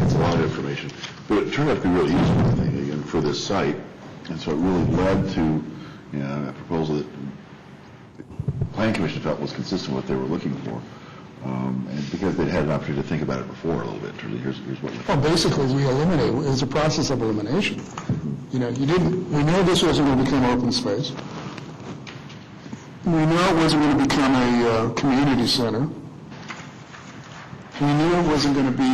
It's a lot of information. But it turned out to be really useful, I think, again, for this site. And so it really led to, a proposal that the Planning Commission felt was consistent with what they were looking for. And because they'd had an opportunity to think about it before a little bit, in terms of here's what we're Well, basically, we eliminate. It was a process of elimination. We know this wasn't going to become open space. We know it wasn't going to become a community center. We knew it wasn't going to be,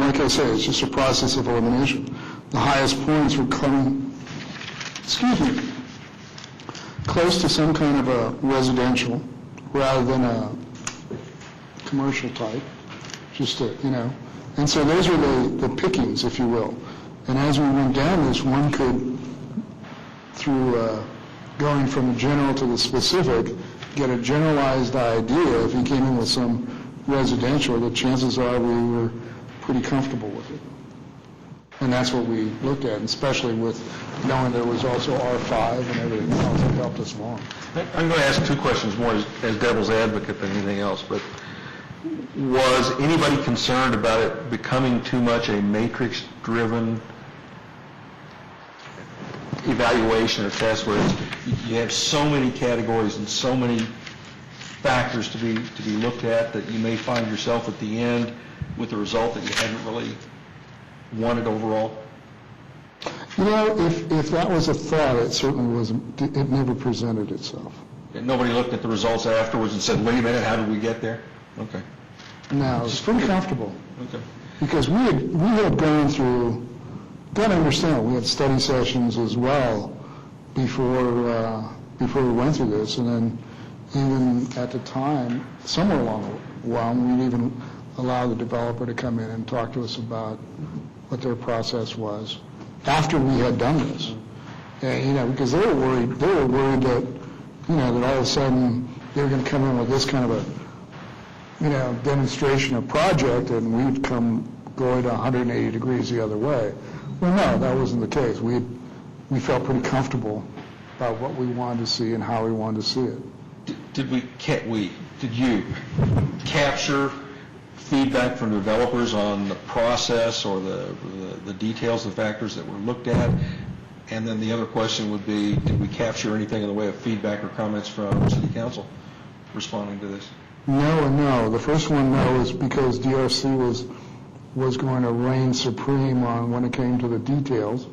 like I say, it's just a process of elimination. The highest points were coming, close to some kind of a residential rather than a commercial type, and so those are the pickings, if you will. And as we went down this, one could, through going from the general to the specific, get a generalized idea. If he came in with some residential, the chances are we were pretty comfortable with it. And that's what we looked at, especially with knowing there was also R5 and everything else that helped us along. I'm going to ask two questions more as devil's advocate than anything else, but was anybody concerned about it becoming too much a matrix-driven evaluation or test where you have so many categories and so many factors to be looked at that you may find yourself at the end with a result that you hadn't really wanted overall? You know, if that was a thought, it certainly wasn't, it never presented itself. And nobody looked at the results afterwards and said, wait a minute, how did we get there? Okay. No, it was pretty comfortable. Okay. Because we had gone through, got to understand, we had study sessions as well before we went through this, and then even at the time, somewhere along the line, we'd even allow the developer to come in and talk to us about what their process was after we had done this. And, you know, because they were worried that, you know, that all of a sudden they were going to come in with this kind of a, you know, demonstration of project, and we'd come going 180 degrees the other way. Well, no, that wasn't the case. We felt pretty comfortable about what we wanted to see and how we wanted to see it. Did you capture feedback from developers on the process or the details, the factors that were looked at? And then the other question would be, did we capture anything in the way of feedback or comments from City Council responding to this? No and no. The first one, no, is because DRC was going to reign supreme on when it came to the details.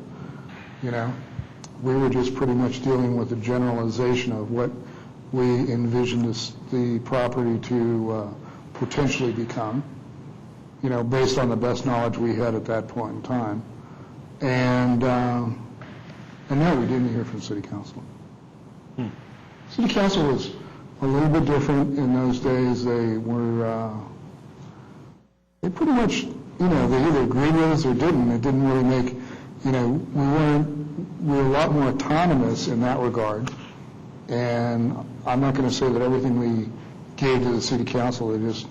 You know, we were just pretty much dealing with the generalization of what we envisioned the property to potentially become, you know, based on the best knowledge we had at that point in time. And no, we didn't hear from City Council. City Council was a little bit different in those days. They were, they pretty much, you know, they either agreed with us or didn't. It didn't really make, you know, we were a lot more autonomous in that regard. And I'm not going to say that everything we gave to the City Council, they just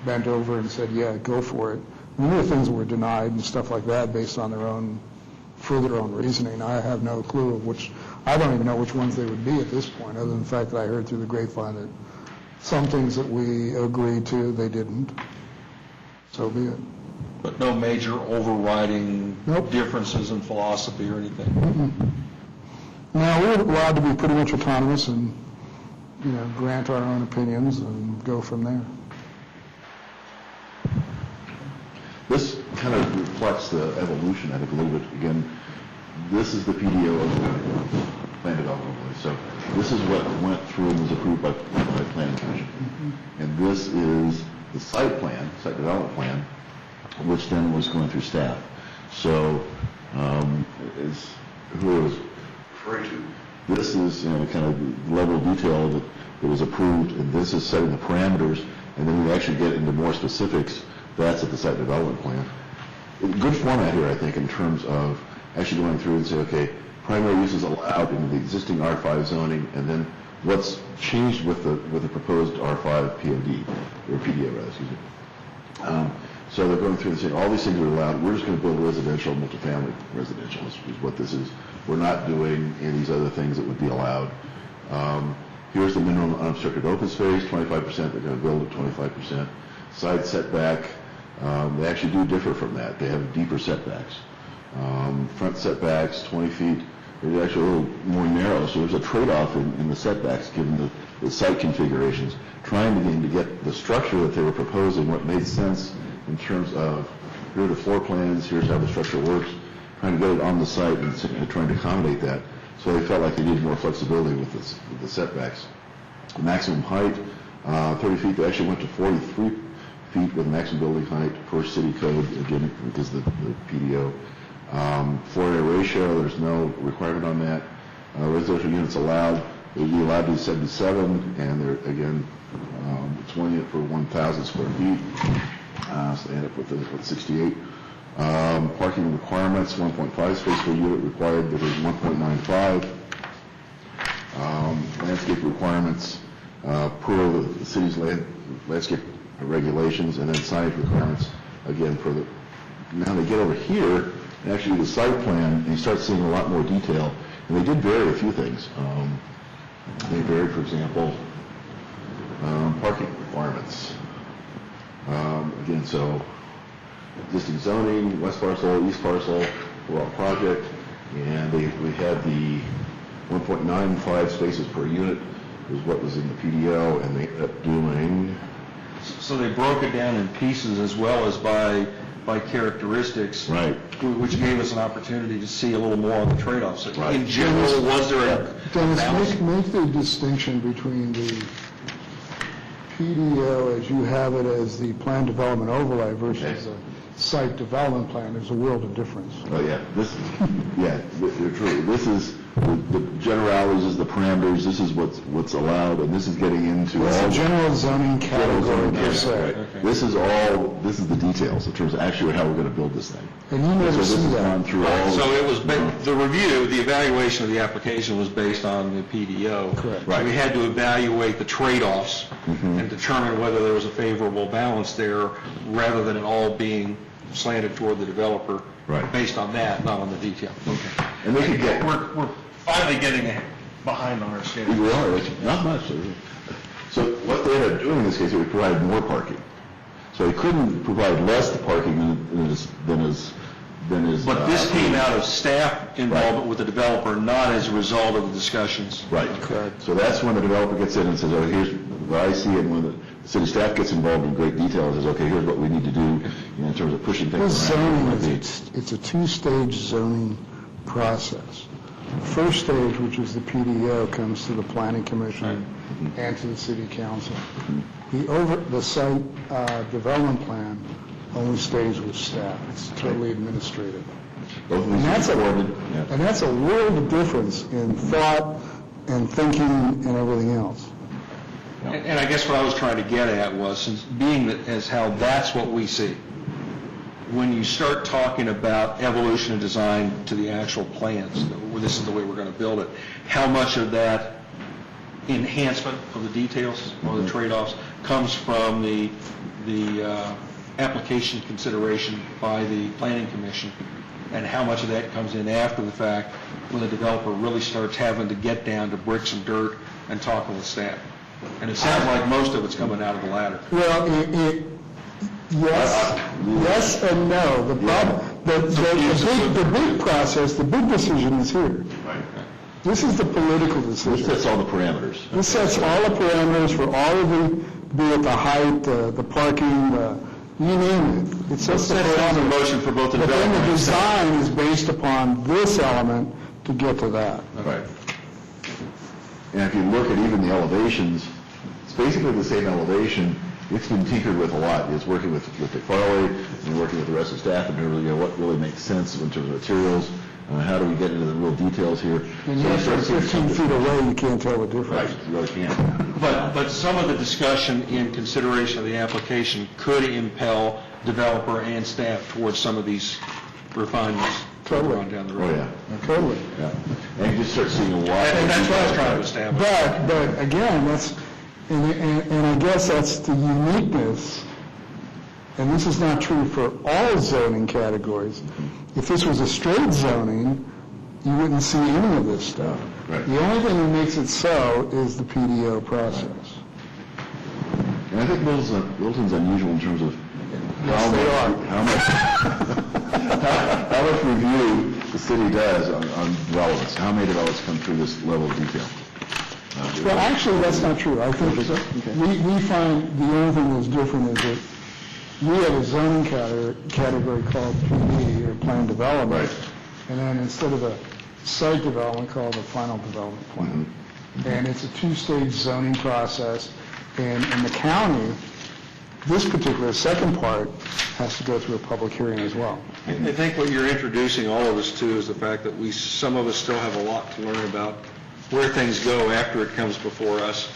bent over and said, yeah, go for it. I mean, there were things that were denied and stuff like that based on their own reasoning. I have no clue of which, I don't even know which ones they would be at this point, other than the fact that I heard through the grapevine that some things that we agreed to, they didn't. So be it. But no major overriding Nope. differences in philosophy or anything? Mm-mm. No, we were allowed to be pretty much autonomous and, you know, grant our own opinions and go from there. This kind of reflects the evolution, I think, a little bit. Again, this is the PDO of the plan development. So this is what went through and was approved by the Planning Commission. And this is the site plan, site development plan, which then was going through staff. So as who was referring to, this is, you know, kind of the level of detail that was approved, and this is setting the parameters, and then we actually get into more specifics. That's at the site development plan. Good format here, I think, in terms of actually going through and say, okay, primary uses allowed in the existing R5 zoning, and then what's changed with the proposed R5 POD, or PDO rather, excuse me. So they're going through and saying, all these things are allowed, we're just going to build residential, multifamily residential is what this is. We're not doing any of these other things that would be allowed. Here's the minimum unobstructed open space, 25%, they're going to build at 25%. Side setback, they actually do differ from that. They have deeper setbacks. Front setbacks, 20 feet, they're actually a little more narrow, so there's a trade-off in the setbacks given the site configurations, trying to get the structure that they were proposing, what made sense in terms of here are the floor plans, here's how the structure works, trying to get it on the site and trying to accommodate that. So they felt like they needed more flexibility with the setbacks. Maximum height, 30 feet, they actually went to 43 feet with maximum building height per city code, again, because the PDO. Floor area ratio, there's no requirement on that. Residential units allowed, they'd be allowed to be 77, and they're, again, 20 per 1,000 square feet. So they end up with 68. Parking requirements, 1.5 space per unit required, there was 1.95. Landscape requirements per the city's landscape regulations, and then signage requirements, again, for the, now they get over here, And actually, the site plan, you start seeing a lot more detail, and they did vary a few things. They varied, for example, parking requirements. Again, so existing zoning, west parcel, east parcel, overall project, and we had the 1.95 spaces per unit was what was in the PDO, and they ended up doing... So they broke it down in pieces as well as by characteristics. Right. Which gave us an opportunity to see a little more on the trade-offs. Right. In general, was there a Dennis, balance? make the distinction between the PDO as you have it as the plan development overlay versus a site development plan. There's a world of difference. Oh, yeah, they're true. This is the generalities, is the parameters, this is what's allowed, and this is getting into It's all... a general zoning category per Right. se. Okay. This is the details in terms of actually how we're going to build this thing. And you never So this see has that. gone through all... So it was, the review, the evaluation of the application was based on the PDO. Correct. So we had to evaluate the trade-offs and determine whether there was a favorable balance there, rather than it all being slanted toward the developer. Right. Based on that, not on the detail. Okay. And they could get... We're finally getting behind on our schedule. We are, it's not much. So what they ended up doing in this case, they provided more parking. So they couldn't provide less parking than is... But this came out of staff involvement with the developer, not as a result of the discussions. Right. Correct. So that's when the developer gets in and says, oh, here's what I see, and when the city staff gets involved in great detail and says, okay, here's what we need to do in terms of pushing This things around. zoning, it's a two-stage zoning process. First stage, which is the PDO, comes to the planning commission and to the city council. The site development plan only stays with staff. It's totally administrative. Both of And these that's are a, recorded. Yeah. and that's a world of difference in thought and thinking and everything else. And I guess what I was trying to get at was, since being that as how that's what we see, when you start talking about evolution of design to the actual plans, where this is the way we're going to build it, how much of that enhancement of the details or the trade-offs comes from the application consideration by the planning commission, and how much of that comes in after the fact when the developer really starts having to get down to bricks and dirt and talking with staff. And it sounds like most of it's coming out of the latter. Well, yes and no. The problem, the big process, the big decision is here. Right. This is the political This decision. sets all the parameters. This sets all the parameters for all of the, be it the height, the parking, you name it. It sets the parameters. Motion for both the But then development the and staff. design is based upon this element to get to that. Right. And if you look at even the elevations, it's basically the same elevation. It's been tinkered with a lot. It's working with Farley and working with the rest of the staff and really, what really makes sense in terms of materials. How do we get into the real details here? And So yet, you start from seeing 15 feet away, you can't tell the difference. Right, you really can't. But some of the discussion in consideration of the application could impel developer and staff towards some of these refinements further on down the Oh, road. yeah, Totally. yeah. And you just start seeing a lot. And that's what I was trying to establish. But again, and I guess that's the uniqueness, and this is not true for all zoning categories. If this was a straight zoning, you wouldn't see any of this stuff. Right. The only thing that makes it so is the PDO process. And I think Littleton's unusual in terms of Yes, they are. how much review the city does on developments. How many developments come through this level of detail? Well, actually, that's not true. I think we find the only thing that's different is that we have a zoning category called PD, or plan development. Right. And then instead of a site development, called a final development plan. And it's a two-stage zoning process. And in the county, this particular second part has to go through a public hearing as well. I think what you're introducing all of us to is the fact that some of us still have a lot to learn about where things go after it comes before us,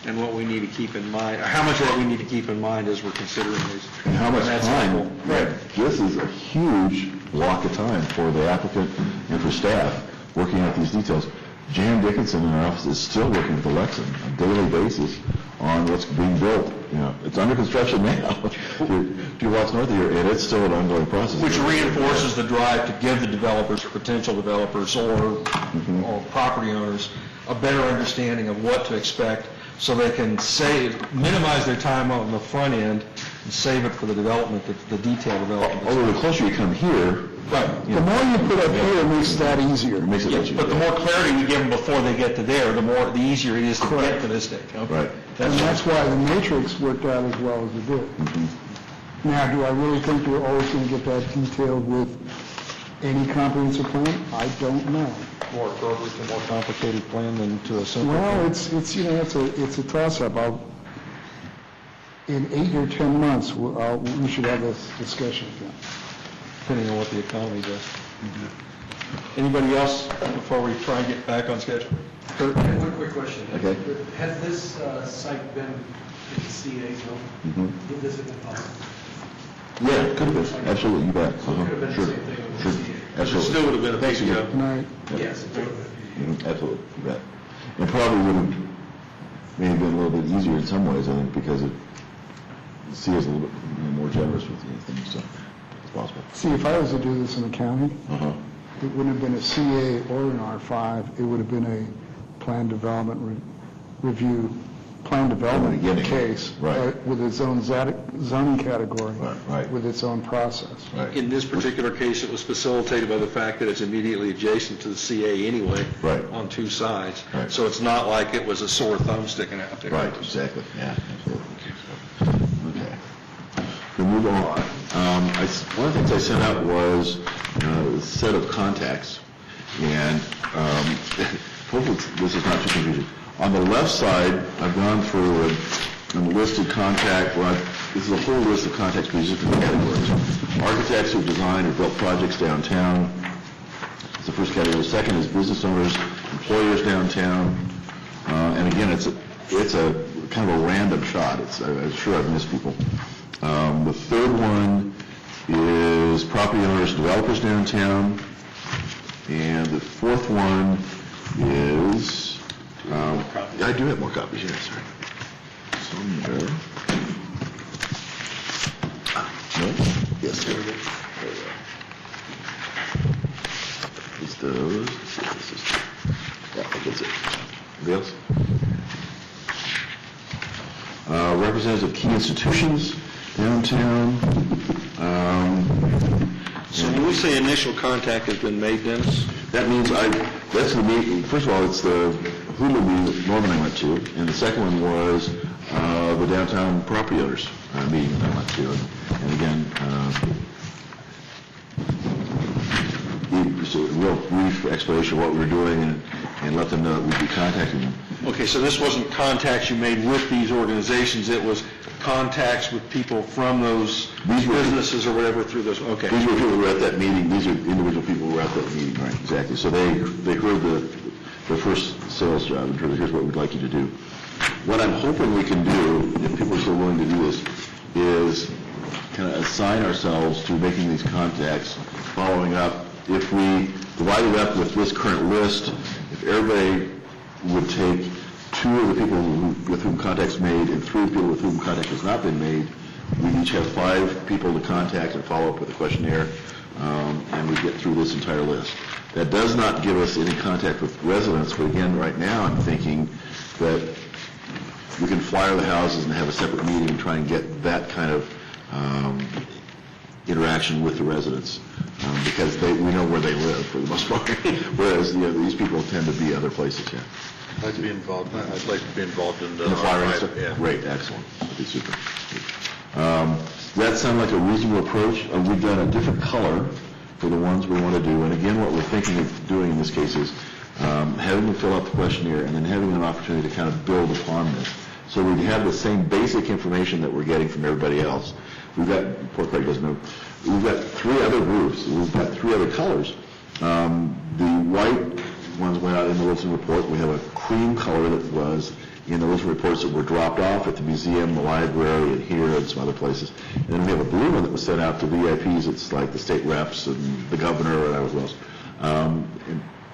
and what we need to keep in mind, or how much of that we need to keep in mind as we're considering these. And how much that's time, helpful. right, this is a huge block of time for the applicant and for staff working out these details. Jan Dickinson in our office is still working with Alexa on a daily basis on what's being built. You know, it's under construction now. to what's north of here, and it's still an ongoing process. Which reinforces the drive to give the developers, or potential developers, or property owners a better understanding of what to expect, so they can minimize their time on the front end and save it for the development, the detailed development. Although the closer you come here, Right. The more you put up here, it makes that easier. it makes it much But the easier. more clarity we give them before they get to there, the easier it is to get to this stage. Okay. Right. And that's why the matrix worked out as well as it did. Now, do I really think we're always going to get that detailed with any comprehensive plan? I don't know. More appropriate to a more complicated plan than to a simple Well, plan. it's a toss-up. In 8 or 10 months, we should have this discussion again. Depending on what the economy does. Anybody else before we try and get back on schedule? Kurt? One quick question. Okay. Has this site been in the CA zone? Would this have been possible? Yeah, it could have been. Absolutely, you bet. So it could have been the Sure. same thing with Sure. the CA? Absolutely. Still would have been a Thanks big, again. Good night. Yes, it would have been. Absolutely, you bet. It probably would have maybe been a little bit easier in some ways, I think, because the CA is a little bit more generous with things, so it's possible. See, if I was to do this in the county, Uh-huh. it wouldn't have been a CA or an R5. It would have been a plan development review, plan development Beginning. case. Right. With its own zoning category. Right. With its own process. Right. In this particular case, it was facilitated by the fact that it's immediately adjacent to the CA anyway. Right. On two sides. Right. So it's not like it was a sore thumb sticking out there. Right, exactly, yeah, absolutely. Okay. We move on. One of the things I sent out was a set of contacts, and hopefully this is not too confusing. On the left side, I've gone through and listed contact, this is a whole list of contacts for these different categories. Architects who design or built projects downtown, it's the first category. The second is business owners, employers downtown, and again, it's a kind of a random shot. I'm sure I've missed people. The third one is property owners, developers downtown, and the fourth one is I do have more copies. Yeah, sorry. Somewhere. No? Yes, there we go. There we go. It's those. This is, yeah, that's it. Anybody else? Representatives of key institutions downtown. So when we say initial contact has been made, Dennis? That means that's the meeting, first of all, it's the Hulu meeting that Norm and I went to, and the second one was the downtown property owners meeting that I went to. And again, just a real brief explanation of what we were doing and let them know that we'd be contacting them. Okay, so this wasn't contacts you made with these organizations, it was contacts with people from those businesses or whatever through those, okay. These were people who were at that meeting, these are individual people who were at that meeting, right, exactly. So they heard the first sales job in terms of here's what we'd like you to do. What I'm hoping we can do, if people are still willing to do this, is kind of assign ourselves to making these contacts, following up. If we divide it up with this current list, if everybody would take 2 of the people with whom contact's made and 3 people with whom contact has not been made, we each have 5 people to contact and follow up with a questionnaire, and we get through this entire list. That does not give us any contact with residents, but again, right now I'm thinking that we can flyer the houses and have a separate meeting and try and get that kind of interaction with the residents, because we know where they live for the most part, whereas these people tend to be other places, yeah. I'd like to be involved in the In the flyering R5, stuff? yeah. Great, excellent. That'd be super. Does that sound like a reasonable approach? We've done a different color for the ones we want to do, and again, what we're thinking of doing in this case is having them fill out the questionnaire and then having an opportunity to kind of build upon this. So we'd have the same basic information that we're getting from everybody else. We've got, poor Craig doesn't know, we've got 3 other groups, we've got 3 other colors. The white ones went out in the Wilson report. We have a cream color that was in the Wilson reports that were dropped off at the museum, the library, and here, and some other places. And then we have a blue one that was sent out to VIPs. It's like the state reps and the governor and everyone else.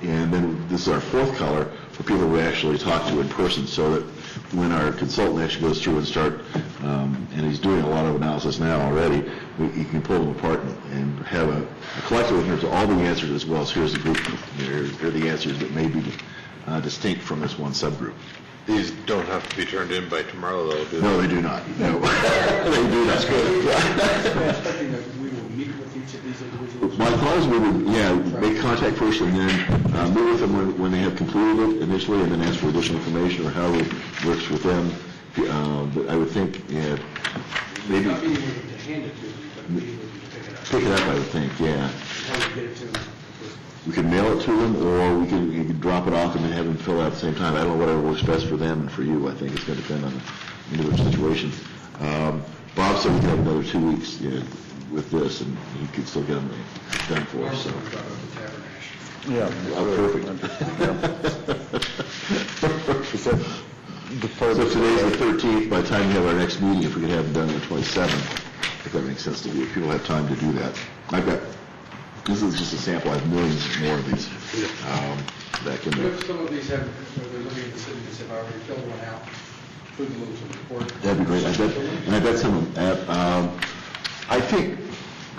And then this is our fourth color for people we actually talk to in person, so that when our consultant actually goes through and and he's doing a lot of analysis now already, he can pull them apart and have a collective in terms of all the answers, as well as here's the group, here are the answers that may be distinct from this one subgroup. These don't have to be turned in by tomorrow, though, do they? No, they do not. No. They do not. That's good. I'm expecting that we will meet with each of these individuals. My thought is we would, make contact first and then meet with them when they have completed it initially, and then ask for additional information or how it works with them. But I would think, maybe Not being able to hand it to them, but being able to pick it up. pick it up, I would think, yeah. How do we get it to them? We can mail it to them, or you can drop it off and then have them fill it out at the same time. I don't know whatever works best for them and for you. I think it's going to depend on the individual situation. Bob said we could have another 2 weeks with this, and he could still get them done for us. So. We've got up the Tavern Ash. Yeah. Perfect. So today's the 13th. By the time we have our next meeting, if we could have them done on the 27th, if that makes sense to you, if people have time to do that. This is just a sample. I have millions more of these back in there. If some of these have, they're living in the city, they said, I already filled one out, include the little report. That'd be great. I bet some of them, I think,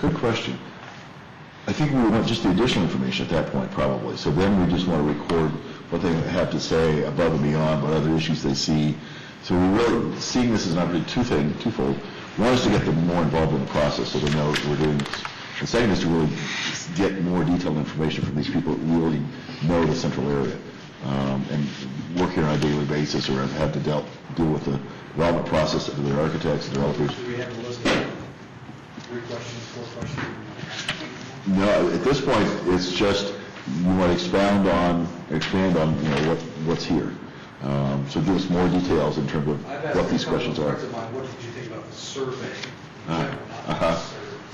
good question. I think we would want just the additional information at that point, probably. So then we just want to record what they have to say above and beyond, what other issues they see. So we're really seeing this as an opportunity, twofold. One is to get them more involved in the process so they know what we're doing. The second is to really get more detailed information from these people that really know the central area and work here on a daily basis, or have to deal with the development process of their architects, developers. Do we have a list of 3 questions, 4 questions? No, at this point, it's just you want to expand on what's here. So give us more details in terms of what these questions are. Friends of mine, what did you think about the survey?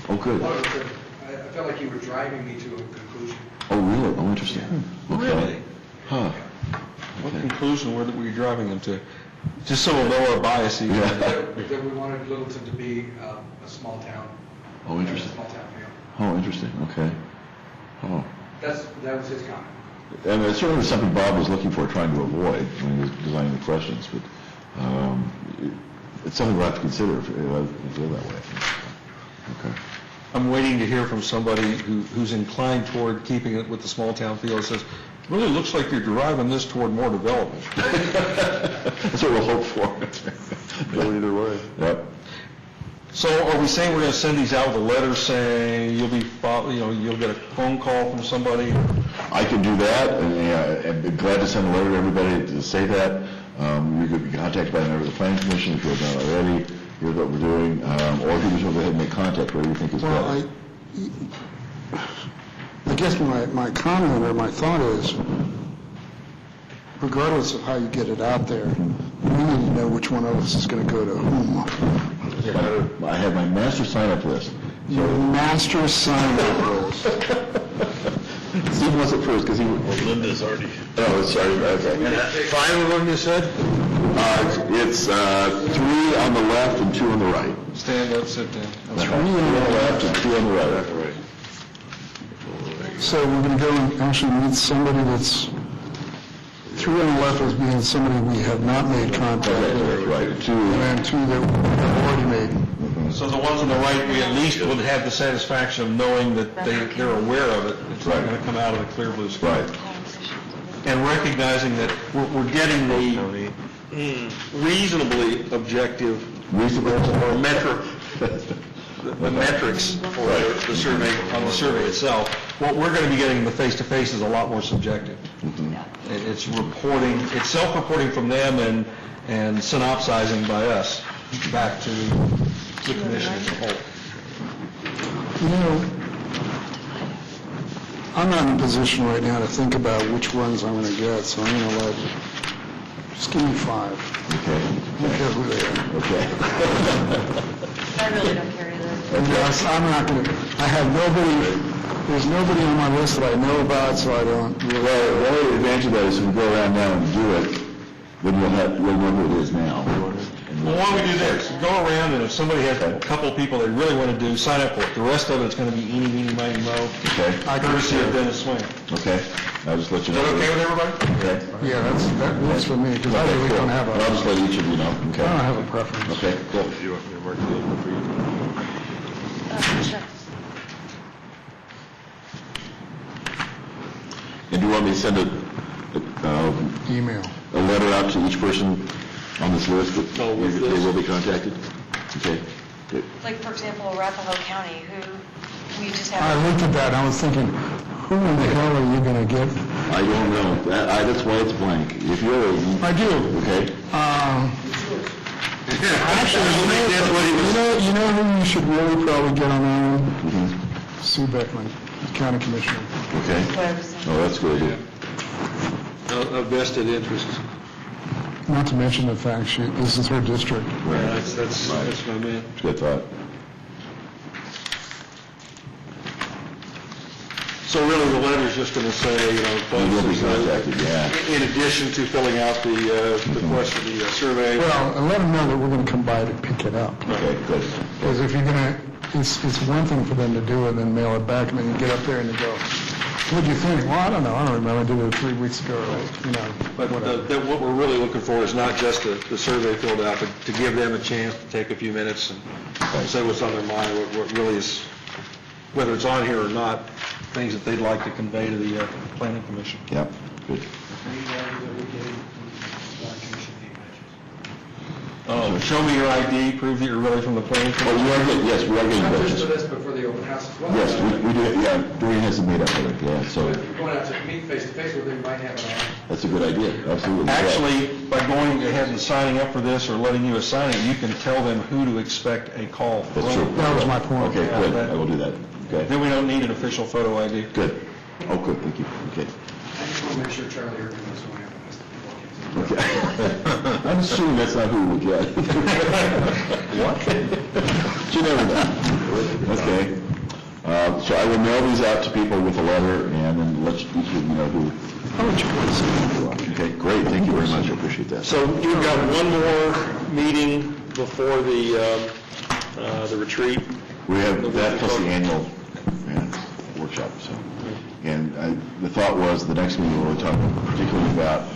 Oh, good. One of them said, I felt like you were driving me to a conclusion. Oh, really? Oh, interesting. Okay. Really? Huh. What Okay. conclusion were you driving them to? Just so we'll know our biases. Yeah. That we wanted Littleton to be a small town. Oh, interesting. A small town feel. Oh, interesting. Okay. Oh. That was his comment. And it certainly was something Bob was looking for, trying to avoid when he was designing the questions, but it's something we'll have to consider if I feel that way. Okay. I'm waiting to hear from somebody who's inclined toward keeping it with the small town feel. It says, really looks like you're driving this toward more development. That's what we'll hope for. Go either way. Yep. So are we saying we're going to send these out with a letter saying you'll get a phone call from somebody? I can do that, and I'd be glad to send a letter to everybody to say that. You could be contacted by a member of the planning commission if you have not already. Here's what we're doing, or if you just want to go ahead and make contact, whatever you think is better. Well, I guess my comment or my thought is, regardless of how you get it out there, we need to know which one of us is going to go to whom. I have my master sign-up list. Your master sign-up list. Steve wants it first, because he... Linda's already... Oh, sorry. Okay. 5 of them, you said? It's 3 on the left and 2 on the right. Stand up, sit down. That's right. 3 on the left and 2 on the right. That's right. So we're going to go and actually meet somebody that's, 3 on the left as being somebody we have not made contact with. Right. 2. And then 2 that we have already made. So the ones on the right, we at least would have the satisfaction of knowing that they're aware of it. It's not going to come out of the clear blue sky. Right. And recognizing that we're getting the reasonably objective or the metrics for the survey, on the survey itself. What we're going to be getting in the face-to-face is a lot more subjective. It's reporting, it's self-reporting from them and synopsizing by us back to the commission as a whole. You know, I'm not in a position right now to think about which ones I'm going to get, so I'm going to just give me 5. Okay. I don't care who they are. Okay. I really don't care either. And yes, I'm not going to, I have nobody, there's nobody on my list that I know about, so I don't really. Well, one of the advantage of that is if we go around now and do it, then you'll know who it is now. And Well, why don't we do this? Go around, and if somebody has a couple of people they really want to do, sign up for it. The rest of it's going to be eeny, meeny, miny, moe. Okay. Courtesy of Dennis Swain. Okay, I'll just let you Is know. that okay with everybody? Okay. Yeah, that works for me, because I really don't have I'll just let each of you know, okay? I don't have a preference. Okay, cool. You want me to mark the other one for you? Sure. And do you want me to send a Email. letter out to each person on this list that Oh, with they this? will be contacted? Okay, good. Like, for example, Arapahoe County, who we just I have. looked at that, and I was thinking, who in the hell are you going to get? I don't know, that's why it's blank. If you're, I do. okay, Actually, you know who you should really probably get on that one? Sue Beckman, County Commissioner. okay. Oh, that's good. A vested interest. Not to mention the fact this is her district. That's my man. Good thought. So really, the letter's just going to say, You will be contacted, yeah. in addition to filling out the question, the survey. Well, and let them know that we're going to come by to pick it up. Okay, good. Because if you're going to, it's one thing for them to do it and then mail it back, and then you get up there and you go, what'd you think? Well, I don't know, I don't remember, I did it 3 weeks ago, or, But whatever. what we're really looking for is not just the survey filled out, but to give them a chance to take a few minutes and say what's on their mind, what really is, whether it's on here or not, things that they'd like to convey to the planning commission. Yep, good. Oh, show me your ID, prove that you're really from the planning Oh, commission. we are getting, yes, we are getting Not just questions. for this, but for the open house as well. Yes, we do, yeah, Doreen has it made up for it, yeah, so If you're going out to meet face-to-face with them, you might have it on. that's a good idea, absolutely. Actually, by going ahead and signing up for this or letting you assign it, you can tell them who to expect a call from. That's true. That was my point. Okay, good, I will do that, okay. Then we don't need an official photo ID. Good. Oh, good, thank you, okay. I just want to make sure Charlie Irvin knows who I am. Okay. I'm assuming that's not who we would get. What? You never know. Okay. So I will mail these out to people with a letter and then let each of you know who. I'll let you guys see. Okay, great, thank you very much, I appreciate that. So you've got one more meeting before the retreat. We have that plus the annual workshop, so. And the thought was, the next meeting, we'll talk particularly about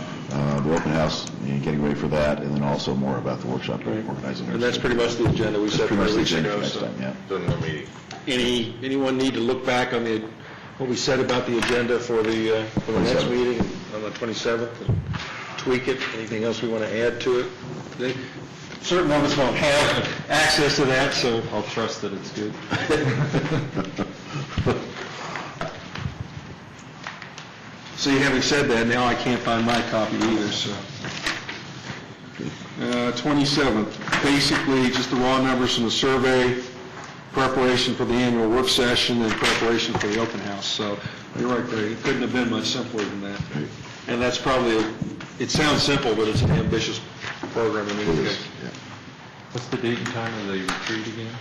the open house and getting ready for that, and then also more about the workshop organizing. And that's pretty much the agenda we set Pretty much 5 the weeks agenda ago. for next So time, yeah. Then no meeting. anyone need to look back on what we said about the agenda for the next 27th. meeting on the 27th and tweak it? Anything else we want to add to it? Certain of us won't have access to that, so I'll trust that it's good. See, having said that, now I can't find my copy either, so. 27th, basically just the raw numbers from the survey, preparation for the annual work session, and preparation for the open house. So you're right, Craig, it couldn't have been much simpler than that. And that's probably, it sounds simple, but it's an ambitious program in any case. What's the date and time of the retreat again?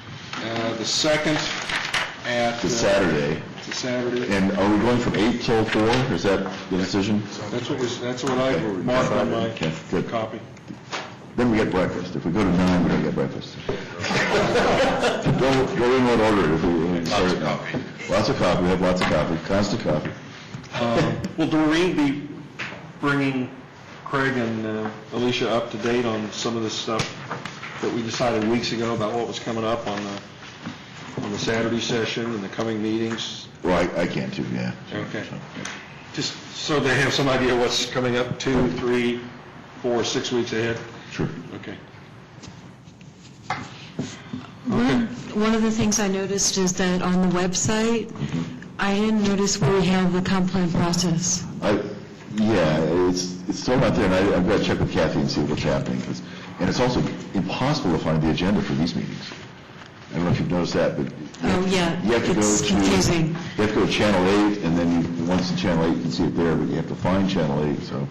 The 2nd at... It's Saturday. It's a Saturday. And are we going from 8 till 4? Is that the decision? That's what I marked on my Okay, good. copy. Then we get breakfast. If we go to 9, we don't get breakfast. Go in what order if we start at 9. Lots of coffee, we have lots of coffee, constant coffee. Will Doreen be bringing Craig and Alicia up to date on some of this stuff that we decided weeks ago about what was coming up on the Saturday session and the coming meetings? Well, I can too, yeah. Okay. Just so they have some idea what's coming up 2, 3, 4, 6 weeks ahead? Sure. Okay. One of the things I noticed is that on the website, I didn't notice where we have the comp plan process. Yeah, it's still not there, and I've got to check with Kathy and see what's happening, and it's also impossible to find the agenda for these meetings. I don't know if you've noticed that, but Oh, yeah, you have to go it's to... confusing. You have to go to Channel 8, and then once in Channel 8, you can see it there, but you have to find Channel 8, so,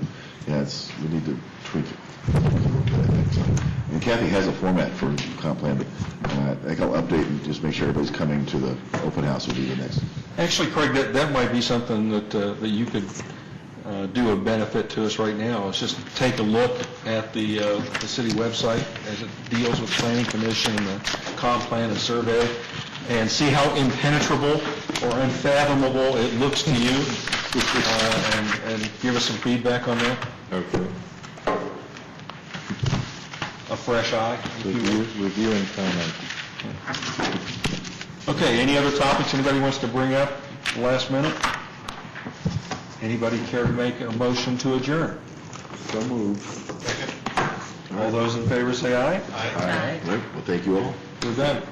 yeah, we need to tweak it. And Kathy has a format for comp plan, but I think I'll update and just make sure everybody's coming to the open house will be the next. Actually, Craig, that might be something that you could do a benefit to us right now, is just take a look at the city website as it deals with planning commission and the comp plan and survey, and see how impenetrable or unfathomable it looks to you, and give us some feedback on that. Okay. A fresh eye, if you will. Review and comment. Okay, any other topics anybody wants to bring up last minute? Anybody care to make a motion to adjourn? So moved. All those in favor say aye. All right, well, thank you all. We're done.